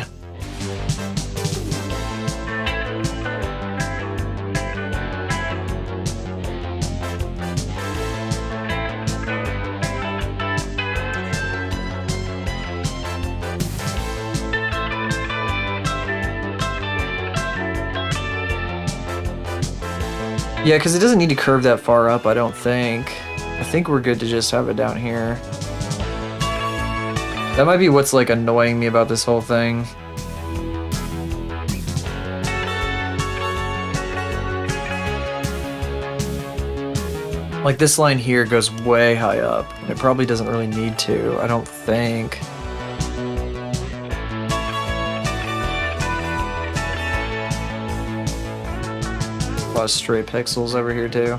Yeah, because it doesn't need to curve that far up, I don't think. I think we're good to just have it down here. That might be what's like annoying me about this whole thing. Like this line here goes way high up, and it probably doesn't really need to, I don't think. A lot of stray pixels over here too.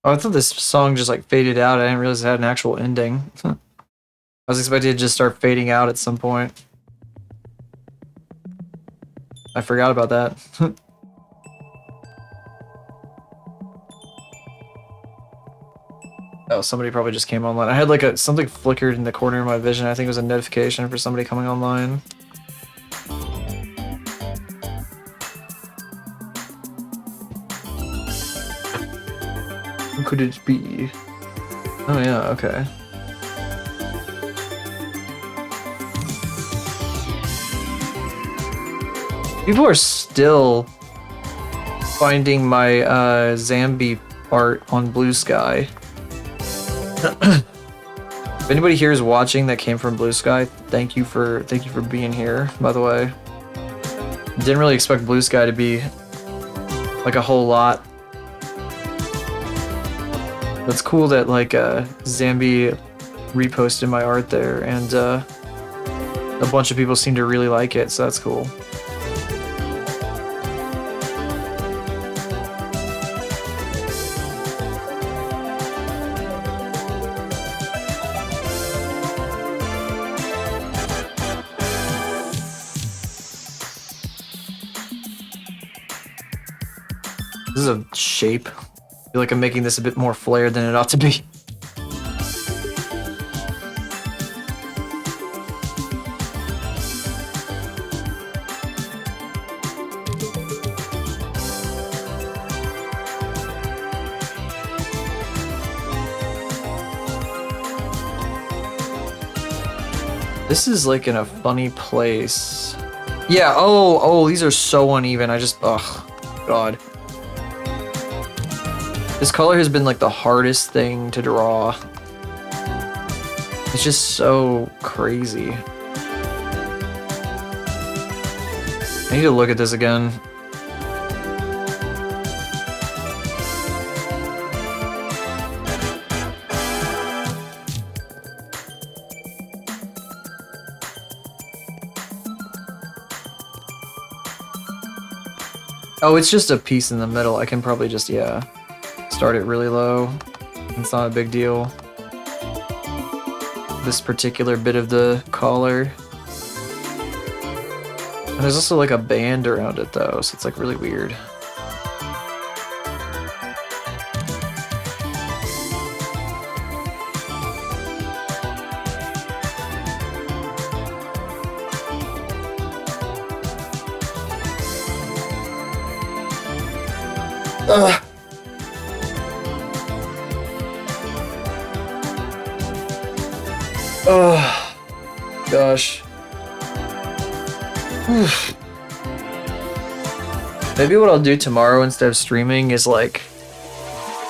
Oh, I thought this song just like faded out. I didn't realize it had an actual ending. I was expecting it to just start fading out at some point. I forgot about that. Oh, somebody probably just came online. I had like something flickered in the corner of my vision. I think it was a notification for somebody coming online. Who could it be? Oh yeah, okay. People are still finding my Zambi art on Blue Sky. If anybody here is watching that came from Blue Sky, thank you for being here, by the way. Didn't really expect Blue Sky to be like a whole lot. That's cool that like Zambi reposted my art there, and a bunch of people seem to really like it, so that's cool. This is a shape. I feel like I'm making this a bit more flared than it ought to be. This is like in a funny place. Yeah, oh, these are so uneven. Ugh, God. This color has been like the hardest thing to draw. It's just so crazy. I need to look at this again. Oh, it's just a piece in the middle. I can probably just, yeah, start it really low. It's not a big deal. This particular bit of the collar. And there's also like a band around it though, so it's like really weird. Ugh. Oh, gosh. Oof. Maybe what I'll do tomorrow instead of streaming is like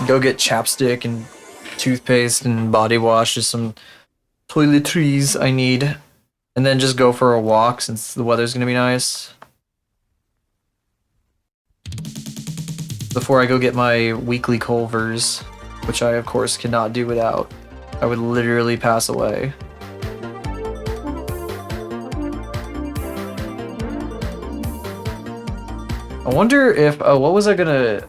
go get chapstick and toothpaste and body wash, just some toiletries I need, and then just go for a walk since the weather's gonna be nice. Before I go get my weekly Culvers, which I of course cannot do without. I would literally pass away. I wonder if, what was I gonna,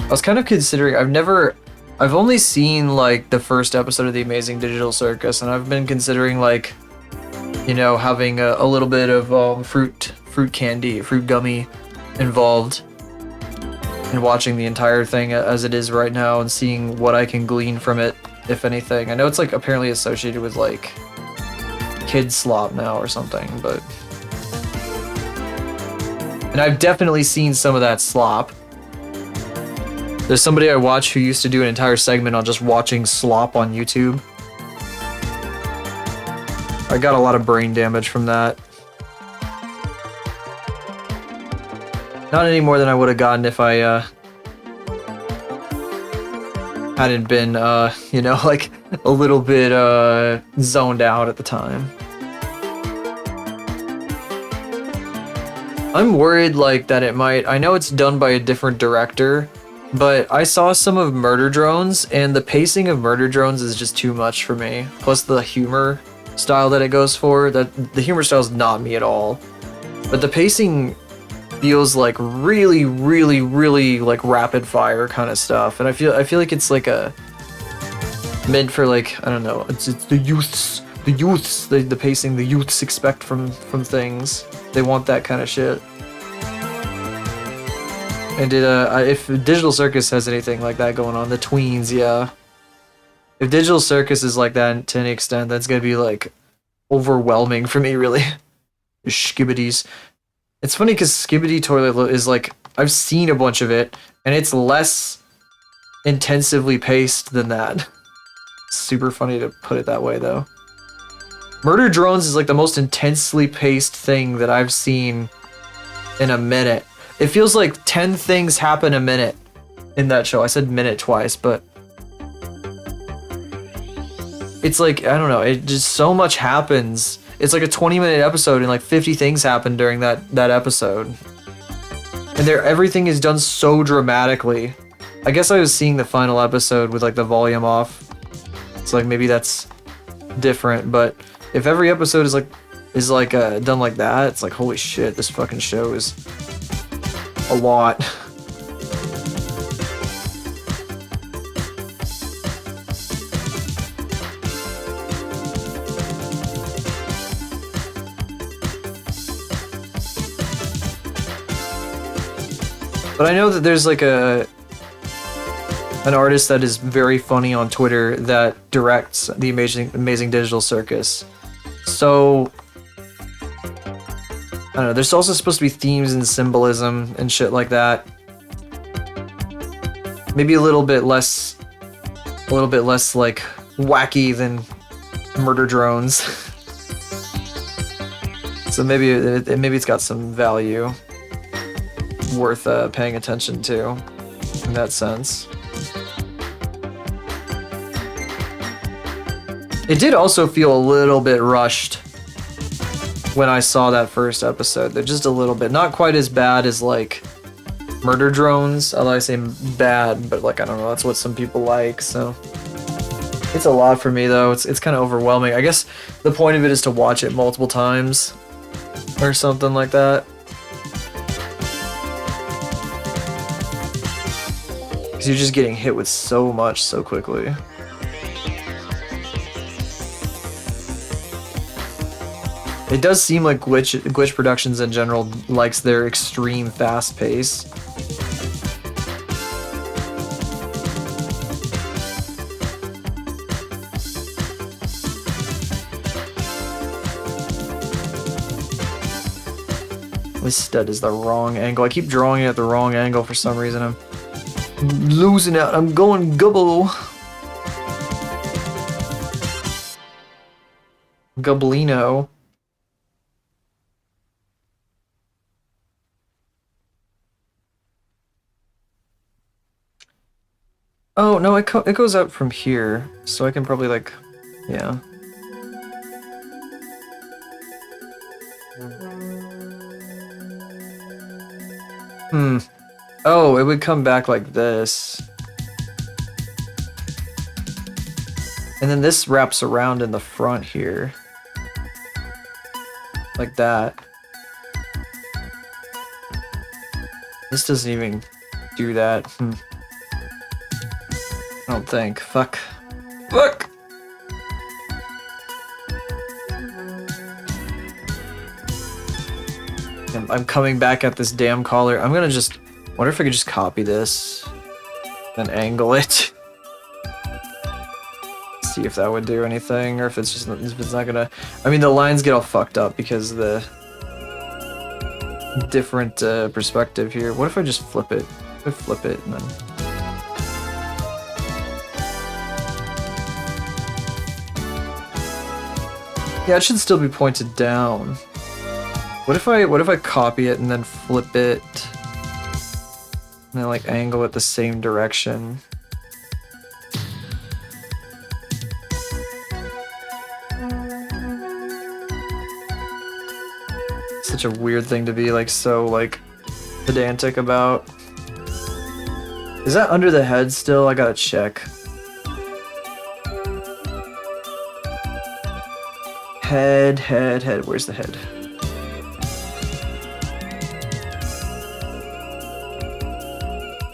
I was kind of considering, I've only seen like the first episode of The Amazing Digital Circus, and I've been considering like, you know, having a little bit of fruit candy, fruit gummy involved, and watching the entire thing as it is right now and seeing what I can glean from it, if anything. I know it's like apparently associated with like kid slop now or something, but... And I've definitely seen some of that slop. There's somebody I watch who used to do an entire segment on just watching slop on YouTube. I got a lot of brain damage from that. Not any more than I would have gotten if I hadn't been, you know, like a little bit zoned out at the time. I'm worried like that it might, I know it's done by a different director, but I saw some of Murder Drones and the pacing of Murder Drones is just too much for me. Plus the humor style that it goes for, that the humor style is not me at all. But the pacing feels like really, really, really like rapid fire kind of stuff. And I feel like it's like a meant for like, I don't know, it's the youths, the pacing the youths expect from things. They want that kind of shit. And if Digital Circus has anything like that going on, the tweens, yeah. If Digital Circus is like that to any extent, that's gonna be like overwhelming for me, really. Skibbities. It's funny because Skibidi Toilet is like, I've seen a bunch of it, and it's less intensively paced than that. Super funny to put it that way, though. Murder Drones is like the most intensely paced thing that I've seen in a minute. It feels like 10 things happen a minute in that show. I said minute twice, but it's like, I don't know, it just so much happens. It's like a 20-minute episode and like 50 things happen during that episode. And everything is done so dramatically. I guess I was seeing the final episode with like the volume off. It's like maybe that's different, but if every episode is like done like that, it's like, holy shit, this fucking show is a lot. But I know that there's like an artist that is very funny on Twitter that directs the Amazing Digital Circus. So I don't know, there's also supposed to be themes and symbolism and shit like that. Maybe a little bit less like wacky than Murder Drones. So maybe it's got some value worth paying attention to in that sense. It did also feel a little bit rushed when I saw that first episode. They're just a little bit, not quite as bad as like Murder Drones, although I say bad, but like, I don't know, that's what some people like, so. It's a lot for me though, it's kind of overwhelming. I guess the point of it is to watch it multiple times or something like that. Because you're just getting hit with so much so quickly. It does seem like Glitch Productions in general likes their extreme fast pace. This stud is the wrong angle. I keep drawing it at the wrong angle for some reason. I'm losing out. I'm going gubble. Gubblino. Oh, no, it goes out from here, so I can probably, like, yeah. Hmm. Oh, it would come back like this. And then this wraps around in the front here. Like that. This doesn't even do that. I don't think. Fuck. Fuck! I'm coming back at this damn collar. I'm gonna just... wonder if I could just copy this. Then angle it. See if that would do anything, or if it's just... if it's not gonna... I mean, the lines get all fucked up because of the... different perspective here. What if I just flip it? If I flip it and then... yeah, it should still be pointed down. What if I copy it and then flip it and then like angle it the same direction? Such a weird thing to be like so like pedantic about. Is that under the head still? I gotta check. Head. Where's the head?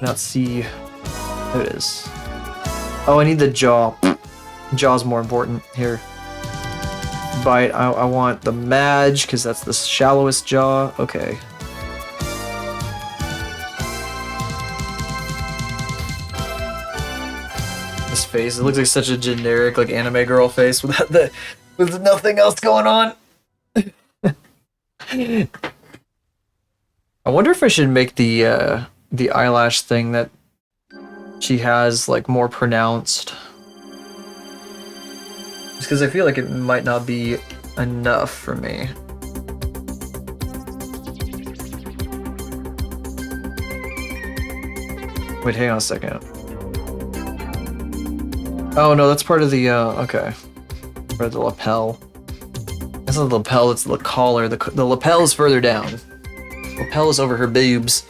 Not see. There it is. Oh, I need the jaw. Jaw's more important here. Bite. I want the madge because that's the shallowest jaw. Okay. This face. It looks like such a generic like anime girl face without the with nothing else going on. I wonder if I should make the eyelash thing that she has like more pronounced. Just because I feel like it might not be enough for me. Wait, hang on a second. Oh no, that's part of the okay. Part of the lapel. That's not the lapel, it's the collar. The lapel is further down. Lapel is over her boobs.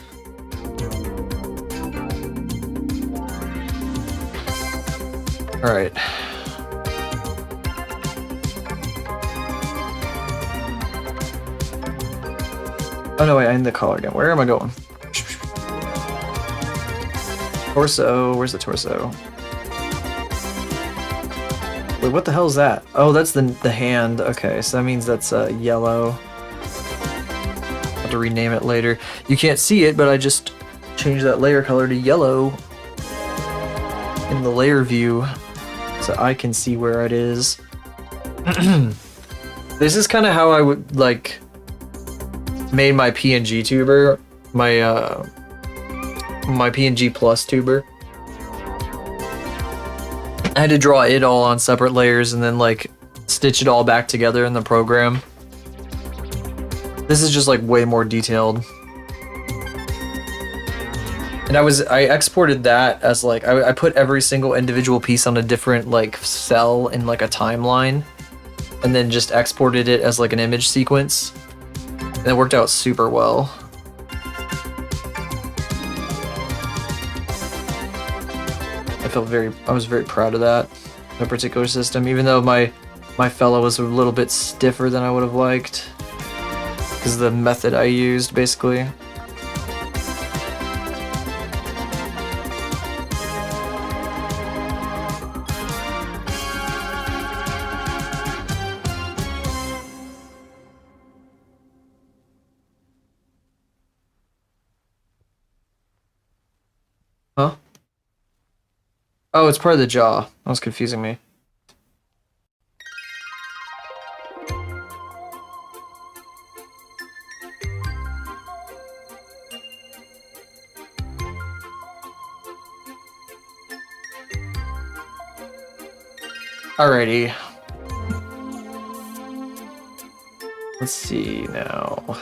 Alright. Oh no, wait, I need the collar again. Where am I going? Torso, where's the torso? Wait, what the hell is that? Oh, that's the hand. Okay, so that means that's yellow. I'll have to rename it later. You can't see it, but I just changed that layer color to yellow in the layer view so I can see where it is. This is kind of how I would like made my PNG tuber, my PNG plus tuber. I had to draw it all on separate layers and then like stitch it all back together in the program. This is just like way more detailed. And I exported that as like, I put every single individual piece on a different like cell in like a timeline and then just exported it as like an image sequence. And it worked out super well. I was very proud of that particular system, even though my fellow was a little bit stiffer than I would have liked. Because of the method I used, basically. Huh? Oh, it's part of the jaw. That was confusing me. Alrighty. Let's see now.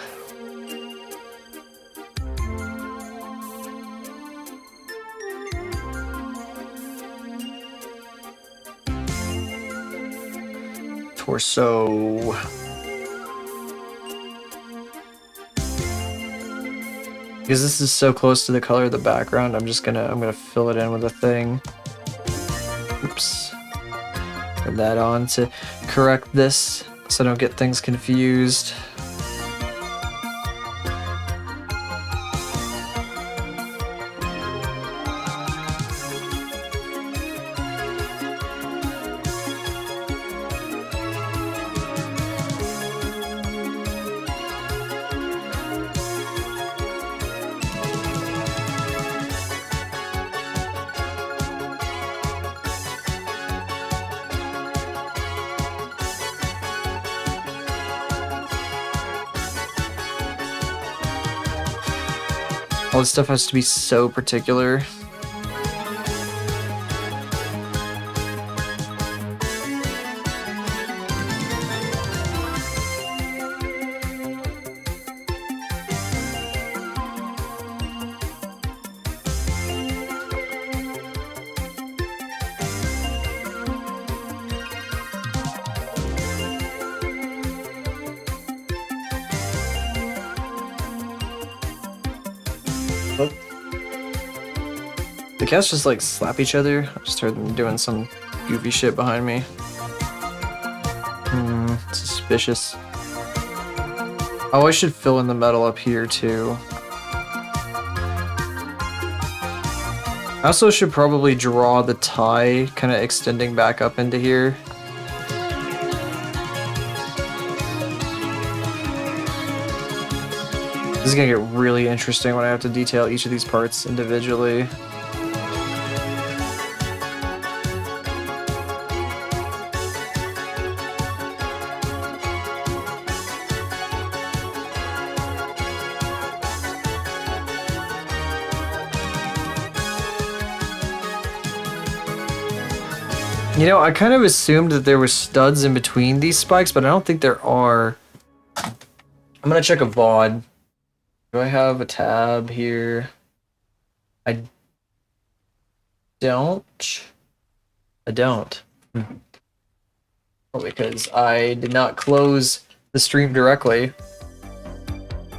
torso. Because this is so close to the color of the background, I'm gonna fill it in with a thing. Oops. Put that on to correct this so I don't get things confused. All this stuff has to be so particular. The cats just like slap each other. I just heard them doing some goofy shit behind me. Suspicious. Oh, I should fill in the metal up here too. I also should probably draw the tie kind of extending back up into here. This is gonna get really interesting when I have to detail each of these parts individually. You know, I kind of assumed that there were studs in between these spikes, but I don't think there are. I'm gonna check a VOD. Do I have a tab here? I don't. Probably because I did not close the stream directly.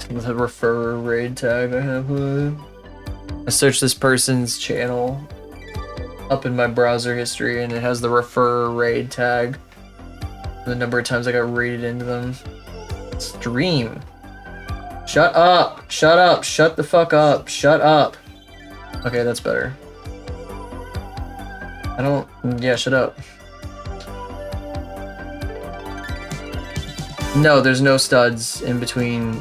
The refer raid tag I have. I searched this person's channel up in my browser history, and it has the refer raid tag. The number of times I got raided into them. Stream. Shut up! Shut up! Shut the fuck up! Shut up! Okay, that's better. I don't... Yeah, shut up. No, there's no studs in between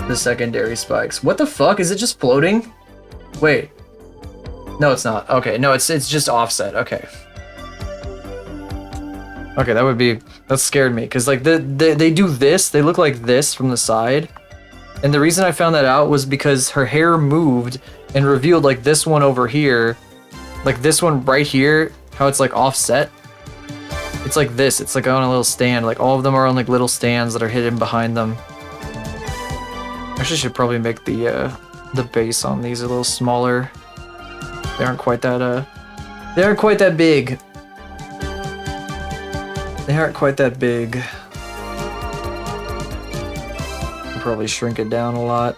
the secondary spikes. What the fuck? Is it just floating? Wait. No, it's not. Okay, no, it's just offset. Okay. Okay, that scared me, because like they do this, they look like this from the side. And the reason I found that out was because her hair moved and revealed like this one over here, like this one right here, how it's like offset. It's like this, it's like on a little stand, like all of them are on like little stands that are hidden behind them. Actually should probably make the base on these a little smaller. They aren't quite that big. They aren't quite that big. I'll probably shrink it down a lot.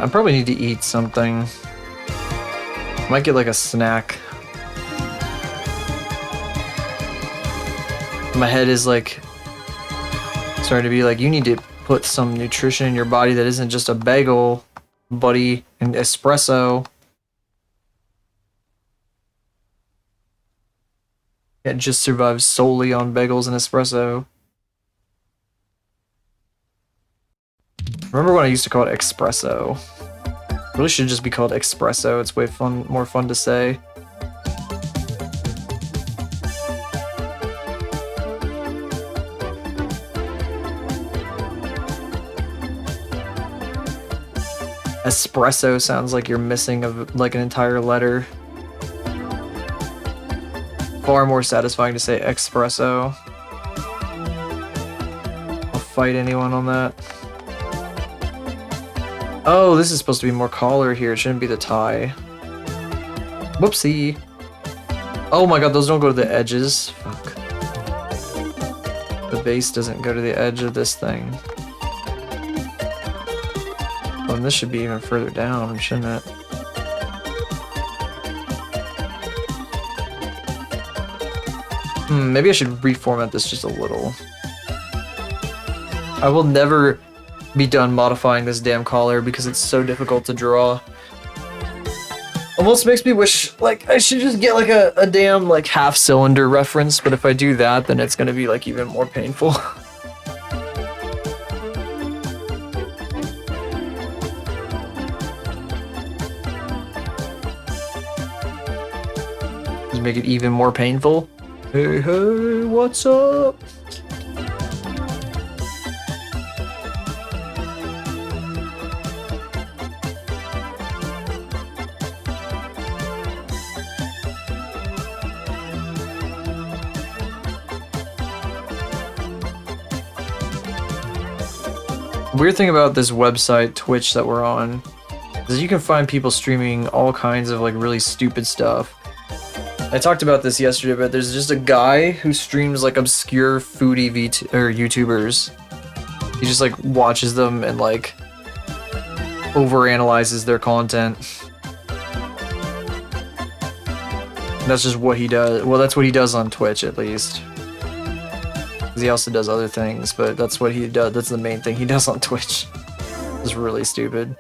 I probably need to eat something. Might get like a snack. My head is like starting to be like, you need to put some nutrition in your body that isn't just a bagel, buddy, and espresso. Can't just survive solely on bagels and espresso. Remember when I used to call it espresso? It really should just be called espresso. It's way more fun to say. Espresso sounds like you're missing like an entire letter. Far more satisfying to say espresso. I'll fight anyone on that. Oh, this is supposed to be more collar here. It shouldn't be the tie. Whoopsie. Oh my god, those don't go to the edges. Fuck. The base doesn't go to the edge of this thing. Oh, and this should be even further down, shouldn't it? Maybe I should reformat this just a little. I will never be done modifying this damn collar because it's so difficult to draw. Almost makes me wish, like, I should just get, like, a damn, like, half-cylinder reference, but if I do that, then it's gonna be, like, even more painful. Just make it even more painful. Hey, hey, what's up? Weird thing about this website, Twitch, that we're on, is you can find people streaming all kinds of like really stupid stuff. I talked about this yesterday, but there's just a guy who streams like obscure foodie YouTubers. He just like watches them and like overanalyzes their content. And that's just what he does. Well, that's what he does on Twitch, at least. He also does other things, but that's what he does. That's the main thing he does on Twitch. It's really stupid.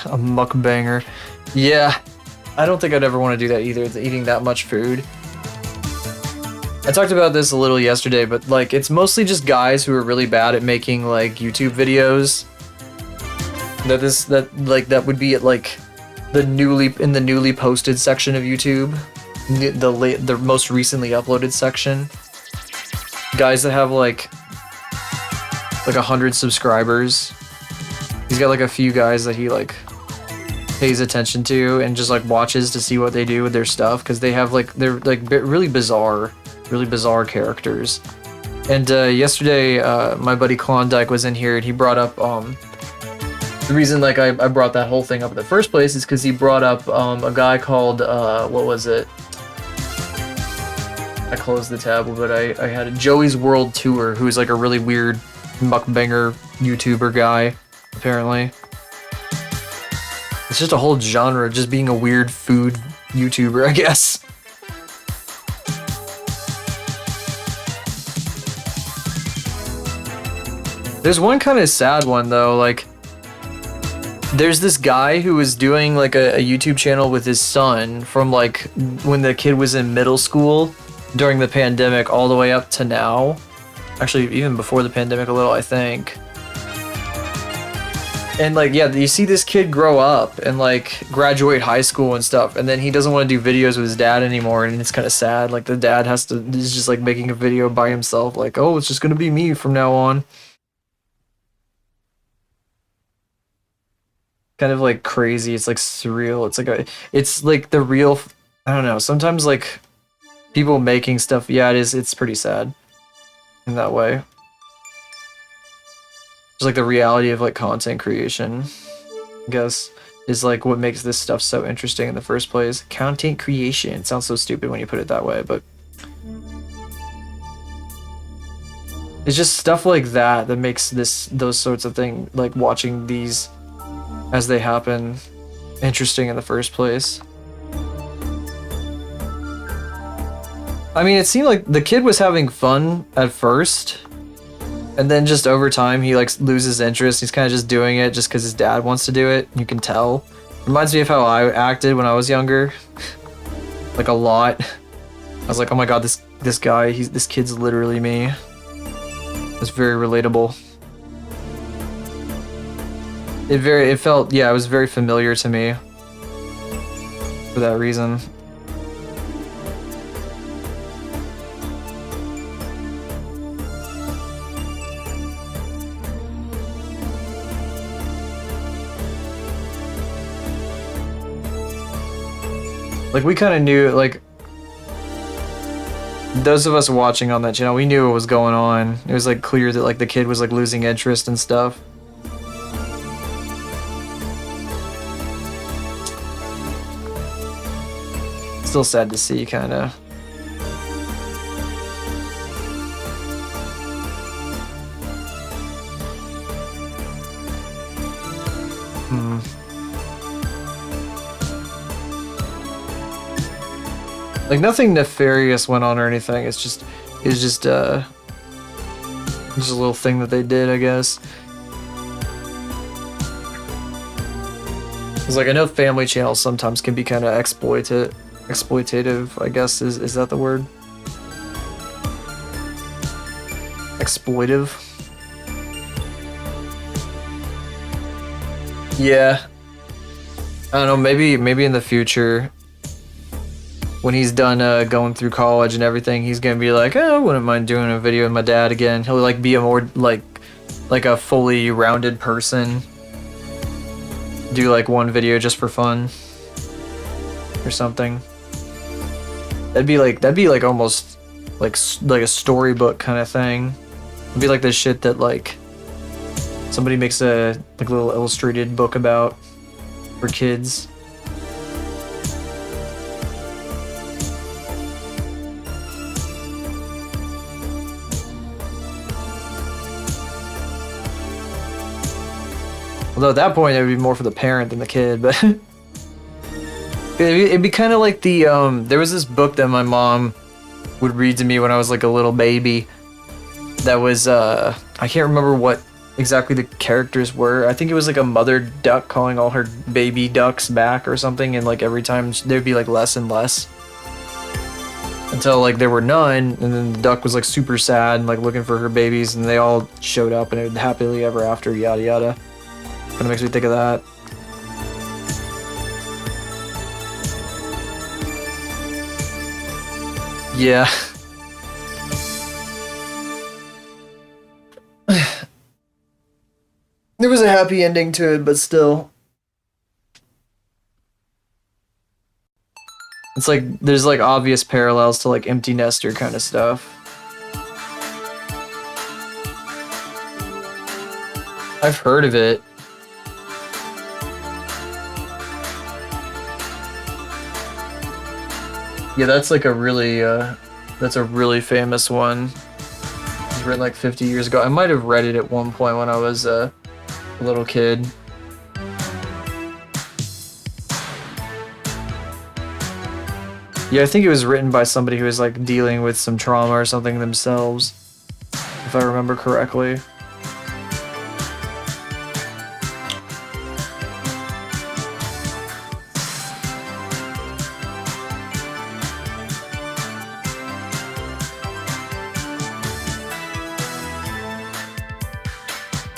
A mukbanger. Yeah. I don't think I'd ever want to do that either, eating that much food. I talked about this a little yesterday, but like it's mostly just guys who are really bad at making like YouTube videos. That would be at like the newly posted section of YouTube, the most recently uploaded section. Guys that have like 100 subscribers. He's got like a few guys that he like pays attention to and just like watches to see what they do with their stuff, because they have like they're like really bizarre characters. And yesterday my buddy Klondike was in here and he brought up the reason like I brought that whole thing up in the first place is because he brought up a guy called what was it? I closed the tab, but I had a Joey's World Tour, who's like a really weird mukbanger YouTuber guy apparently. It's just a whole genre, just being a weird food YouTuber, I guess. There's one kind of sad one though, like there's this guy who was doing like a YouTube channel with his son from like when the kid was in middle school during the pandemic all the way up to now. Actually, even before the pandemic a little, I think. And like, yeah, you see this kid grow up and like graduate high school and stuff, and then he doesn't want to do videos with his dad anymore, and it's kind of sad. Like the dad is just like making a video by himself, like, oh, it's just gonna be me from now on. Kind of like crazy. It's like surreal. It's like the real. I don't know. Sometimes like people making stuff. Yeah, it is. It's pretty sad in that way. Just like the reality of like content creation, I guess, is like what makes this stuff so interesting in the first place. Content creation. It sounds so stupid when you put it that way, but it's just stuff like that that makes those sorts of things, like watching these as they happen, interesting in the first place. I mean, it seemed like the kid was having fun at first, and then just over time he like loses interest. He's kind of just doing it just because his dad wants to do it. You can tell. Reminds me of how I acted when I was younger. Like a lot. I was like, oh my god, this guy, this kid's literally me. It's very relatable. It felt, yeah, it was very familiar to me for that reason. Like, we kind of knew, like, those of us watching on that channel, we knew what was going on. It was, like, clear that, like, the kid was, like, losing interest and stuff. Still sad to see, kind of. Like, nothing nefarious went on or anything. It's just a little thing that they did, I guess. Cause like, I know family channels sometimes can be kind of exploitative, I guess, is that the word? Exploitive? Yeah. I don't know, maybe in the future, when he's done going through college and everything, he's gonna be like, oh, I wouldn't mind doing a video with my dad again. He'll like be a more like a fully rounded person. Do like one video just for fun or something. That'd be like almost like a storybook kind of thing. It'd be like the shit that like somebody makes a like little illustrated book about for kids. Although at that point it would be more for the parent than the kid, but it'd be kind of like the there was this book that my mom would read to me when I was like a little baby. That was I can't remember what exactly the characters were. I think it was like a mother duck calling all her baby ducks back or something, and like every time there'd be like less and less until like there were none, and then the duck was like super sad and like looking for her babies, and they all showed up and it would happily ever after, yada yada. Kind of makes me think of that. Yeah. There was a happy ending to it, but still. It's like, there's like obvious parallels to like Empty Nester kind of stuff. I've heard of it. Yeah, that's like a really famous one. It was written like 50 years ago. I might have read it at one point when I was a little kid. Yeah, I think it was written by somebody who was like dealing with some trauma or something themselves, if I remember correctly.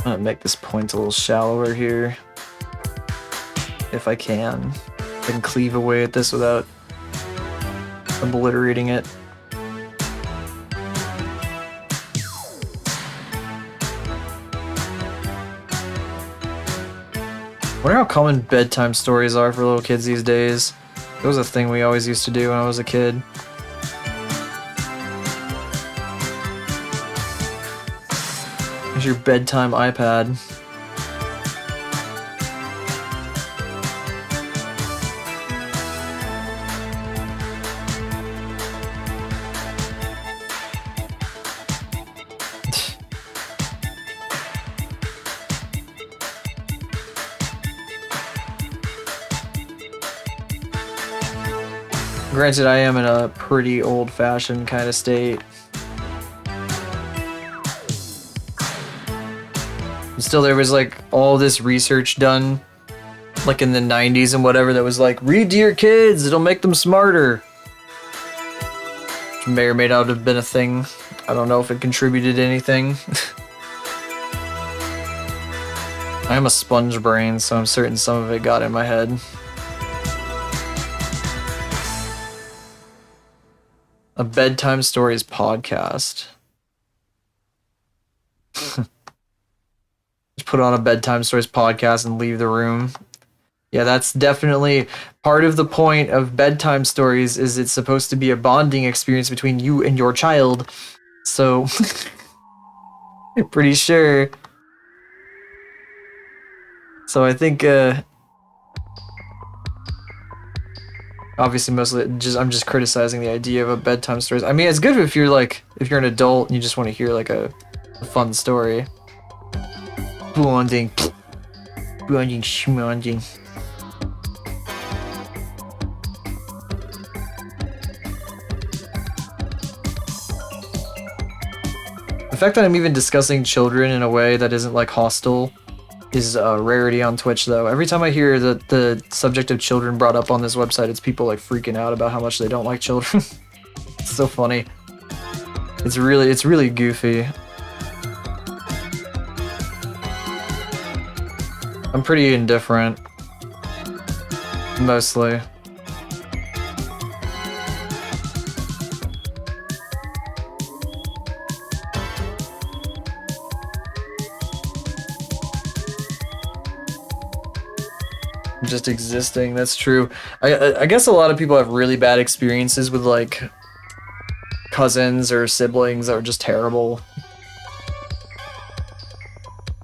I'm gonna make this point a little shallower here, if I can. I can cleave away at this without obliterating it. I wonder how common bedtime stories are for little kids these days. It was a thing we always used to do when I was a kid. Here's your bedtime iPad. Granted, I am in a pretty old-fashioned kind of state. Still, there was like all this research done like in the 90s and whatever that was like, read to your kids, it'll make them smarter. Which may or may not have been a thing. I don't know if it contributed anything. I'm a sponge brain, so I'm certain some of it got in my head. A bedtime stories podcast. Just put on a bedtime stories podcast and leave the room. Yeah, that's definitely part of the point of bedtime stories is it's supposed to be a bonding experience between you and your child. So pretty sure. So I think obviously mostly I'm just criticizing the idea of a bedtime stories. I mean, it's good if you're an adult and you just want to hear like a fun story. Bonding. Bonding schmonding. The fact that I'm even discussing children in a way that isn't like hostile is a rarity on Twitch, though. Every time I hear the subject of children brought up on this website, it's people like freaking out about how much they don't like children. It's so funny. It's really goofy. I'm pretty indifferent. Mostly. Just existing, that's true. I guess a lot of people have really bad experiences with like cousins or siblings that are just terrible.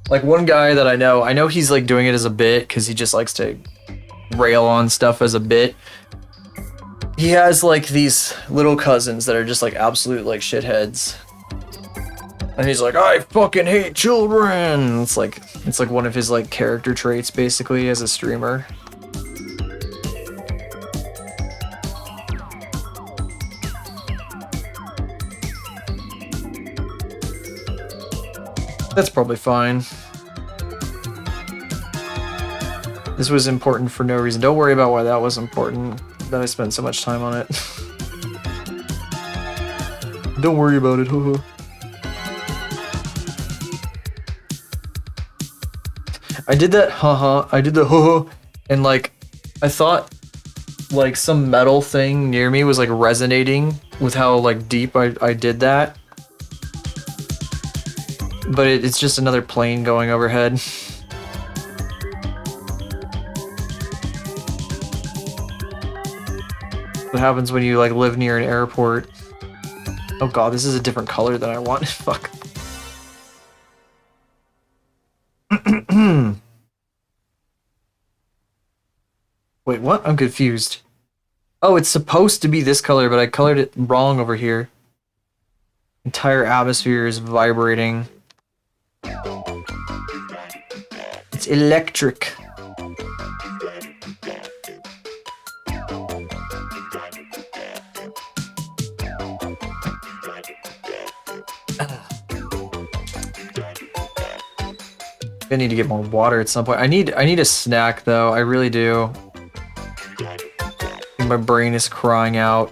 Like one guy that I know he's like doing it as a bit because he just likes to rail on stuff as a bit. He has like these little cousins that are just like absolute like shitheads. And he's like, I fucking hate children. It's like one of his like character traits basically as a streamer. That's probably fine. This was important for no reason. Don't worry about why that was important. That I spent so much time on it. Don't worry about it. I did that, I did the and like, I thought like some metal thing near me was like resonating with how like deep I did that. But it's just another plane going overhead. What happens when you like live near an airport? Oh god, this is a different color than I want. Fuck. Wait, what? I'm confused. Oh, it's supposed to be this color, but I colored it wrong over here. Entire atmosphere is vibrating. It's electric. I need to get more water at some point. I need a snack though. I really do. My brain is crying out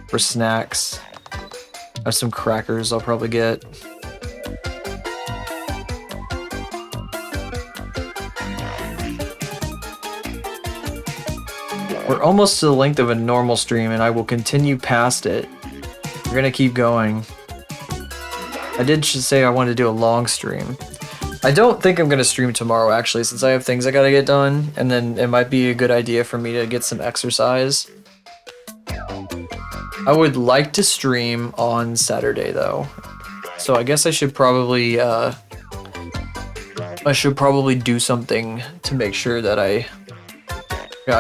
for snacks. I have some crackers I'll probably get. We're almost to the length of a normal stream and I will continue past it. We're gonna keep going. I did say I wanted to do a long stream. I don't think I'm gonna stream tomorrow actually, since I have things I gotta get done, and then it might be a good idea for me to get some exercise. I would like to stream on Saturday though, so I guess I should probably do something to make sure that I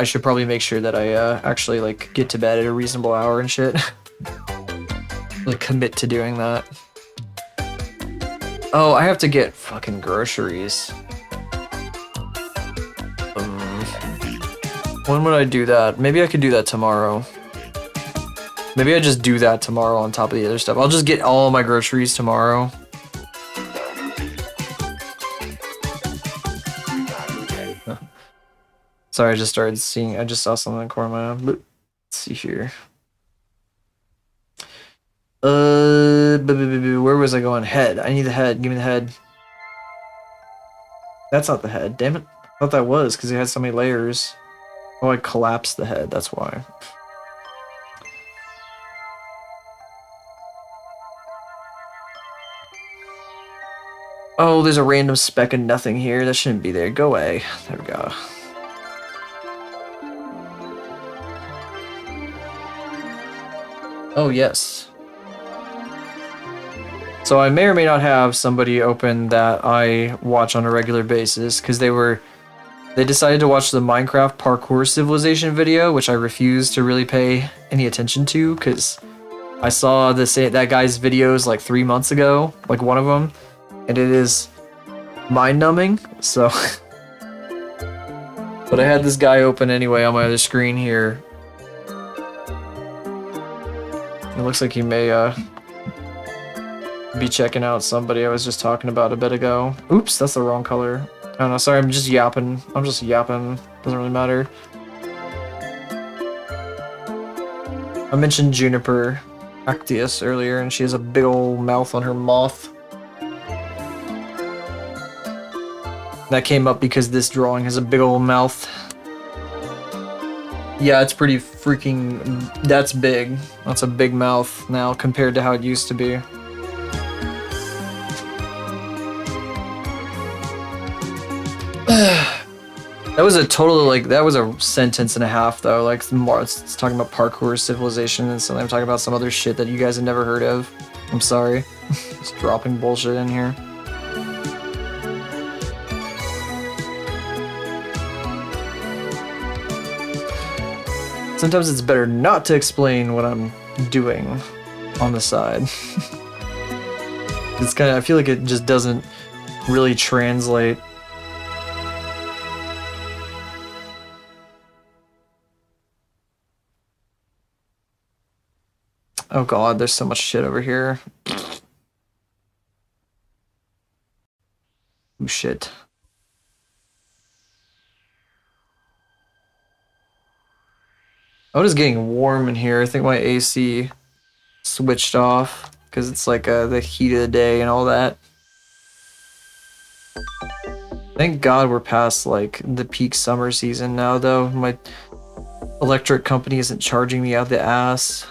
should probably make sure that I actually like get to bed at a reasonable hour and shit. Like commit to doing that. Oh, I have to get fucking groceries. When would I do that? Maybe I could do that tomorrow. Maybe I just do that tomorrow on top of the other stuff. I'll just get all my groceries tomorrow. Sorry, I just saw something in the corner of my eye. Let's see here. Where was I going? Head. I need the head. Give me the head. That's not the head. Damn it. I thought that was because it had so many layers. Oh, I collapsed the head. That's why. Oh, there's a random speck of nothing here. That shouldn't be there. Go away. There we go. Oh, yes. So I may or may not have somebody open that I watch on a regular basis because they decided to watch the Minecraft parkour civilization video, which I refused to really pay any attention to because I saw that guy's videos like 3 months ago, like one of them, and it is mind-numbing. So, but I had this guy open anyway on my other screen here. It looks like he may be checking out somebody I was just talking about a bit ago. Oops, that's the wrong color. I don't know, sorry, I'm just yapping. Doesn't really matter. I mentioned Juniper Actius earlier, and she has a big old mouth on her moth. That came up because this drawing has a big old mouth. Yeah, it's pretty freaking... That's big. That's a big mouth now compared to how it used to be. That was a total, like, that was a sentence and a half, though. Like, more, it's talking about parkour civilization and something. I'm talking about some other shit that you guys have never heard of. I'm sorry. Just dropping bullshit in here. Sometimes it's better not to explain what I'm doing on the side. It's kind of, I feel like it just doesn't really translate. Oh god, there's so much shit over here. Oh shit. Oh, it is getting warm in here. I think my AC switched off because it's like the heat of the day and all that. Thank god we're past like the peak summer season now though. My electric company isn't charging me out the ass.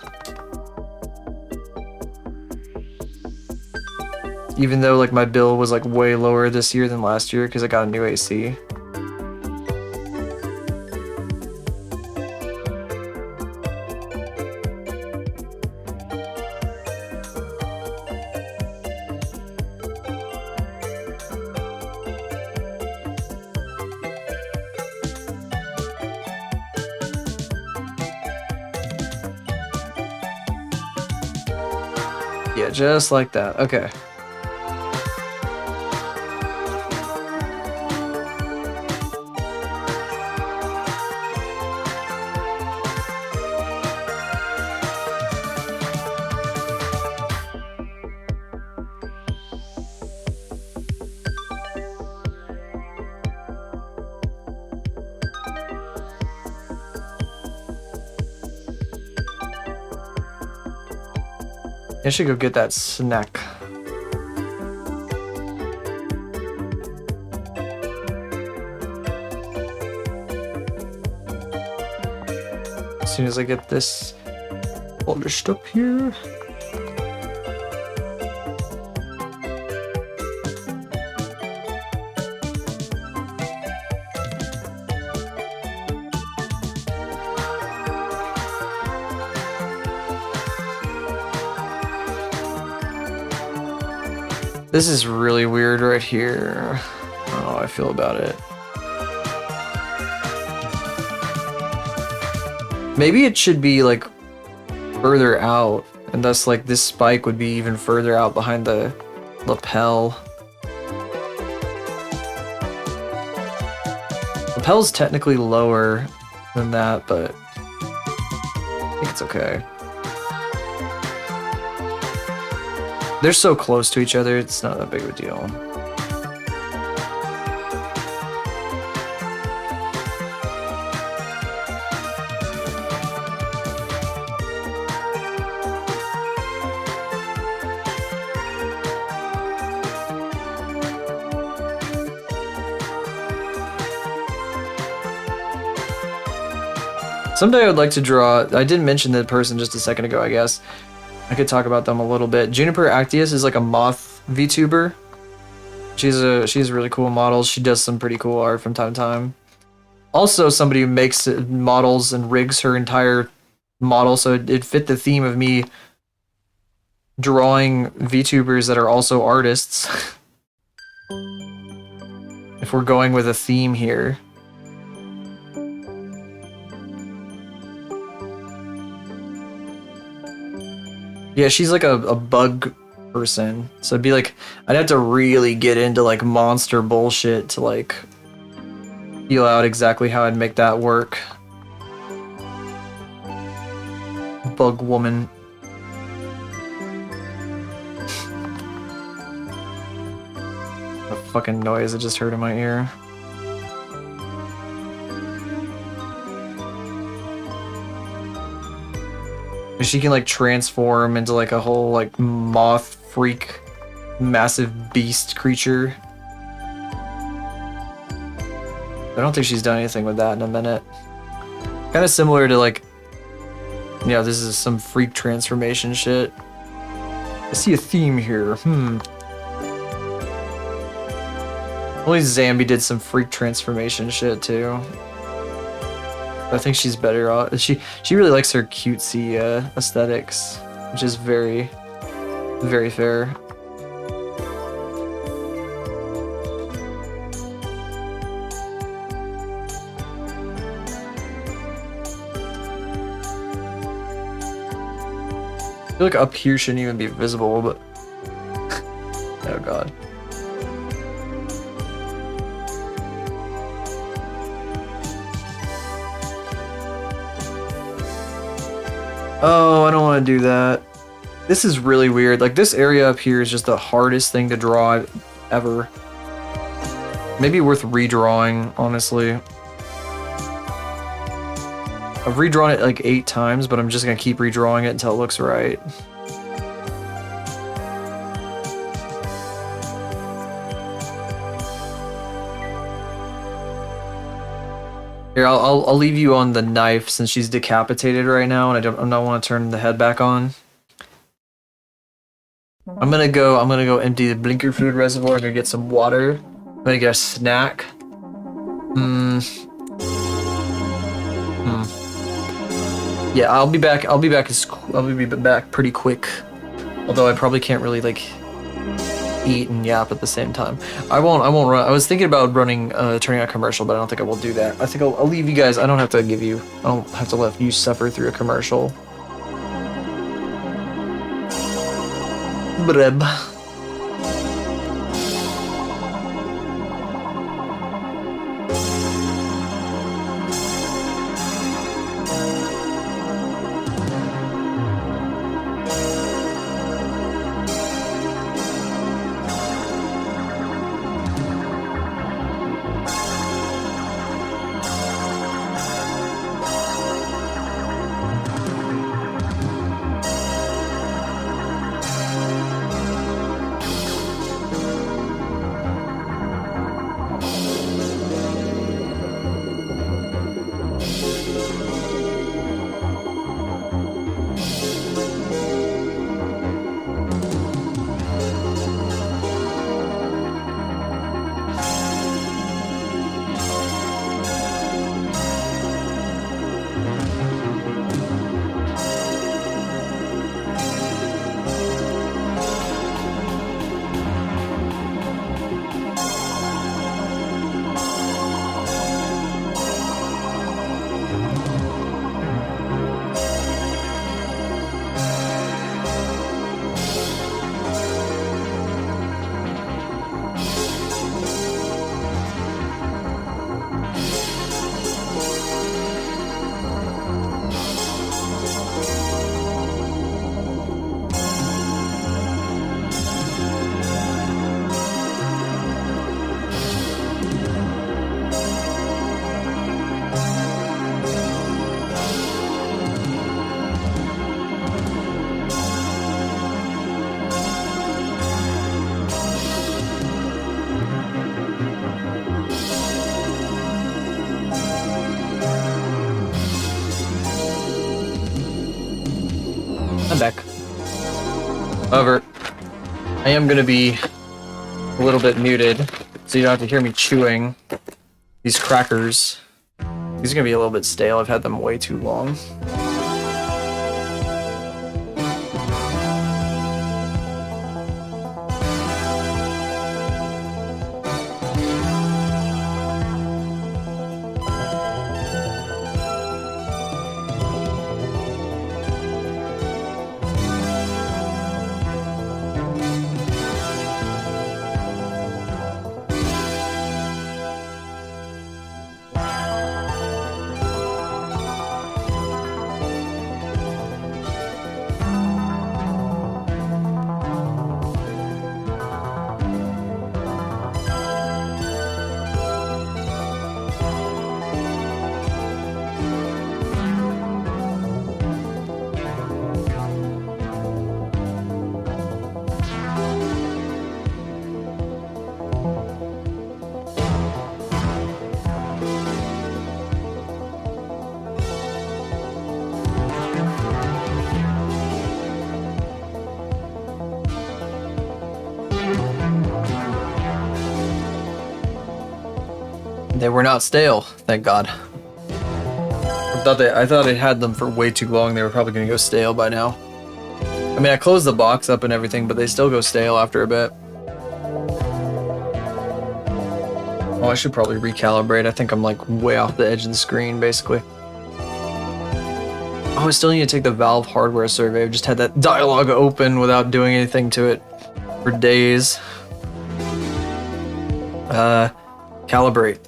Even though like my bill was like way lower this year than last year because I got a new AC. Yeah, just like that. Okay. I should go get that snack. As soon as I get this polished up here. This is really weird right here. I don't know how I feel about it. Maybe it should be like further out, and thus like this spike would be even further out behind the lapel. Lapel's technically lower than that, but I think it's okay. They're so close to each other, it's not that big of a deal. Someday I would like to draw. I didn't mention the person just a second ago, I guess. I could talk about them a little bit. Juniper Actius is like a moth VTuber. She's a really cool model. She does some pretty cool art from time to time. Also, somebody who makes models and rigs her entire model, so it fit the theme of me drawing VTubers that are also artists. If we're going with a theme here. Yeah, she's like a bug person. So it'd be like, I'd have to really get into like monster bullshit to like feel out exactly how I'd make that work. Bug woman. A fucking noise I just heard in my ear. She can like transform into like a whole like moth freak massive beast creature. I don't think she's done anything with that in a minute. Kind of similar to like, yeah, this is some freak transformation shit. I see a theme here. Only Zambi did some freak transformation shit too. I think she's better off. She really likes her cutesy aesthetics, which is very, very fair. I feel like up here shouldn't even be visible, but oh god. Oh, I don't want to do that. This is really weird. Like, this area up here is just the hardest thing to draw ever. Maybe worth redrawing, honestly. I've redrawn it like 8 times, but I'm just gonna keep redrawing it until it looks right. Here, I'll leave you on the knife since she's decapitated right now, and I don't want to turn the head back on. I'm gonna go empty the blinker fluid reservoir. I'm gonna get some water. I'm gonna get a snack. Yeah, I'll be back pretty quick. Although I probably can't really like eat and yap at the same time. I won't run. I was thinking about running turning on a commercial, but I don't think I will do that. I think I'll leave you guys. I don't have to let you suffer through a commercial. Breb. However, I am gonna be a little bit muted, so you don't have to hear me chewing these crackers. These are gonna be a little bit stale. I've had them way too long. They were not stale, thank God. I thought I had them for way too long. They were probably gonna go stale by now. I mean, I closed the box up and everything, but they still go stale after a bit. Oh, I should probably recalibrate. I think I'm like way off the edge of the screen, basically. Oh, I still need to take the Valve hardware survey. I've just had that dialogue open without doing anything to it for days. Calibrate.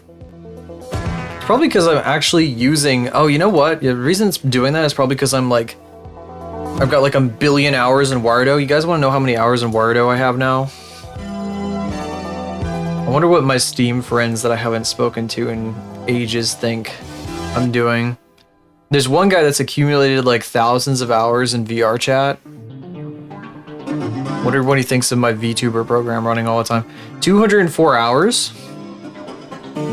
Probably because I'm actually using... Oh, you know what? The reason it's doing that is probably because I'm like... I've got like a billion hours in Warudo. You guys want to know how many hours in Warudo I have now? I wonder what my Steam friends that I haven't spoken to in ages think I'm doing. There's one guy that's accumulated like thousands of hours in VR chat. Wonder what he thinks of my VTuber program running all the time. 204 hours?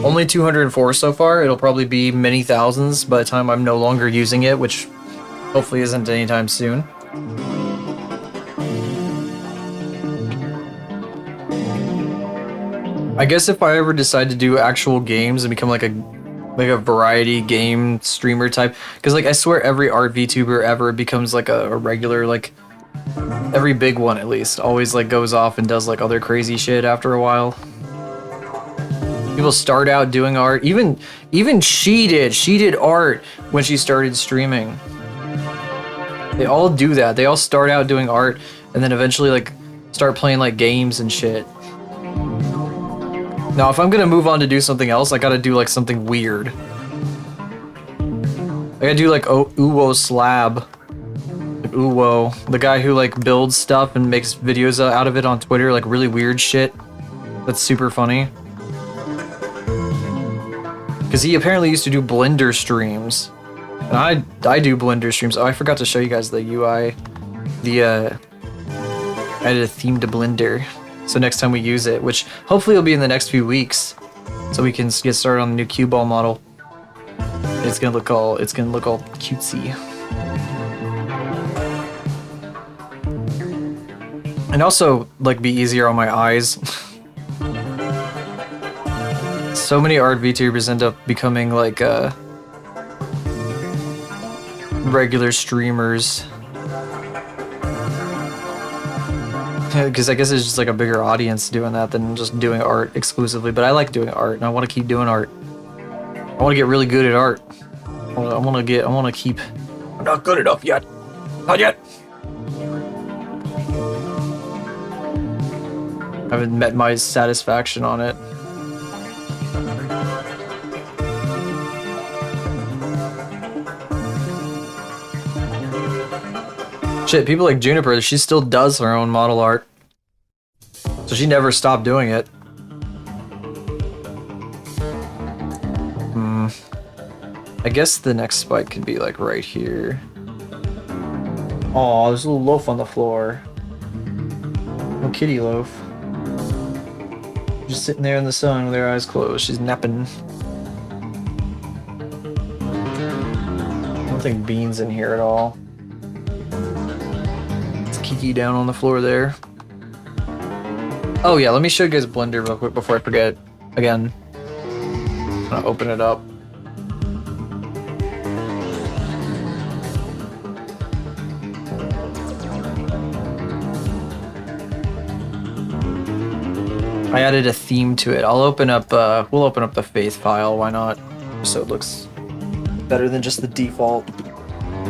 Only 204 so far. It'll probably be many thousands by the time I'm no longer using it, which hopefully isn't anytime soon. I guess if I ever decide to do actual games and become like a variety game streamer type, because like I swear every art VTuber ever becomes like a regular, like every big one at least always like goes off and does like other crazy shit after a while. People start out doing art. Even she did art when she started streaming. They all do that. They all start out doing art and then eventually like start playing like games and shit. Now, if I'm gonna move on to do something else, I gotta do like something weird. I gotta do like Uwo Slab. Like Uwo, the guy who like builds stuff and makes videos out of it on Twitter, like really weird shit. That's super funny. Because he apparently used to do Blender streams. And I do Blender streams. Oh, I forgot to show you guys the UI. I added a theme to Blender. So next time we use it, which hopefully will be in the next few weeks. So we can get started on the new cue ball model. It's gonna look all cutesy. And also like be easier on my eyes. So many art VTubers end up becoming like regular streamers. Because I guess it's just like a bigger audience doing that than just doing art exclusively. But I like doing art and I want to keep doing art. I want to get really good at art. I want to keep... I'm not good enough yet. Not yet. I haven't met my satisfaction on it. Shit, people like Juniper, she still does her own model art. So she never stopped doing it. I guess the next spike could be like right here. Aw, there's a little loaf on the floor. No kitty loaf. Just sitting there in the sun with her eyes closed. She's napping. I don't think Bean's in here at all. Let's keep key down on the floor there. Oh yeah, let me show you guys Blender real quick before I forget. Again, I'm gonna open it up. I added a theme to it. I'll open up, we'll open up the Faith file, why not? So it looks better than just the default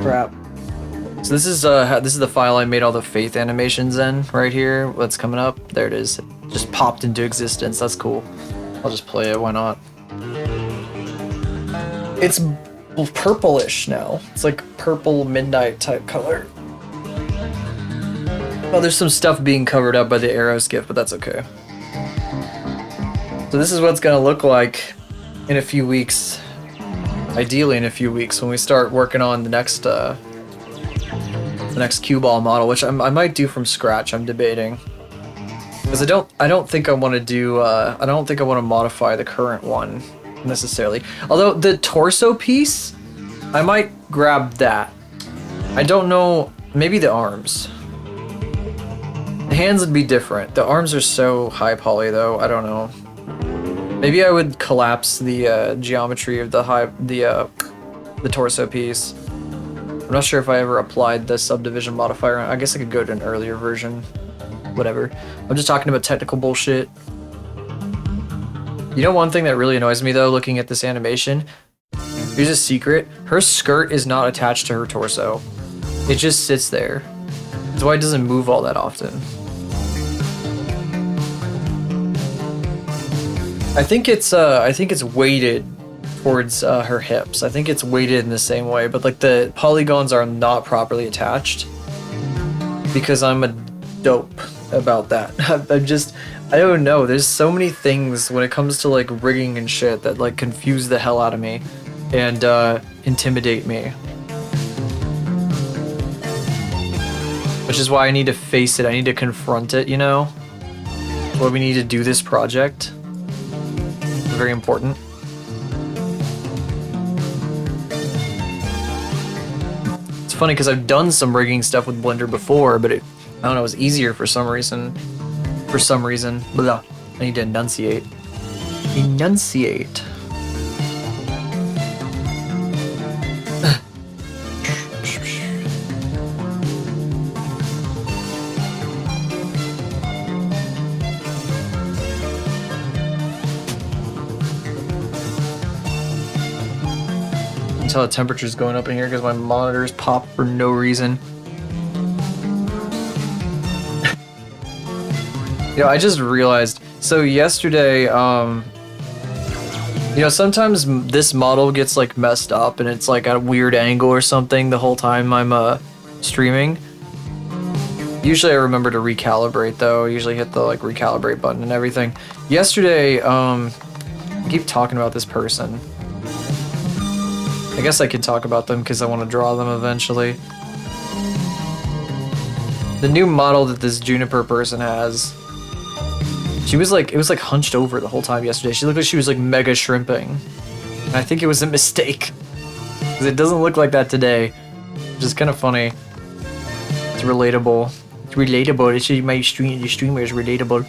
crap. So this is the file I made all the Faith animations in, right here. What's coming up? There it is. It just popped into existence, that's cool. I'll just play it, why not? It's purplish now. It's like purple midnight type color. Well, there's some stuff being covered up by the arrow skiff, but that's okay. So this is what it's gonna look like in a few weeks. Ideally in a few weeks when we start working on the next cue ball model, which I might do from scratch. I'm debating because I don't think I want to do I don't think I want to modify the current one necessarily. Although the torso piece, I might grab that. I don't know. Maybe the arms. The hands would be different. The arms are so high poly though. I don't know. Maybe I would collapse the geometry of the torso piece. I'm not sure if I ever applied the subdivision modifier. I guess I could go to an earlier version. Whatever. I'm just talking about technical bullshit. You know one thing that really annoys me though, looking at this animation? Here's a secret. Her skirt is not attached to her torso. It just sits there. That's why it doesn't move all that often. I think it's weighted towards her hips. I think it's weighted in the same way, but like the polygons are not properly attached because I'm a dope about that. I don't know. There's so many things when it comes to like rigging and shit that like confuse the hell out of me and intimidate me. Which is why I need to face it. I need to confront it, you know? Why we need to do this project. Very important. It's funny because I've done some rigging stuff with Blender before, but I don't know, it was easier for some reason. Blah. I need to enunciate. Enunciate. Tell the temperature's going up in here because my monitors pop for no reason. You know, I just realized, so yesterday, you know, sometimes this model gets like messed up and it's like at a weird angle or something the whole time I'm streaming. Usually I remember to recalibrate though. I usually hit the like recalibrate button and everything. Yesterday, I keep talking about this person. I guess I could talk about them because I want to draw them eventually. The new model that this Juniper person has, it was like hunched over the whole time yesterday. She looked like she was like mega shrimping. And I think it was a mistake. Because it doesn't look like that today. Which is kind of funny. It's relatable. It's relatable. It's my streamer is relatable.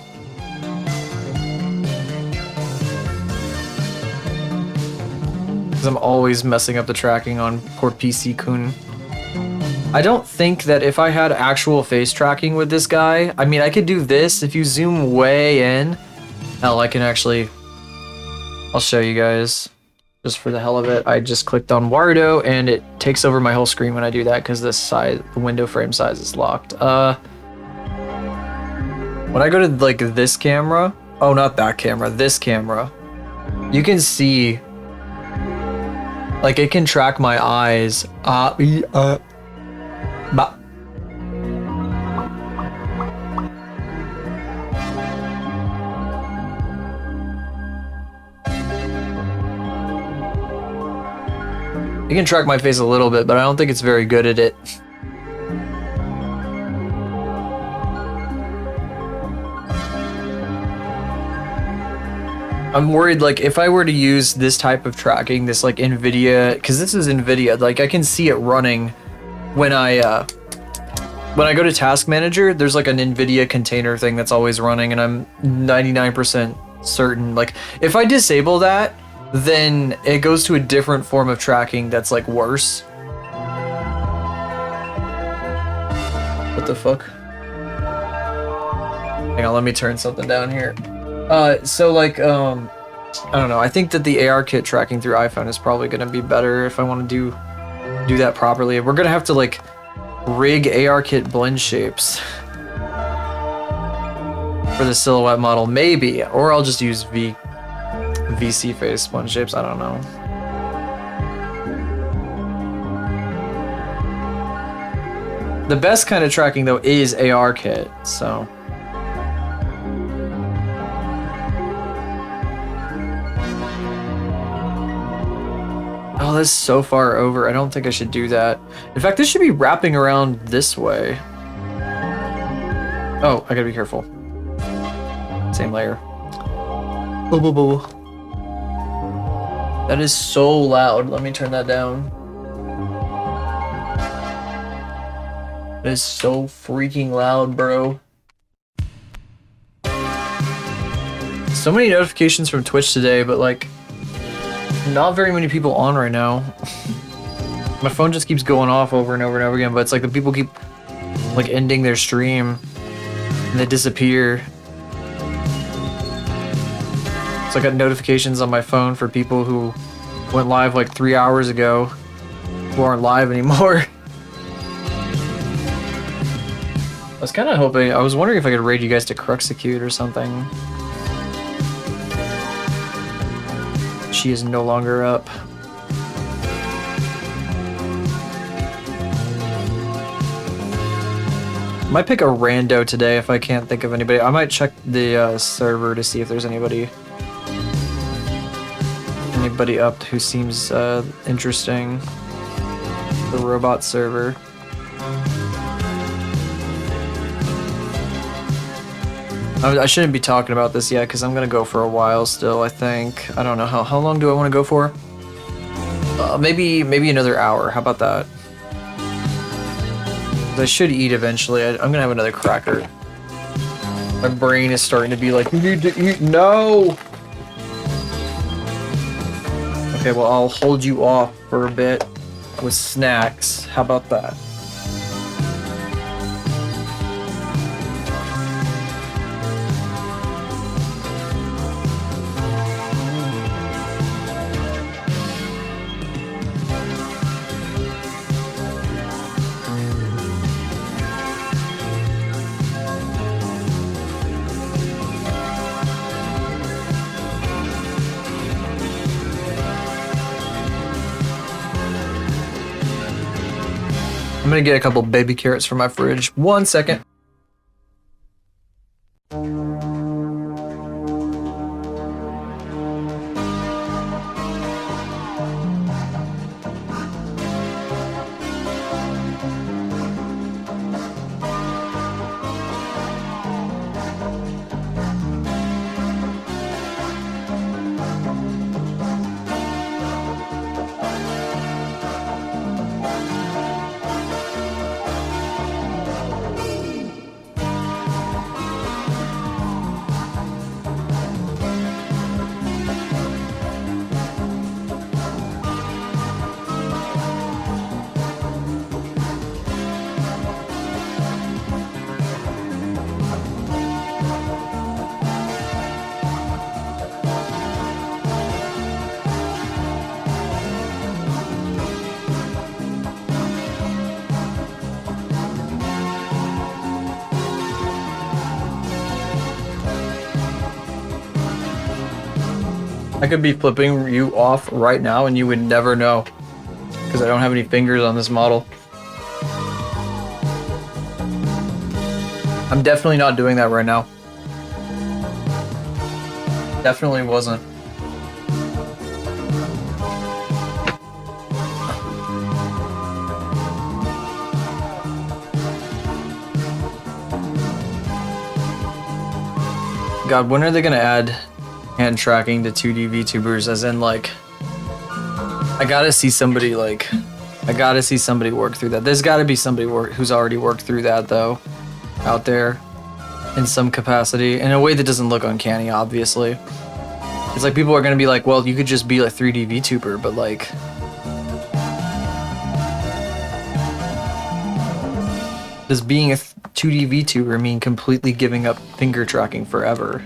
Because I'm always messing up the tracking on poor PC-kun. I don't think that if I had actual face tracking with this guy, I mean, I could do this. If you zoom way in, hell, I can actually, I'll show you guys just for the hell of it. I just clicked on Wardo and it takes over my whole screen when I do that because the window frame size is locked. When I go to like this camera, oh, not that camera, this camera, you can see, like it can track my eyes. You can track my face a little bit, but I don't think it's very good at it. I'm worried, like, if I were to use this type of tracking, this, like, NVIDIA, because this is NVIDIA, like, I can see it running when I when I go to Task Manager, there's like an NVIDIA container thing that's always running, and I'm 99% certain, like, if I disable that, then it goes to a different form of tracking that's like worse. What the fuck? Hang on, let me turn something down here. So like, I don't know, I think that the AR kit tracking through iPhone is probably gonna be better if I want to do that properly. We're gonna have to like rig AR kit blend shapes for the silhouette model, maybe, or I'll just use VC face blend shapes. I don't know. The best kind of tracking though is AR kit, so. Oh, that's so far over. I don't think I should do that. In fact, this should be wrapping around this way. Oh, I gotta be careful. Same layer. Boo, boo, boo. That is so loud. Let me turn that down. That is so freaking loud, bro. So many notifications from Twitch today, but like, not very many people on right now. My phone just keeps going off over and over and over again, but it's like the people keep like ending their stream and they disappear. So I got notifications on my phone for people who went live like 3 hours ago who aren't live anymore. I was kind of hoping, I was wondering if I could raid you guys to Cruxecute or something. She is no longer up. Might pick a rando today if I can't think of anybody. I might check the server to see if there's anybody up who seems interesting. The robot server. I shouldn't be talking about this yet because I'm gonna go for a while still, I think. I don't know, how long do I want to go for? Maybe another hour, how about that? I should eat eventually. I'm gonna have another cracker. My brain is starting to be like, you need to eat, no! Okay, well I'll hold you off for a bit with snacks, how about that? I'm gonna get a couple baby carrots from my fridge. 1 second. I could be flipping you off right now and you would never know because I don't have any fingers on this model. I'm definitely not doing that right now. Definitely wasn't. God, when are they gonna add hand tracking to 2D VTubers, as in like, I gotta see somebody like I gotta see somebody work through that. There's gotta be somebody who's already worked through that, though. Out there. In some capacity. In a way that doesn't look uncanny, obviously. It's like people are gonna be like, well, you could just be a 3D VTuber, but like... Does being a 2D VTuber mean completely giving up finger tracking forever?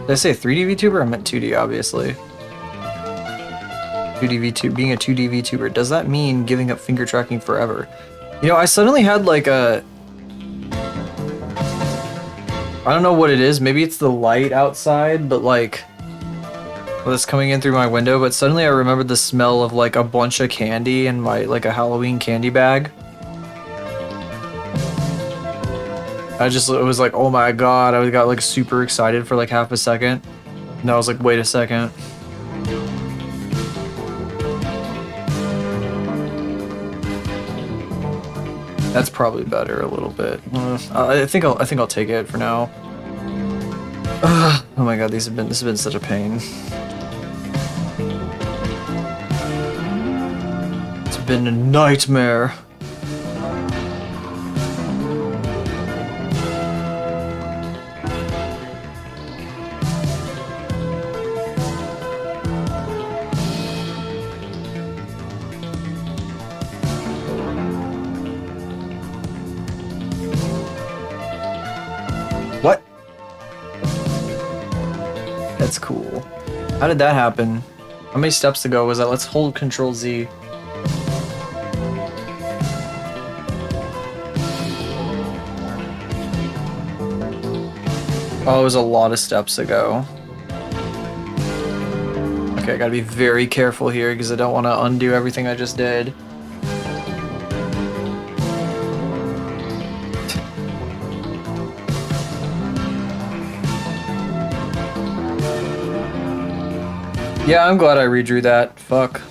Did I say 3D VTuber? I meant 2D, obviously. 2D VTuber, being a 2D VTuber, does that mean giving up finger tracking forever? You know, I suddenly had like a... I don't know what it is, maybe it's the light outside, but like... Well, it's coming in through my window, but suddenly I remembered the smell of like a bunch of candy in my, like a Halloween candy bag. It was like, oh my god, I got like super excited for like half a second. And I was like, wait a second. That's probably better a little bit. I think I'll take it for now. Oh my god, this has been such a pain. It's been a nightmare. What? That's cool. How did that happen? How many steps to go was that? Let's hold Control Z. Oh, it was a lot of steps to go. Okay, I gotta be very careful here because I don't want to undo everything I just did. Yeah, I'm glad I redrew that. Fuck.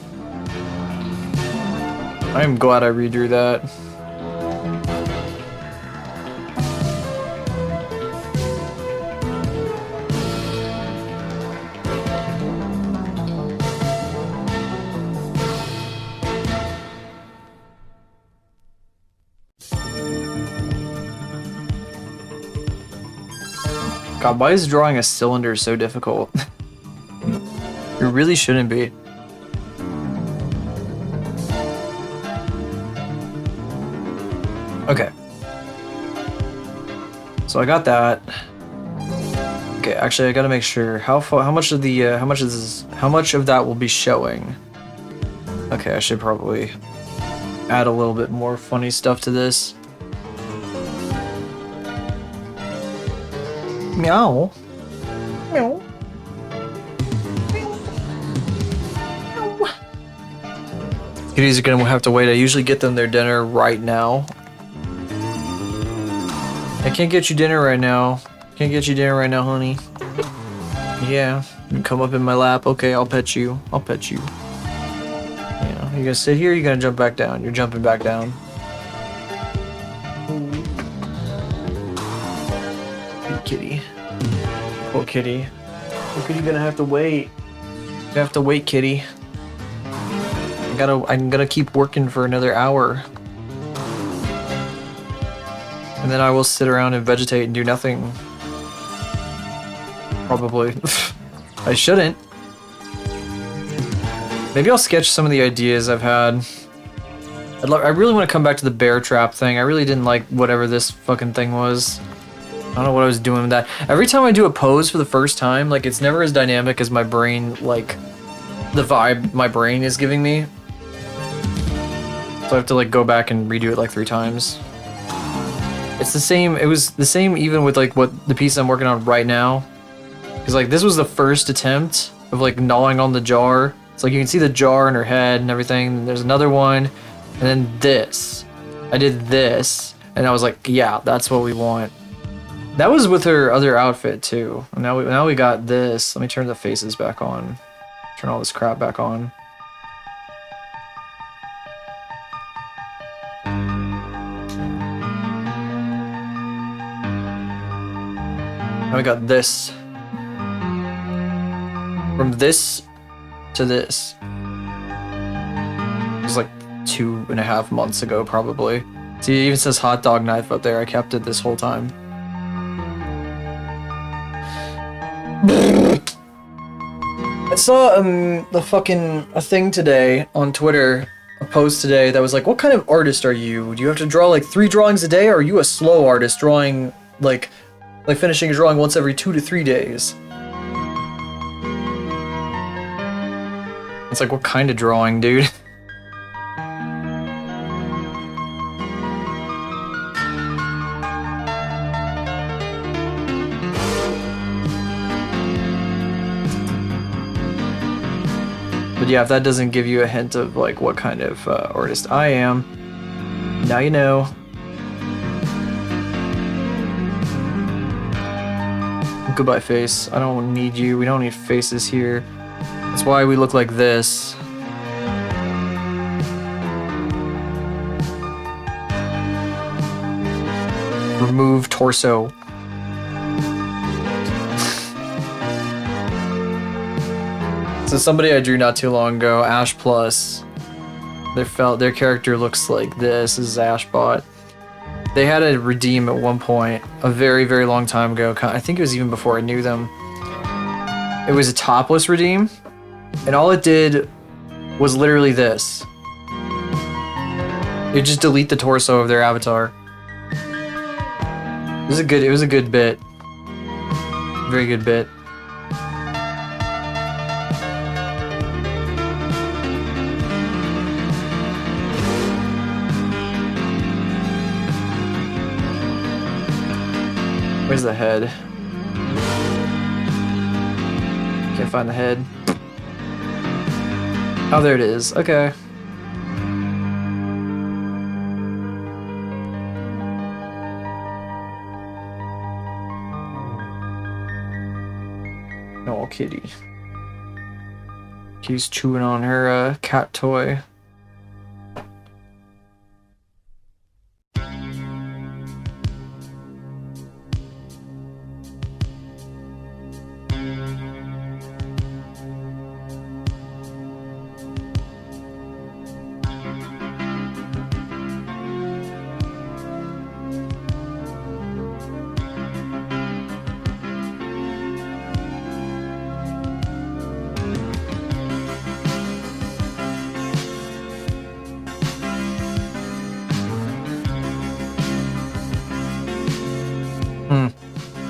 I'm glad I redrew that. God, why is drawing a cylinder so difficult? It really shouldn't be. Okay. So I got that. Okay, actually I gotta make sure how much of that will be showing. Okay, I should probably add a little bit more funny stuff to this. Meow. Meow. Kitties are gonna have to wait. I usually get them their dinner right now. I can't get you dinner right now. Can't get you dinner right now, honey. Yeah, you come up in my lap. Okay, I'll pet you. I'll pet you. Yeah, you gonna sit here? You gonna jump back down? You're jumping back down. Good kitty. Poor kitty. Poor kitty gonna have to wait. You have to wait, kitty. I'm gonna keep working for another hour. And then I will sit around and vegetate and do nothing. Probably. I shouldn't. Maybe I'll sketch some of the ideas I've had. I really want to come back to the bear trap thing. I really didn't like whatever this fucking thing was. I don't know what I was doing with that. Every time I do a pose for the first time, like, it's never as dynamic as my brain, like, the vibe my brain is giving me. So I have to like go back and redo it like 3 times. It's the same, it was the same even with like what the piece I'm working on right now. Cause like this was the first attempt of like gnawing on the jar. It's like you can see the jar in her head and everything. And there's another one, and then this. I did this, and I was like, yeah, that's what we want. That was with her other outfit too. And now we got this. Let me turn the faces back on. Turn all this crap back on. we got this. From this to this. It was like 2.5 months ago, probably. See, it even says hot dog knife up there. I kept it this whole time. I saw a thing today on Twitter, a post today that was like, what kind of artist are you? Do you have to draw like 3 drawings a day, or are you a slow artist drawing like finishing a drawing once every 2 to 3 days? It's like, what kind of drawing, dude? But yeah, if that doesn't give you a hint of like what kind of artist I am, now you know. Goodbye, face. I don't need you. We don't need faces here. That's why we look like this. Remove torso. So somebody I drew not too long ago, Ash Plus, their character looks like this. This is Ashbot. They had a redeem at one point, a very, very long time ago. I think it was even before I knew them. It was a topless redeem, and all it did was literally this. It just delete the torso of their avatar. It was a good bit. Very good bit. Where's the head? Can't find the head. Oh, there it is. Okay. Oh, kitty. Kitty's chewing on her cat toy.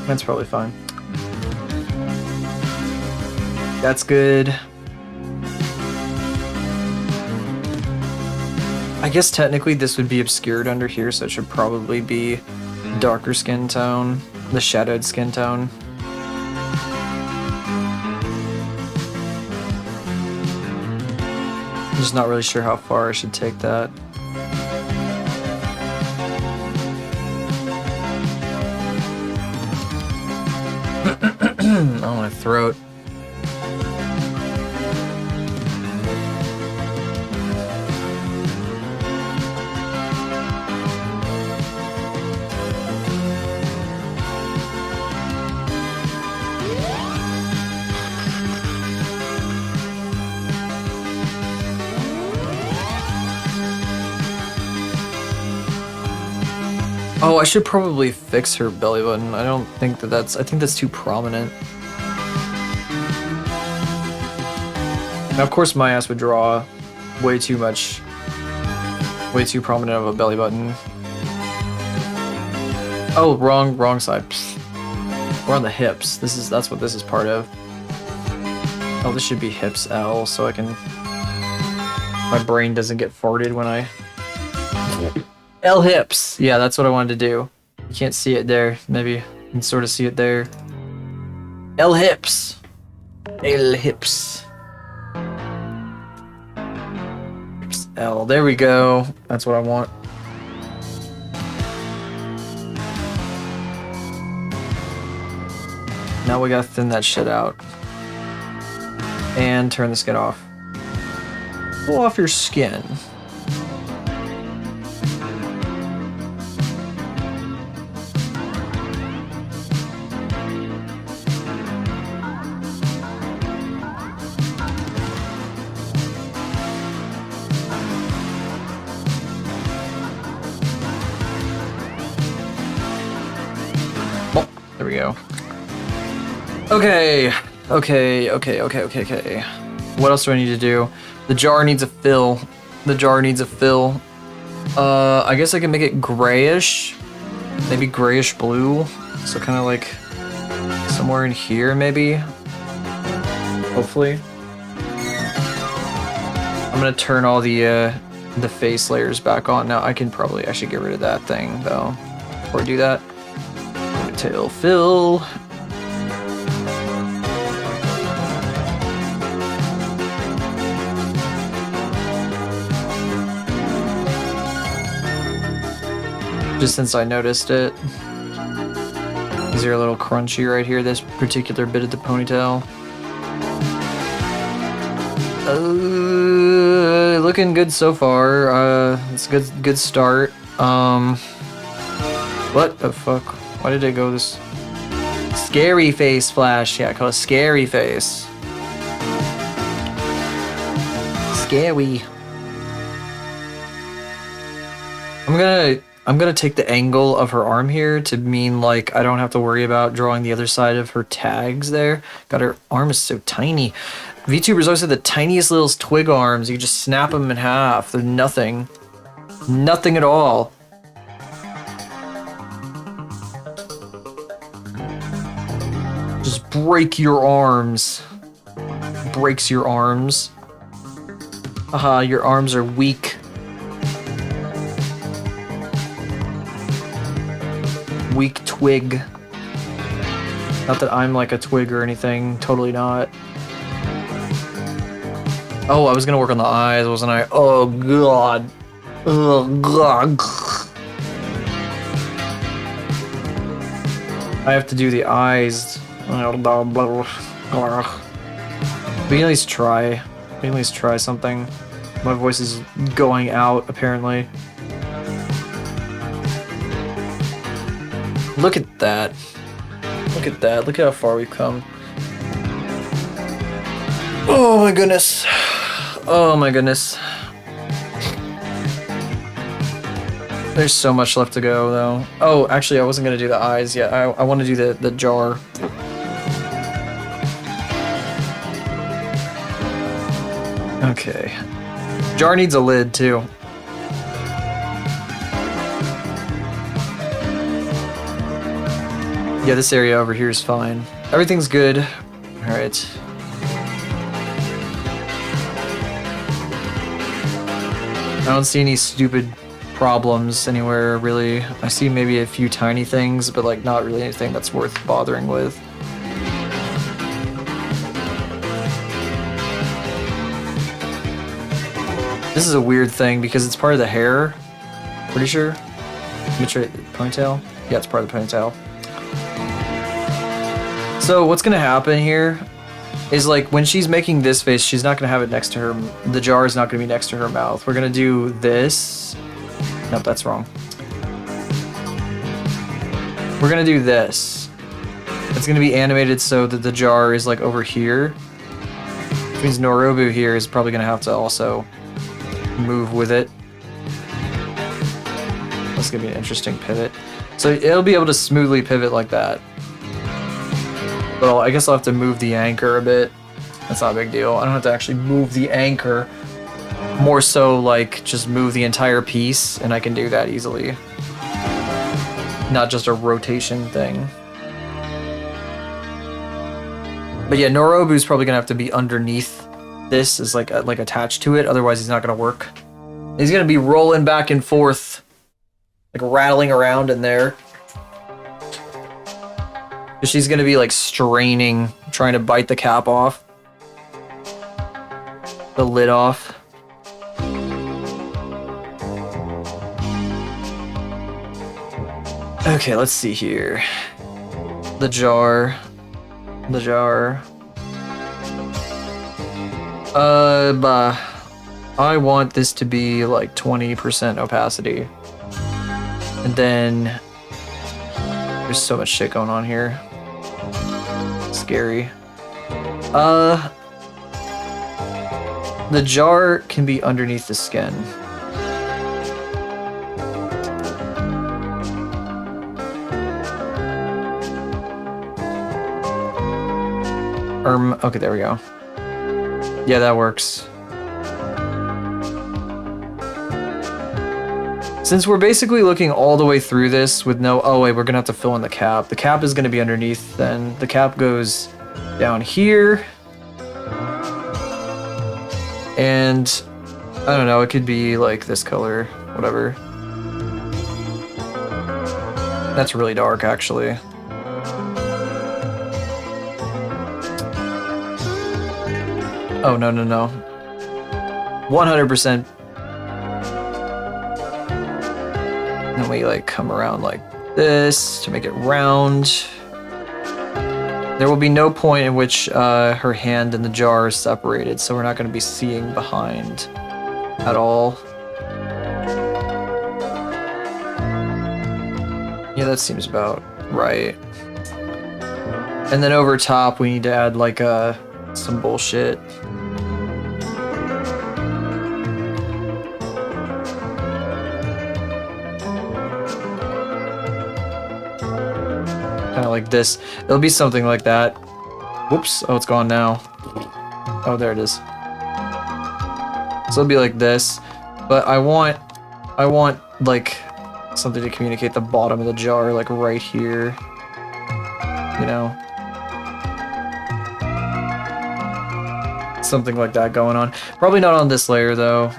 That's probably fine. That's good. I guess technically this would be obscured under here, so it should probably be darker skin tone, the shadowed skin tone. I'm just not really sure how far I should take that. Oh, my throat. Oh, I should probably fix her belly button. I don't think that's... I think that's too prominent. Now, of course, my ass would draw way too much... way too prominent of a belly button. Oh, wrong side. We're on the hips. That's what this is part of. Oh, this should be hips L, so I can... my brain doesn't get farted when I... L hips. Yeah, that's what I wanted to do. You can't see it there. Maybe you can sort of see it there. L hips. L hips. Hips L. There we go. That's what I want. Now we gotta thin that shit out. And turn the skin off. Pull off your skin. we go. Okay. What else do I need to do? The jar needs a fill. I guess I can make it grayish. Maybe grayish blue. So kind of like somewhere in here, maybe. Hopefully. I'm gonna turn all the face layers back on. Now I can probably actually get rid of that thing though. Before I do that. Tail fill. Just since I noticed it. These are a little crunchy right here, this particular bit of the ponytail. Looking good so far. It's a good start. What the fuck? Why did it go this? Scary face flash. Yeah, I call it scary face. Scary. I'm gonna take the angle of her arm here to mean like I don't have to worry about drawing the other side of her tags there. God, her arm is so tiny. VTubers always have the tiniest little twig arms. You can just snap them in half. They're nothing. Nothing at all. Just break your arms. Breaks your arms. Haha, your arms are weak. Weak twig. Not that I'm like a twig or anything. Totally not. Oh, I was gonna work on the eyes, wasn't I? Oh god. Oh god. I have to do the eyes. We can at least try. We can at least try something. My voice is going out, apparently. Look at that. Look at that. Look at how far we've come. Oh my goodness. Oh my goodness. There's so much left to go, though. Oh, actually, I wasn't going to do the eyes yet. I want to do the jar. Okay. Jar needs a lid, too. Yeah, this area over here is fine. Everything's good. Alright. I don't see any stupid problems anywhere, really. I see maybe a few tiny things, but like not really anything that's worth bothering with. This is a weird thing because it's part of the hair. Pretty sure. Let me try ponytail. Yeah, it's part of the ponytail. So what's gonna happen here is like when she's making this face, she's not gonna have it next to her. The jar is not gonna be next to her mouth. We're gonna do this. Nope, that's wrong. We're gonna do this. It's gonna be animated so that the jar is like over here. Which means Norobu here is probably gonna have to also move with it. That's gonna be an interesting pivot. So it'll be able to smoothly pivot like that. But I guess I'll have to move the anchor a bit. That's not a big deal. I don't have to actually move the anchor. More so like just move the entire piece and I can do that easily. Not just a rotation thing. But yeah, Norobu's probably gonna have to be underneath this, is like attached to it, otherwise he's not gonna work. He's gonna be rolling back and forth, like rattling around in there. She's gonna be like straining, trying to bite the cap off. The lid off. Okay, let's see here. The jar. I want this to be like 20% opacity. And then there's so much shit going on here. Scary. The jar can be underneath the skin. Okay, there we go. Yeah, that works. Since we're basically looking all the way through this with no... Oh, wait, we're going to have to fill in the cap. The cap is going to be underneath then. The cap goes down here. And I don't know, it could be like this color, whatever. That's really dark, actually. Oh, no, no, no. 100%. And then we like come around like this to make it round. There will be no point in which her hand in the jar is separated, so we're not going to be seeing behind at all. Yeah, that seems about right. And then over top, we need to add like some bullshit. Kind of like this. It'll be something like that. Whoops. Oh, it's gone now. Oh, there it is. So it'll be like this. But I want like something to communicate the bottom of the jar, like right here. You know? Something like that going on. Probably not on this layer though.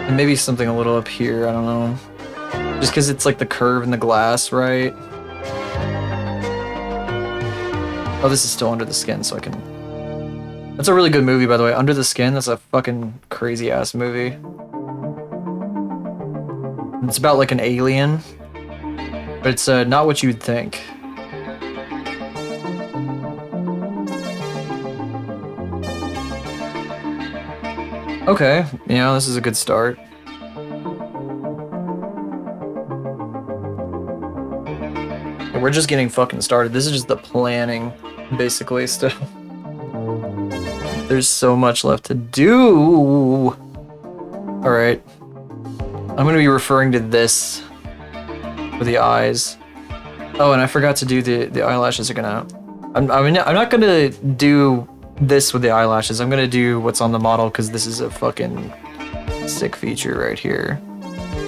And maybe something a little up here, I don't know. Just because it's like the curve in the glass, right? Oh, this is still Under the Skin, so I can... That's a really good movie, by the way. Under the Skin, that's a fucking crazy-ass movie. It's about like an alien, but it's not what you'd think. Okay, yeah, this is a good start. We're just getting fucking started. This is just the planning, basically, still. There's so much left to do. Alright. I'm gonna be referring to this for the eyes. Oh, and I forgot to do the eyelashes are gonna... I'm not gonna do this with the eyelashes. I'm gonna do what's on the model because this is a fucking sick feature right here.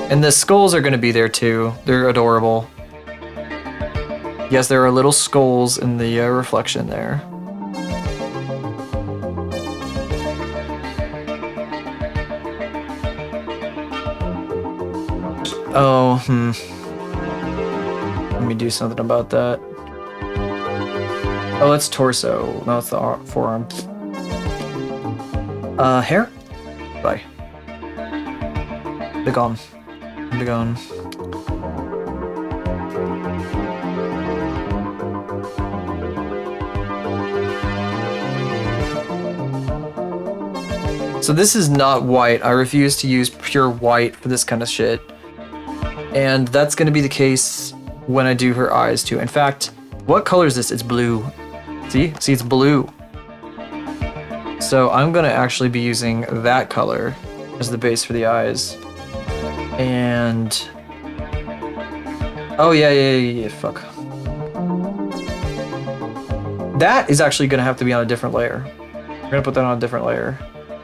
And the skulls are gonna be there too. They're adorable. Yes, there are little skulls in the reflection there. Oh, Let me do something about that. Oh, that's torso. No, it's the forearm. Hair? Bye. Be gone. Be gone. So this is not white. I refuse to use pure white for this kind of shit. And that's gonna be the case when I do her eyes too. In fact, what color is this? It's blue. See, it's blue. So I'm gonna actually be using that color as the base for the eyes. And oh yeah, fuck. That is actually gonna have to be on a different layer. We're gonna put that on a different layer.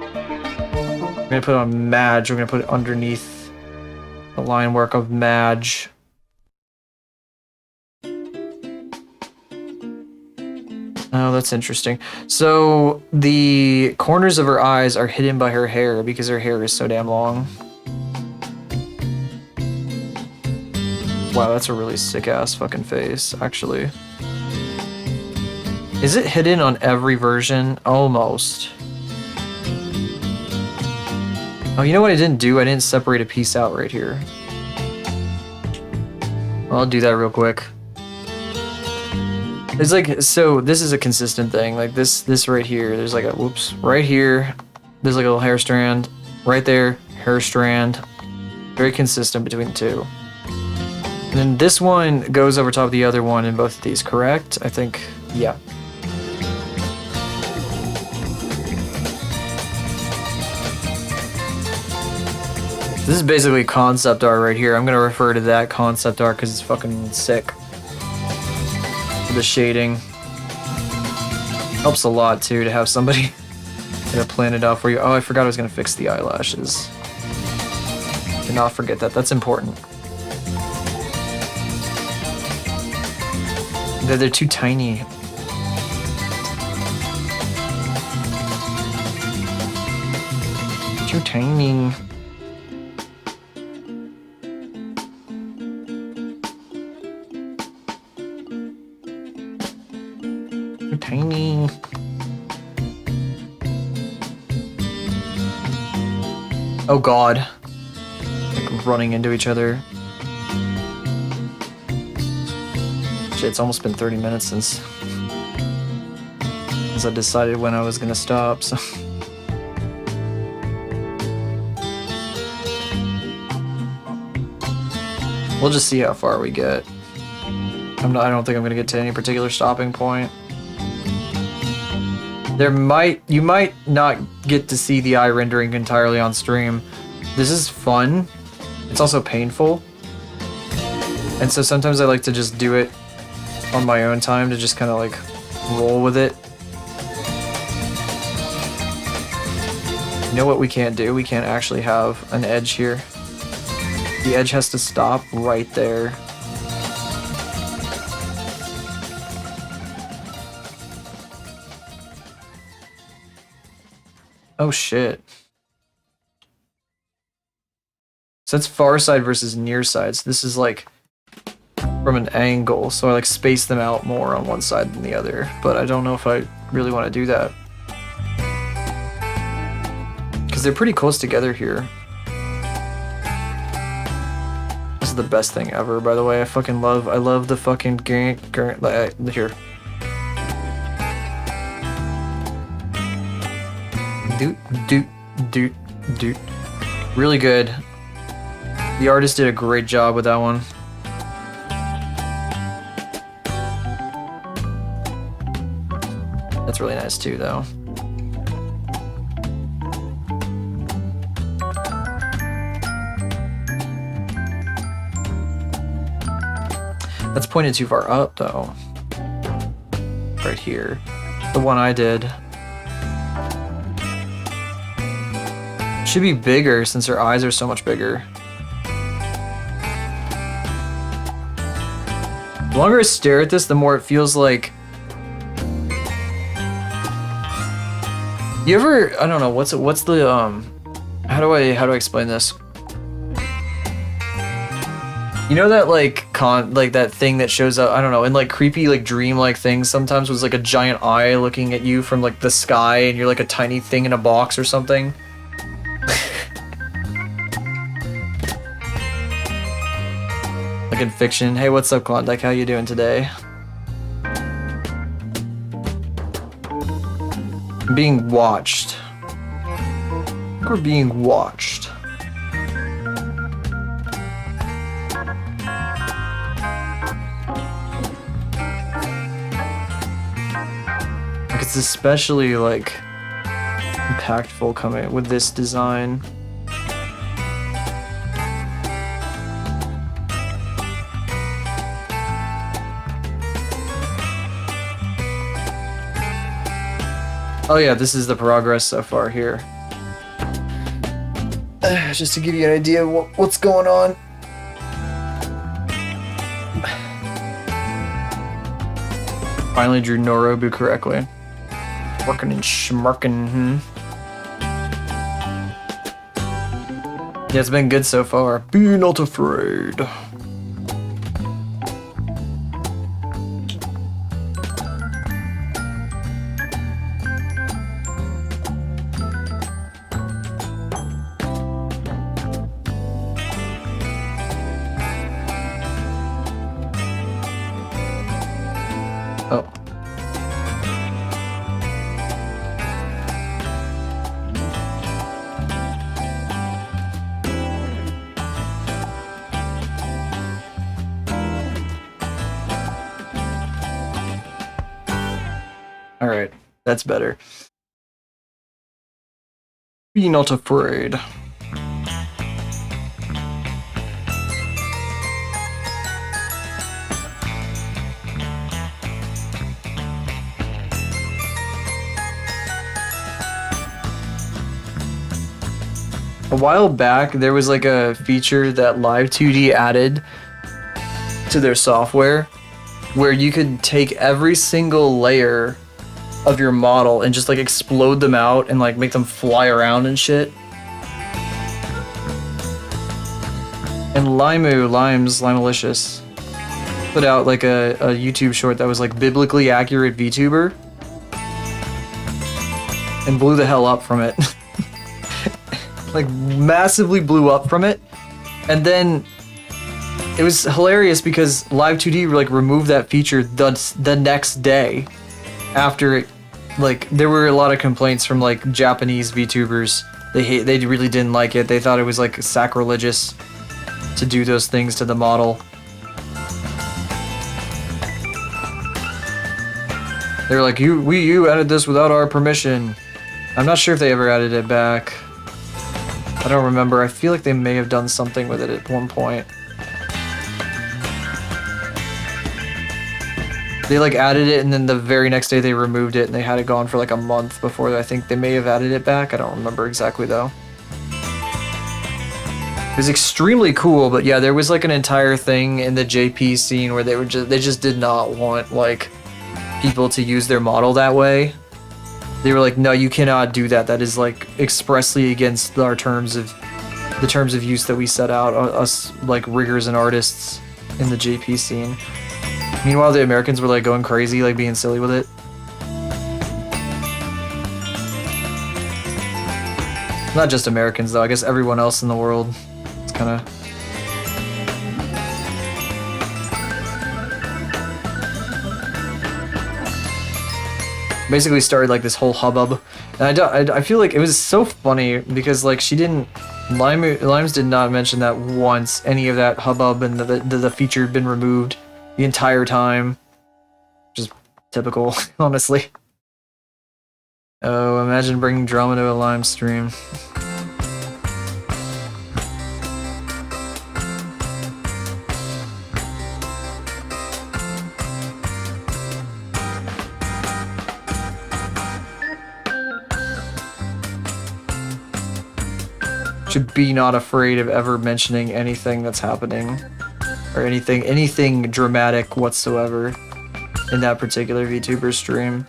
We're gonna put it on Madge. We're gonna put it underneath the line work of Madge. Oh, that's interesting. So the corners of her eyes are hidden by her hair because her hair is so damn long. Wow, that's a really sick ass fucking face, actually. Is it hidden on every version? Almost. Oh, you know what I didn't do? I didn't separate a piece out right here. I'll do that real quick. It's like, so this is a consistent thing. Like this right here, there's like a, whoops, right here, there's like a little hair strand. Right there, hair strand. Very consistent between the two. And then this one goes over top of the other one in both of these, correct? I think, yeah. This is basically concept art right here. I'm gonna refer to that concept art because it's fucking sick. The shading helps a lot too to have somebody gonna plan it out for you. Oh, I forgot I was gonna fix the eyelashes. Do not forget that. That's important. They're too tiny. Too tiny. Too tiny. Oh god. Like running into each other. Shit, it's almost been 30 minutes since I decided when I was gonna stop, so. We'll just see how far we get. I don't think I'm gonna get to any particular stopping point. You might not get to see the eye rendering entirely on stream. This is fun. It's also painful. And so sometimes I like to just do it on my own time to just kind of like roll with it. You know what we can't do? We can't actually have an edge here. The edge has to stop right there. Oh shit. So that's far side versus near side. So this is like from an angle. So I like space them out more on one side than the other. But I don't know if I really want to do that. Because they're pretty close together here. This is the best thing ever, by the way. I love the fucking here. Doot. Really good. The artist did a great job with that one. That's really nice too, though. That's pointed too far up, though. Right here. The one I did. Should be bigger since her eyes are so much bigger. The longer I stare at this, the more it feels like... You ever... I don't know, what's the, how do I explain this? You know that, like, that thing that shows up, I don't know, in, like, creepy, like, dream-like things sometimes was, like, a giant eye looking at you from, like, the sky, and you're, like, a tiny thing in a box or something? Like in fiction. Hey, what's up, Klondike? How you doing today? I'm being watched. We're being watched. Like, it's especially, like, impactful coming with this design. Oh yeah, this is the progress so far here. Just to give you an idea of what's going on. Finally drew Norobu correctly. Working and schmarking. Yeah, it's been good so far. Be not afraid. Oh. All right, that's better. Be not afraid. A while back, there was like a feature that Live 2D added to their software where you could take every single layer of your model and just like explode them out and like make them fly around and shit. And Limelicious put out like a YouTube short that was like biblically accurate VTuber and blew the hell up from it. Like massively blew up from it. And then it was hilarious because Live 2D like removed that feature the next day after it. Like there were a lot of complaints from like Japanese VTubers. They really didn't like it. They thought it was like sacrilegious to do those things to the model. They were like, you added this without our permission. I'm not sure if they ever added it back. I don't remember. I feel like they may have done something with it at one point. They like added it and then the very next day they removed it and they had it gone for like a month before I think they may have added it back. I don't remember exactly though. It was extremely cool, but yeah, there was like an entire thing in the JP scene where they just did not want like people to use their model that way. They were like, no, you cannot do that. That is like expressly against our terms of use that we set out, us like riggers and artists in the JP scene. Meanwhile, the Americans were like going crazy, like being silly with it. Not just Americans though, I guess everyone else in the world. It's kind of... basically started like this whole hubbub. And I feel like it was so funny because like she didn't... Limes did not mention that once, any of that hubbub and the feature had been removed the entire time. Just typical, honestly. Oh, imagine bringing drama to a Lime stream. Should be not afraid of ever mentioning anything that's happening or anything dramatic whatsoever in that particular VTuber stream.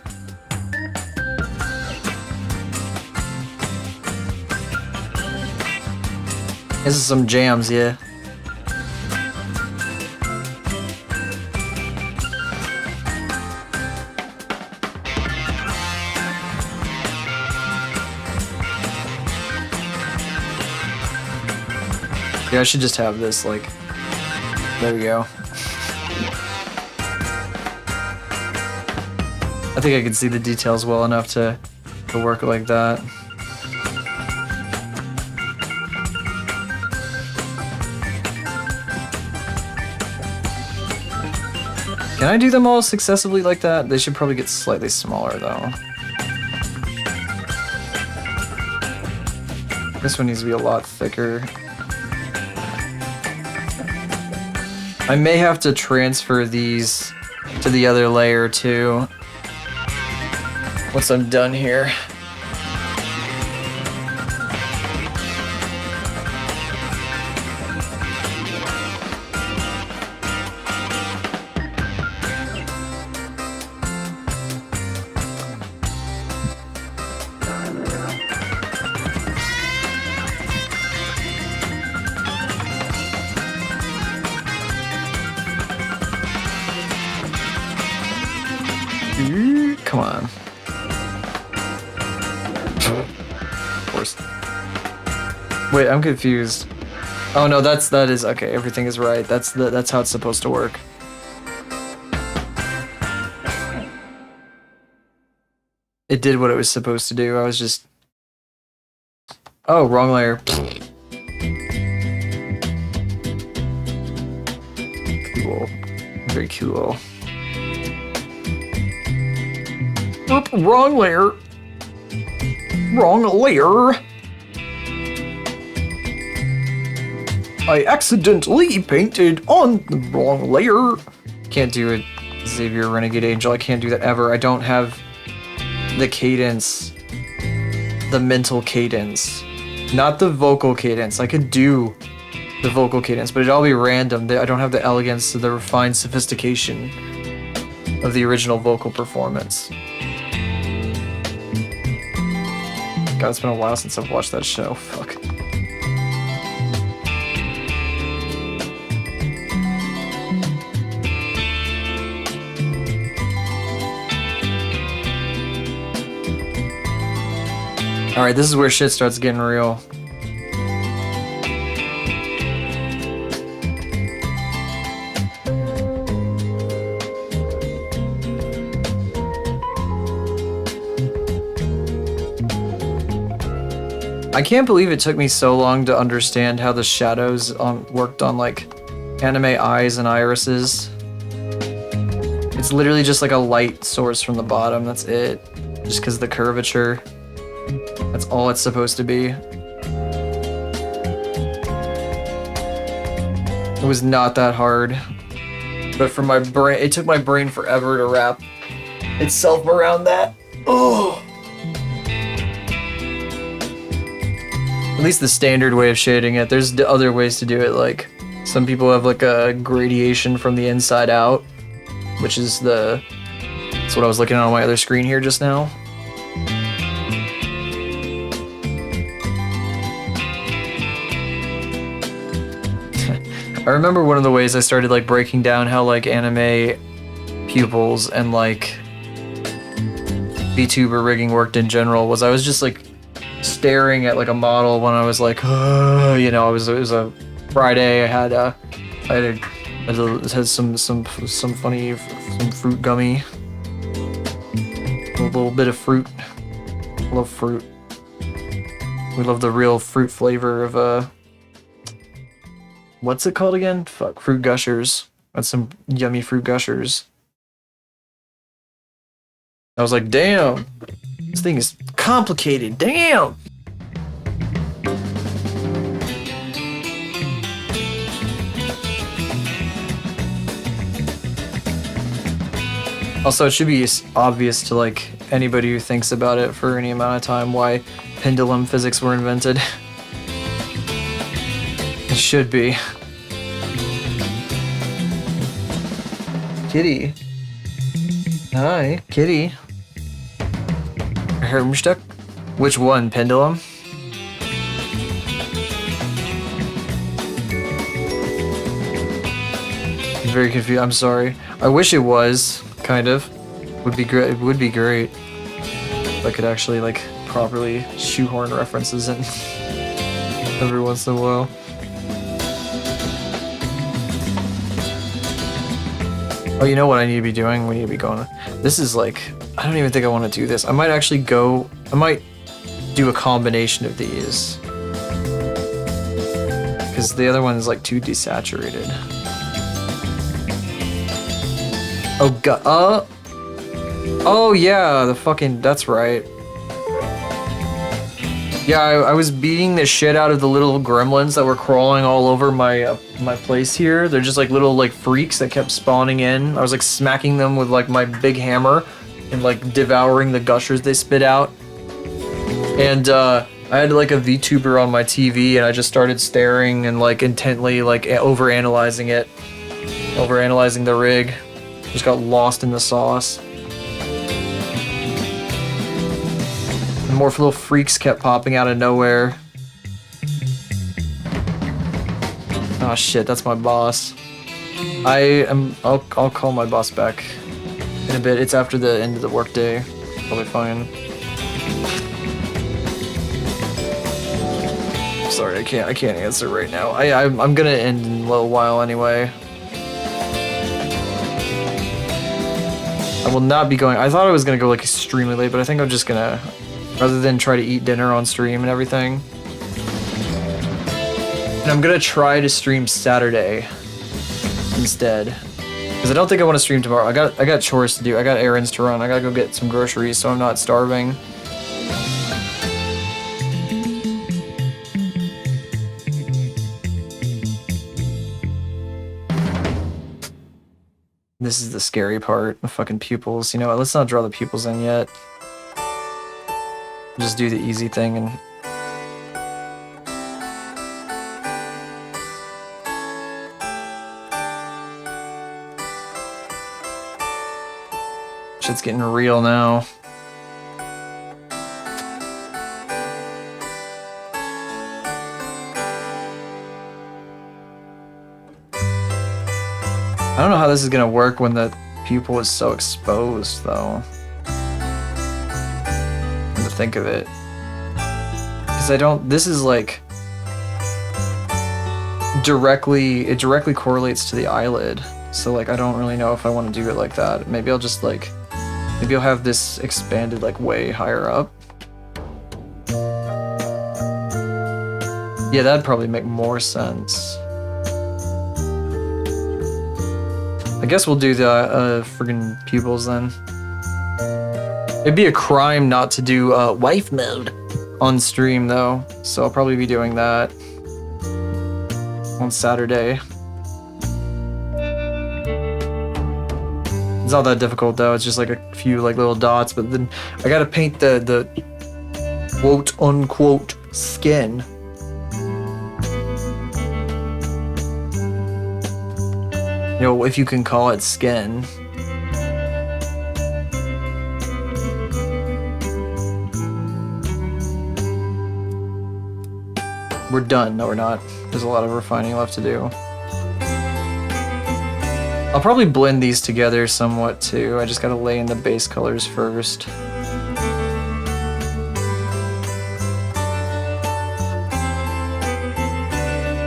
This is some jams, yeah. Yeah, I should just have this, like, there we go. I think I can see the details well enough to work like that. Can I do them all successively like that? They should probably get slightly smaller, though. This one needs to be a lot thicker. I may have to transfer these to the other layer too once I'm done here. Come on. Of course. Wait, I'm confused. Oh no, that is okay. Everything is right. That's how it's supposed to work. It did what it was supposed to do. I was just... oh, wrong layer. Cool. Very cool. Oop, wrong layer. Wrong layer. I accidentally painted on the wrong layer. Can't do it, Xavier Renegade Angel. I can't do that ever. I don't have the cadence, the mental cadence Not the vocal cadence. I could do the vocal cadence, but it'd all be random. I don't have the elegance, the refined sophistication of the original vocal performance. God, it's been a while since I've watched that show. Fuck. Alright, this is where shit starts getting real. I can't believe it took me so long to understand how the shadows worked on like anime eyes and irises. It's literally just like a light source from the bottom, that's it. Just because of the curvature. That's all it's supposed to be. It was not that hard. But for my brain, it took my brain forever to wrap itself around that. Oh! At least the standard way of shading it. There's other ways to do it, like some people have like a gradation from the inside out, which is that's what I was looking at on my other screen here just now. I remember one of the ways I started like breaking down how like anime pupils and like VTuber rigging worked in general was I was just like staring at like a model when I was like, you know, it was a Friday. I had some funny fruit gummy, a little bit of fruit. I love fruit. We love the real fruit flavor of what's it called again? Fuck, fruit gushers. That's some yummy fruit gushers. I was like, damn, this thing is complicated, damn! Also, it should be obvious to like anybody who thinks about it for any amount of time why pendulum physics were invented. It should be. Kitty. Hi, kitty. Hermstück? Which one, pendulum? I'm very confused. I'm sorry. I wish it was, kind of. Would be great. It would be great if I could actually like properly shoehorn references in every once in a while. Oh, you know what I need to be doing? We need to be going. This is like, I don't even think I want to do this. I might actually go, I might do a combination of these. Because the other one is like too desaturated. Oh god, oh yeah, the fucking, that's right. Yeah, I was beating the shit out of the little gremlins that were crawling all over my my place here. They're just like little like freaks that kept spawning in. I was like smacking them with like my big hammer and like devouring the gushers they spit out. And I had like a VTuber on my TV and I just started staring and like intently like overanalyzing it. Overanalyzing the rig. Just got lost in the sauce. More little freaks kept popping out of nowhere. Oh shit, that's my boss. I'll call my boss back in a bit. It's after the end of the workday. Probably fine. Sorry, I can't answer right now. I'm gonna end in a little while anyway. I will not be going. I thought I was gonna go like extremely late, but I think I'm just gonna, rather than try to eat dinner on stream and everything. And I'm gonna try to stream Saturday instead. Because I don't think I want to stream tomorrow. I got chores to do. I got errands to run. I gotta go get some groceries so I'm not starving. This is the scary part, the fucking pupils. You know what, let's not draw the pupils in yet. Just do the easy thing and Shit's getting real now. I don't know how this is gonna work when the pupil is so exposed, though. To think of it. Because I don't... This is like... It directly correlates to the eyelid. So like I don't really know if I want to do it like that. Maybe I'll just like... Maybe I'll have this expanded like way higher up. Yeah, that'd probably make more sense. I guess we'll do the friggin' pupils then. It'd be a crime not to do wife mode on stream though, so I'll probably be doing that on Saturday. It's not that difficult though, it's just like a few like little dots, but then I gotta paint the quote unquote skin. You know, if you can call it skin. We're done. No, we're not. There's a lot of refining left to do. I'll probably blend these together somewhat too. I just gotta lay in the base colors first.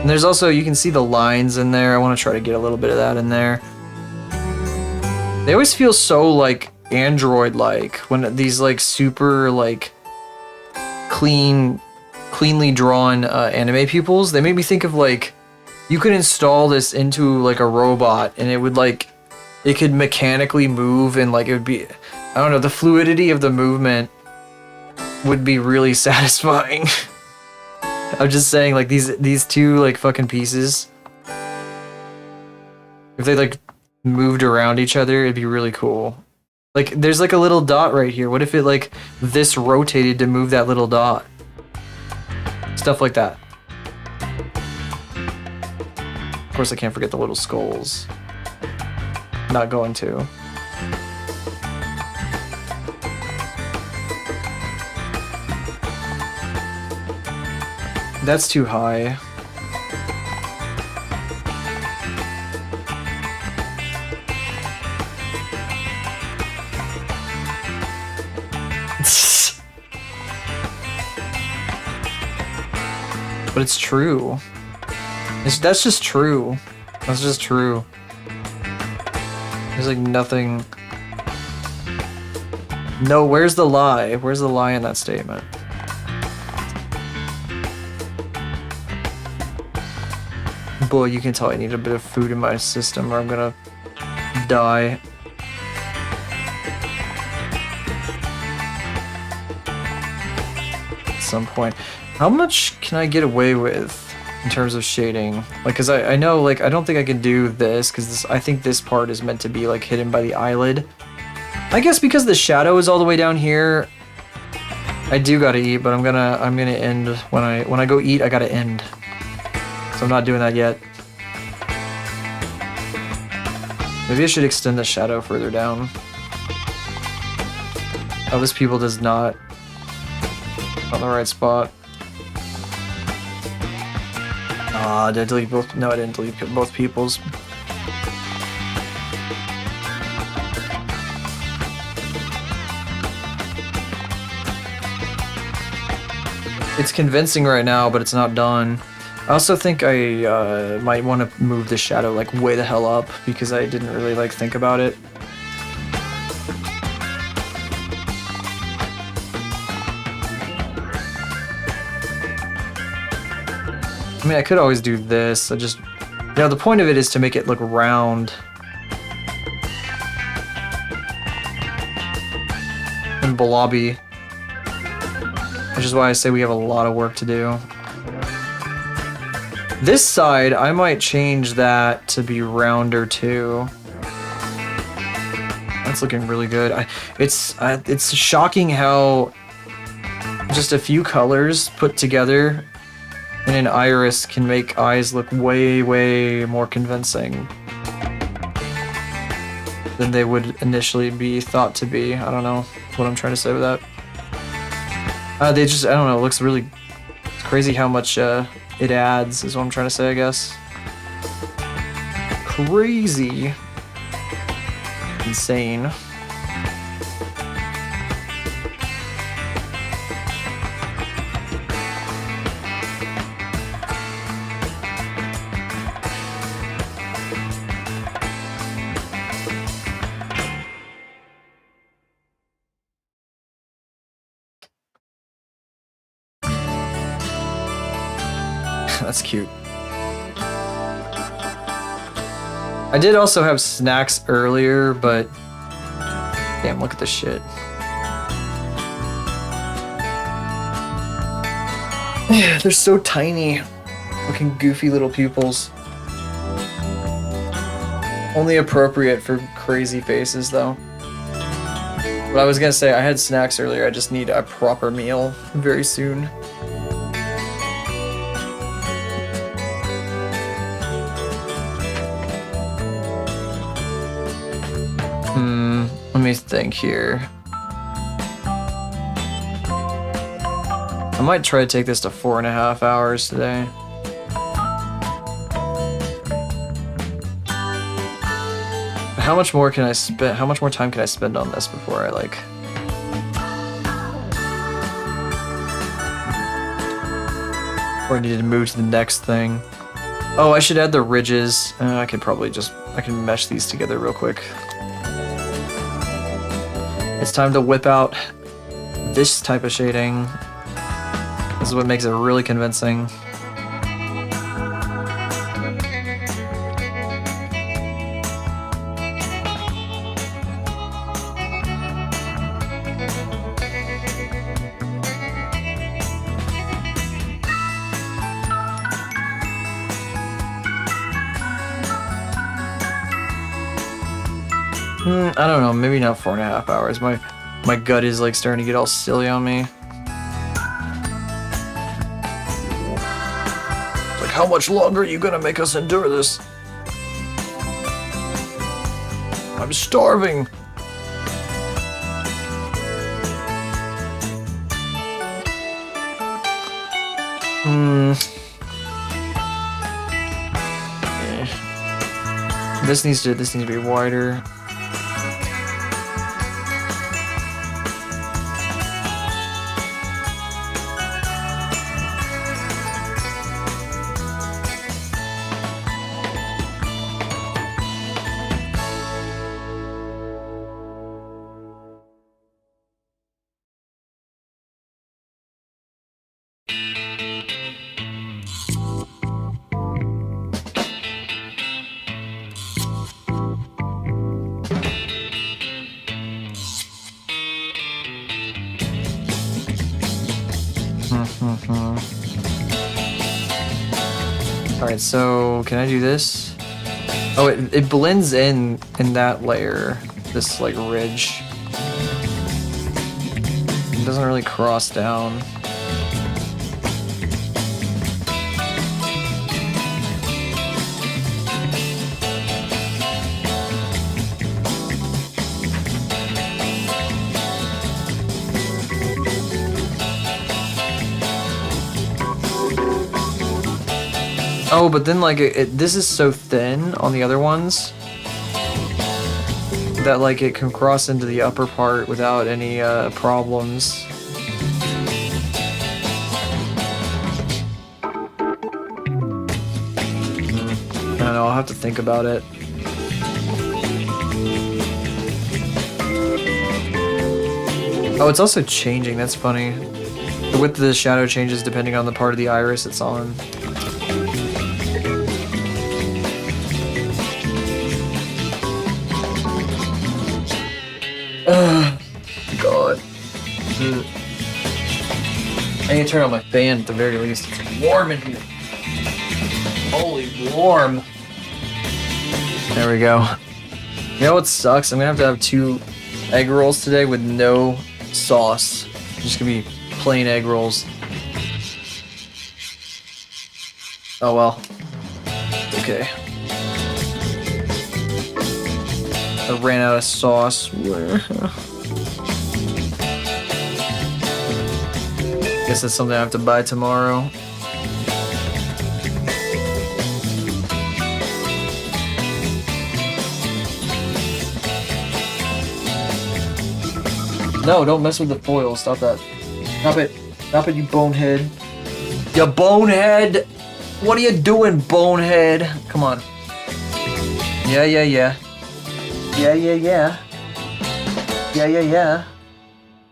And there's also, you can see the lines in there. I want to try to get a little bit of that in there. They always feel so like Android-like when these like super like cleanly drawn anime pupils. They make me think of like you could install this into like a robot and it would like it could mechanically move and like it would be, I don't know, the fluidity of the movement would be really satisfying. I'm just saying, like, these two, like, fucking pieces, if they, like, moved around each other, it'd be really cool. Like, there's, like, a little dot right here. What if it, like, this rotated to move that little dot? Stuff like that. Of course, I can't forget the little skulls. Not going to. That's too high. But it's true. That's just true. That's just true. There's like nothing. No, where's the lie? Where's the lie in that statement? Boy, you can tell I need a bit of food in my system or I'm gonna die. At some point. How much can I get away with in terms of shading? Like, cause I know, like, I don't think I can do this, cause this, I think this part is meant to be, like, hidden by the eyelid. I guess because the shadow is all the way down here, I do gotta eat, but I'm gonna end, when I go eat, I gotta end. So I'm not doing that yet. Maybe I should extend the shadow further down. Oh, this pupil does not. On the right spot. Ah, did I delete both? No, I didn't delete both pupils. It's convincing right now, but it's not done. I also think I might want to move the shadow like way the hell up because I didn't really like think about it. I mean, I could always do this. I just, you know, the point of it is to make it look round and blobby, which is why I say we have a lot of work to do. This side, I might change that to be rounder too. That's looking really good. It's shocking how just a few colors put together in an iris can make eyes look way, way more convincing. than they would initially be thought to be. I don't know what I'm trying to say with that. They just, I don't know, it looks really crazy how much it adds, is what I'm trying to say, I guess. Crazy. Insane. That's cute. I did also have snacks earlier, but damn, look at this shit. They're so tiny. Looking goofy little pupils. Only appropriate for crazy faces, though. But I was gonna say, I had snacks earlier. I just need a proper meal very soon. Let me think here. I might try to take this to 4.5 hours today. How much more can I spend? How much more time can I spend on this before I like? Or I needed to move to the next thing. Oh, I should add the ridges. I can mesh these together real quick. It's time to whip out this type of shading. This is what makes it really convincing. I don't know, maybe not 4.5 hours. My gut is like starting to get all silly on me. It's like, how much longer are you gonna make us endure this? I'm starving. This needs to be wider. Alright, so can I do this? Oh, it blends in that layer, this like ridge. It doesn't really cross down. Oh, but then like this is so thin on the other ones that like it can cross into the upper part without any problems. I don't know, I'll have to think about it. Oh, it's also changing, that's funny. The width of the shadow changes depending on the part of the iris it's on. God. I need to turn on my fan at the very least. It's warm in here. Holy warm. There we go. You know what sucks? I'm gonna have to have 2 egg rolls today with no sauce. It's just gonna be plain egg rolls. Oh well. Okay. I ran out of sauce. Guess that's something I have to buy tomorrow. No, don't mess with the foil. Stop that. Stop it. Stop it, you bonehead. You bonehead! What are you doing, bonehead? Come on. Yeah. Yeah.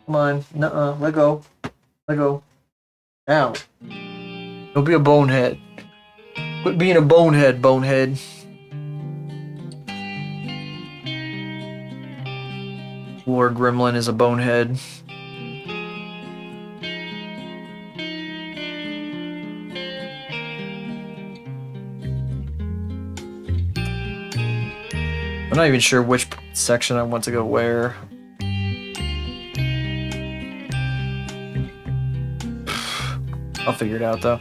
Come on. Nuh-uh. Let go. Let go. Now. Don't be a bonehead. Quit being a bonehead, bonehead. Lord Gremlin is a bonehead. I'm not even sure which section I want to go where. I'll figure it out though.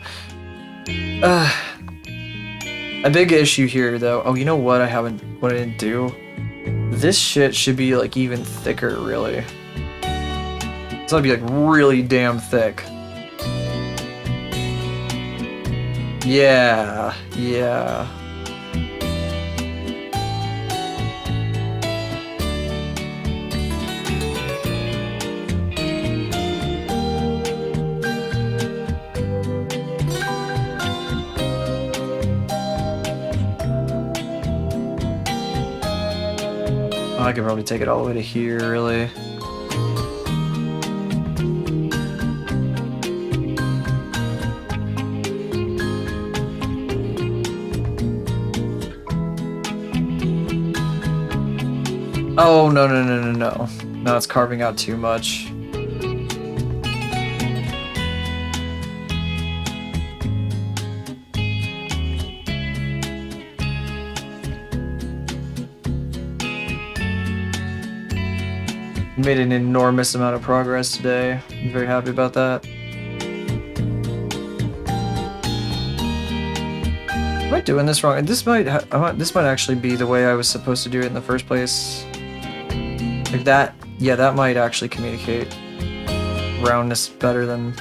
A big issue here though. Oh, you know what I didn't do? This shit should be like even thicker, really. It's gotta be like really damn thick. Yeah. I could probably take it all the way to here, really. Oh, no. No, it's carving out too much. Made an enormous amount of progress today. I'm very happy about that. Am I doing this wrong? This might actually be the way I was supposed to do it in the first place. Like that, yeah, that might actually communicate roundness better than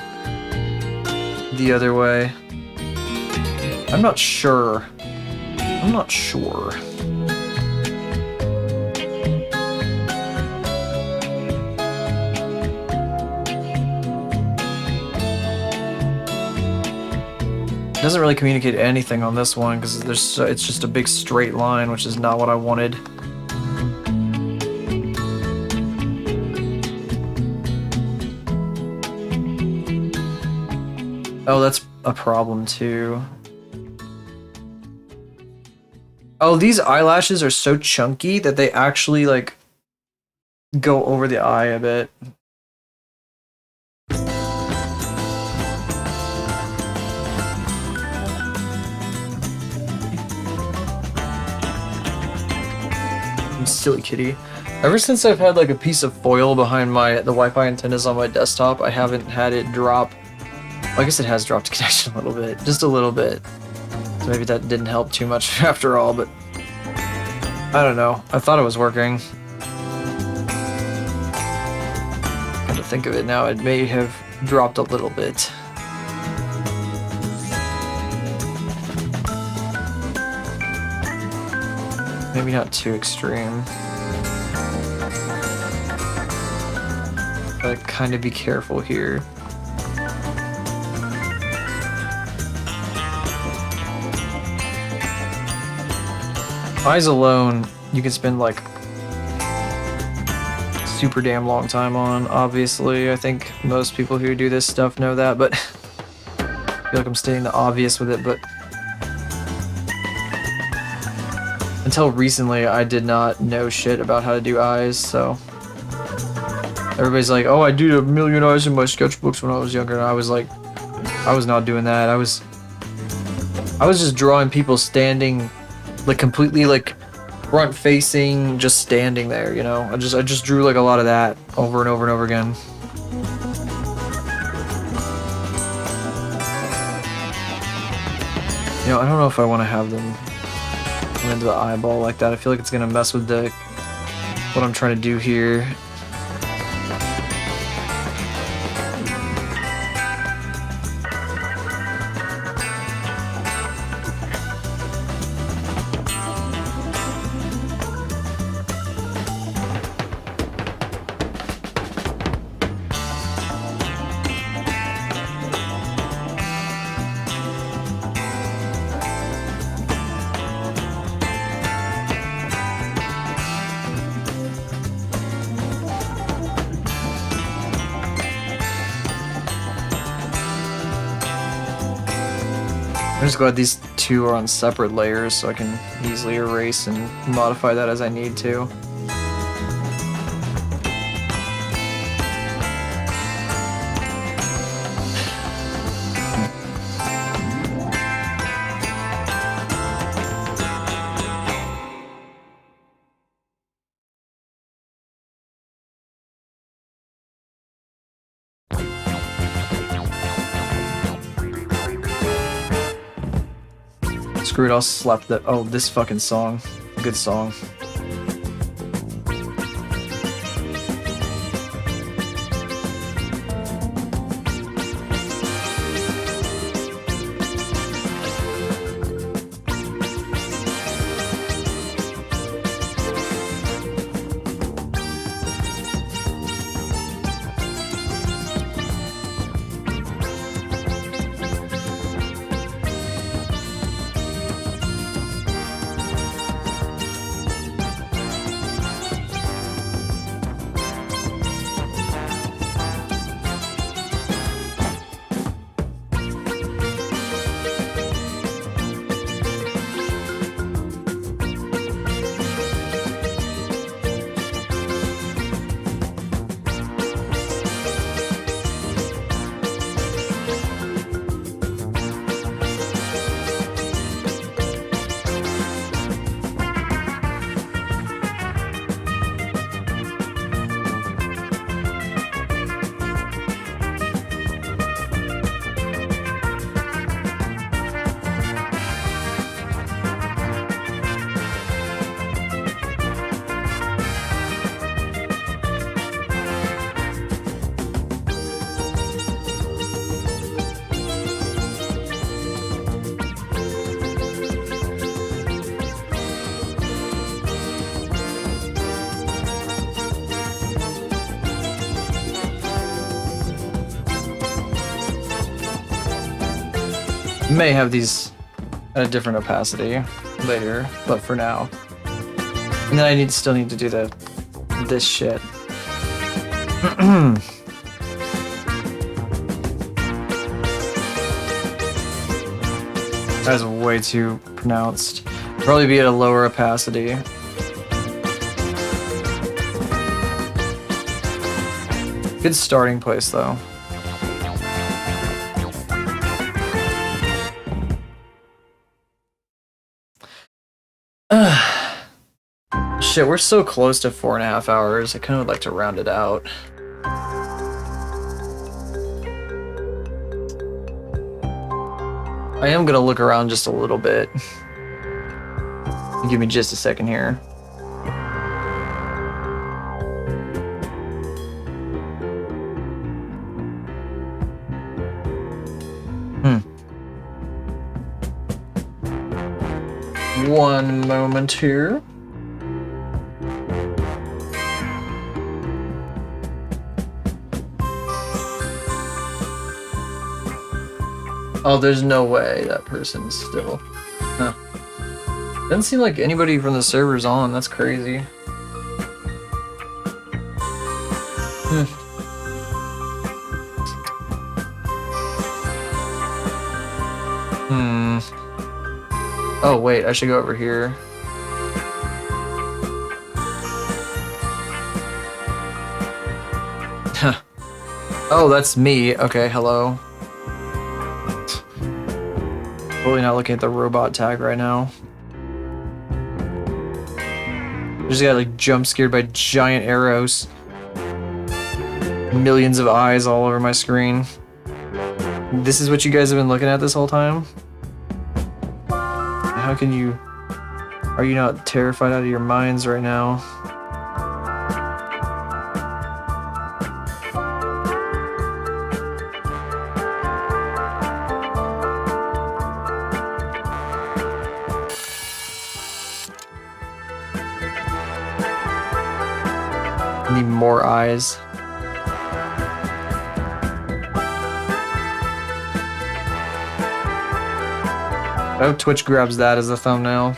the other way. I'm not sure. It doesn't really communicate anything on this one because it's just a big straight line, which is not what I wanted. Oh, that's a problem too. Oh, these eyelashes are so chunky that they actually like go over the eye a bit. Silly kitty. Ever since I've had like a piece of foil behind the Wi-Fi antennas on my desktop, I haven't had it drop. Well, I guess it has dropped connection a little bit, just a little bit. So maybe that didn't help too much after all, but I don't know. I thought it was working. Come to think of it now, it may have dropped a little bit. Maybe not too extreme. But kind of be careful here. Eyes alone, you can spend like super damn long time on, obviously. I think most people who do this stuff know that, but I feel like I'm stating the obvious with it, but until recently, I did not know shit about how to do eyes, so everybody's like, oh, I did a million eyes in my sketchbooks when I was younger, and I was like, I was not doing that. I was just drawing people standing, like completely like front facing, just standing there, you know? I just drew like a lot of that over and over and over again. You know, I don't know if I want to have them into the eyeball like that. I feel like it's gonna mess with the what I'm trying to do here. I'm just glad these two are on separate layers so I can easily erase and modify that as I need to. Screw it, I'll slap that. Oh, this fucking song. Good song. May have these at a different opacity later, but for now. And then I still need to do this shit. That's way too pronounced. Probably be at a lower opacity. Good starting place though. Shit, we're so close to 4.5 hours. I kind of would like to round it out. I am gonna look around just a little bit. Give me just a second here. One moment here. Oh, there's no way that person's still. Huh. Doesn't seem like anybody from the server's on. That's crazy. Oh, wait, I should go over here. Oh, that's me. Okay, hello. Totally not looking at the robot tag right now. I just got like jump scared by giant arrows. Millions of eyes all over my screen. This is what you guys have been looking at this whole time? How can you... Are you not terrified out of your minds right now? I need more eyes. I hope Twitch grabs that as a thumbnail.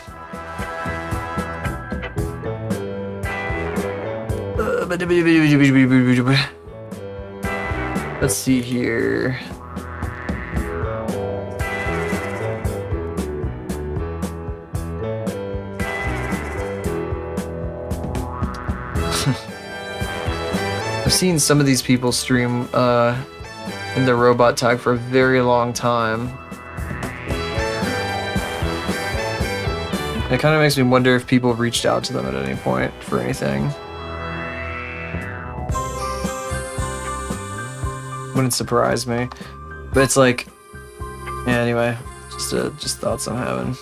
Let's see here. I've seen some of these people stream in their robot tag for a very long time. It kind of makes me wonder if people have reached out to them at any point for anything. Wouldn't surprise me. But it's like, yeah, anyway, just thoughts I'm having.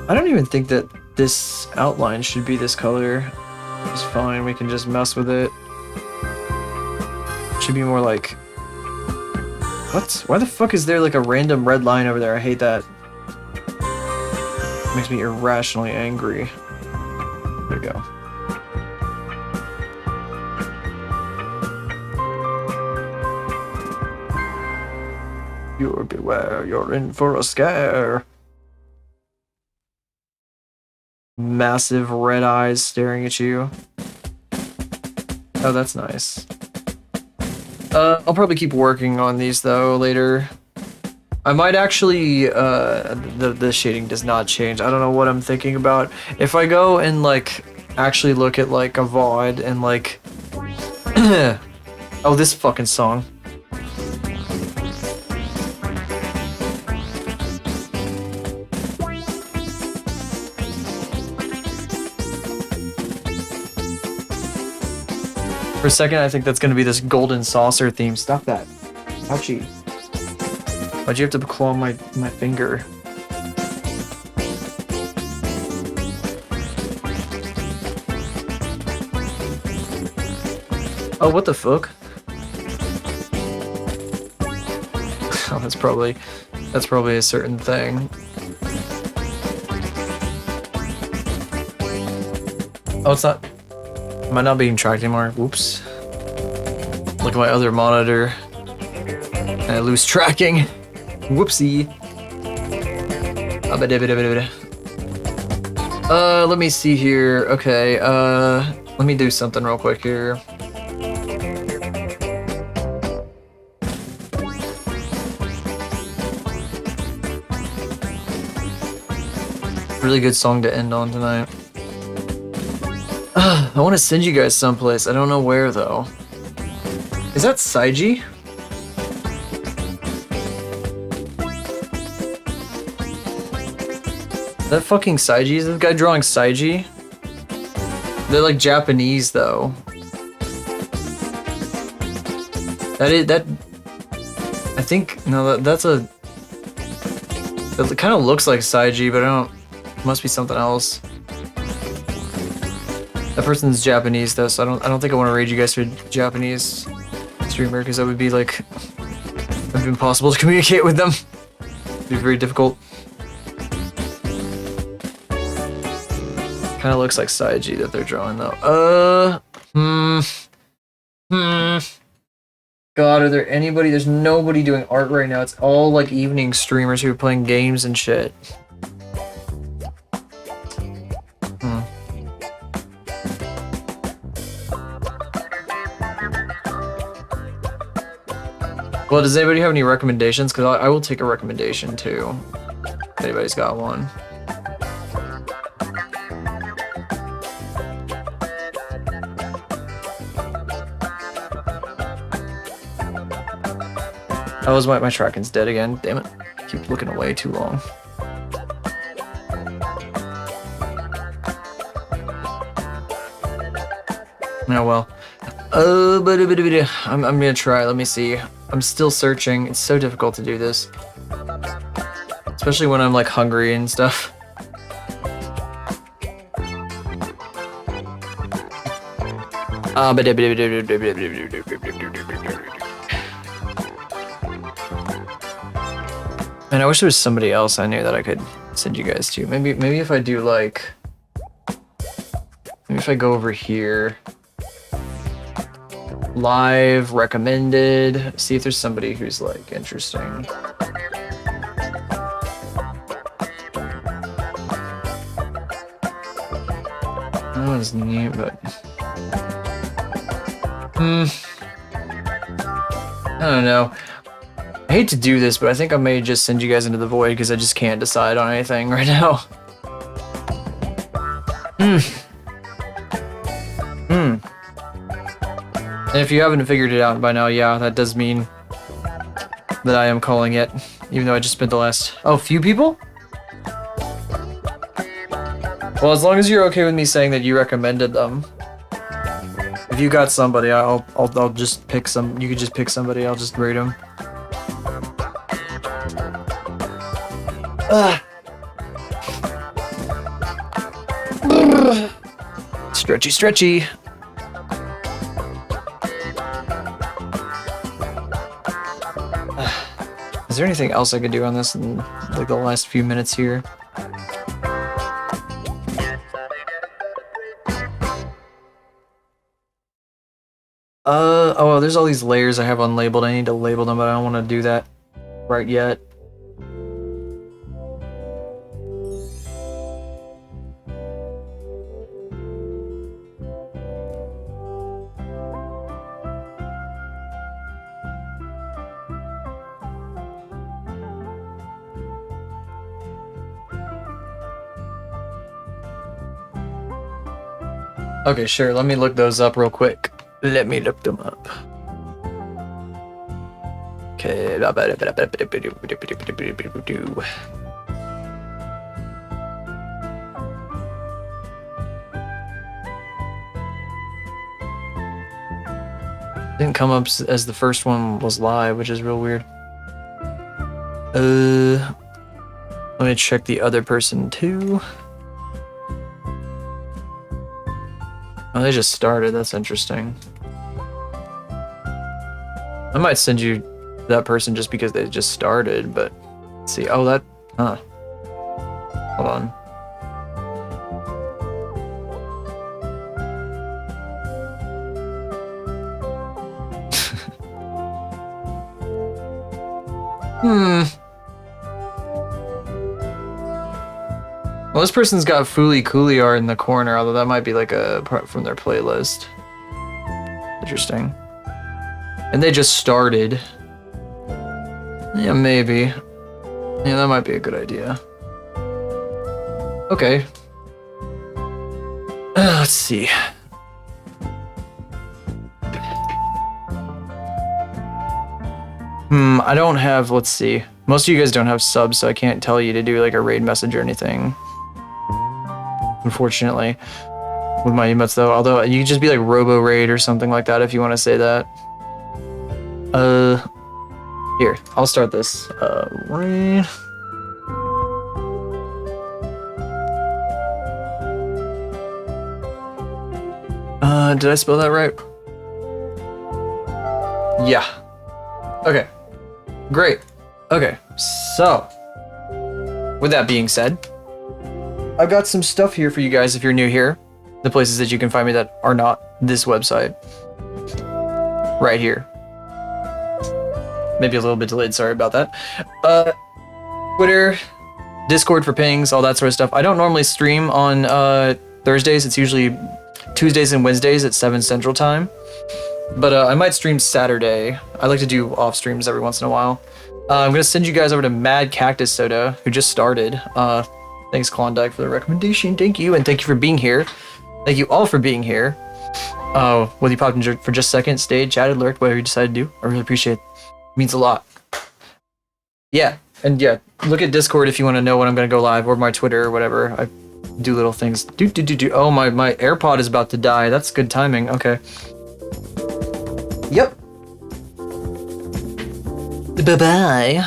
I don't even think that this outline should be this color. It's fine, we can just mess with it. It should be more like... What? Why the fuck is there like a random red line over there? I hate that. It makes me irrationally angry. There we go. You're beware, you're in for a scare. Massive red eyes staring at you. Oh, that's nice. I'll probably keep working on these though later. I might actually, the shading does not change. I don't know what I'm thinking about. If I go and like actually look at like a VOD and like, oh, this fucking song. For a second, I think that's gonna be this golden saucer theme. Stop that. Ouchie. Why'd you have to claw my finger? Oh, what the fuck? Oh, that's probably a certain thing. Oh, it's not. Am I not being tracked anymore? Whoops. Look at my other monitor. And I lose tracking. Whoopsie. Let me see here. Okay, let me do something real quick here. Really good song to end on tonight. I want to send you guys someplace. I don't know where though. Is that Saiji? That fucking Saiji? Is this guy drawing Saiji? They're like Japanese though. That I think no, that's a. It kind of looks like Saiji, but I don't. It must be something else. That person's Japanese though, so I don't think I want to raid you guys for Japanese streamer because that would be like, it would be impossible to communicate with them. It'd be very difficult. Kind of looks like Saiji that they're drawing though. God, are there anybody? There's nobody doing art right now. It's all like evening streamers who are playing games and shit. Well, does anybody have any recommendations? Because I will take a recommendation too. If anybody's got one. That was my tracking's dead again. Damn it. Keep looking away too long. Oh well. I'm gonna try. Let me see. I'm still searching. It's so difficult to do this. Especially when I'm like hungry and stuff. And I wish there was somebody else I knew that I could send you guys to. Maybe if I do like, maybe if I go over here, live recommended, see if there's somebody who's like interesting. That one's neat, but I don't know. I hate to do this, but I think I may just send you guys into the void because I just can't decide on anything right now. And if you haven't figured it out by now, yeah, that does mean that I am calling it, even though I just spent the last... Oh, few people? Well, as long as you're okay with me saying that you recommended them. If you got somebody, I'll just pick some. You could just pick somebody, I'll just rate them. Stretchy, stretchy. Is there anything else I could do on this in like the last few minutes here? Oh, there's all these layers I have unlabeled. I need to label them, but I don't want to do that right yet. Okay, sure. Let me look those up real quick. Let me look them up. Okay. Didn't come up as the first one was live, which is real weird. Let me check the other person too. Oh, they just started. That's interesting. I might send you that person just because they just started, but let's see. Oh, that... Huh. Hold on. Well, this person's got Fooly Cooly art in the corner, although that might be like a part from their playlist. Interesting. And they just started. Yeah, maybe. Yeah, that might be a good idea. Okay. Let's see. I don't have, let's see. Most of you guys don't have subs, so I can't tell you to do like a raid message or anything. Unfortunately. With my emotes though, although you could just be like Robo Raid or something like that if you want to say that. Here, I'll start this. Raid. Did I spell that right? Yeah. Okay. Great. Okay, so with that being said, I've got some stuff here for you guys if you're new here. The places that you can find me that are not this website. Right here. Maybe a little bit delayed, sorry about that. Twitter, Discord for pings, all that sort of stuff. I don't normally stream on Thursdays. It's usually Tuesdays and Wednesdays at 7 Central Time. But I might stream Saturday. I like to do off streams every once in a while. I'm going to send you guys over to Mad Cactus Soda, who just started. Thanks, Klondike, for the recommendation. Thank you, and thank you for being here. Thank you all for being here. Whether you popped in for just a second, stayed, chatted, lurked, whatever you decided to do, I really appreciate it. It means a lot. Yeah, and yeah, look at Discord if you want to know when I'm going to go live, or my Twitter, or whatever. I do little things. Oh, my AirPod is about to die. That's good timing. Okay. Yep. Bye-bye.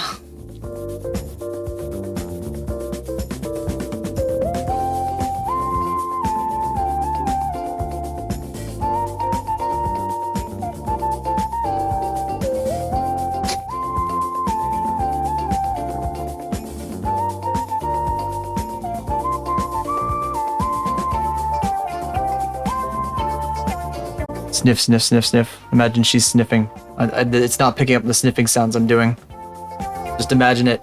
Sniff, sniff, sniff, sniff. Imagine she's sniffing. It's not picking up the sniffing sounds I'm doing. Just imagine it.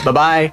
Bye-bye.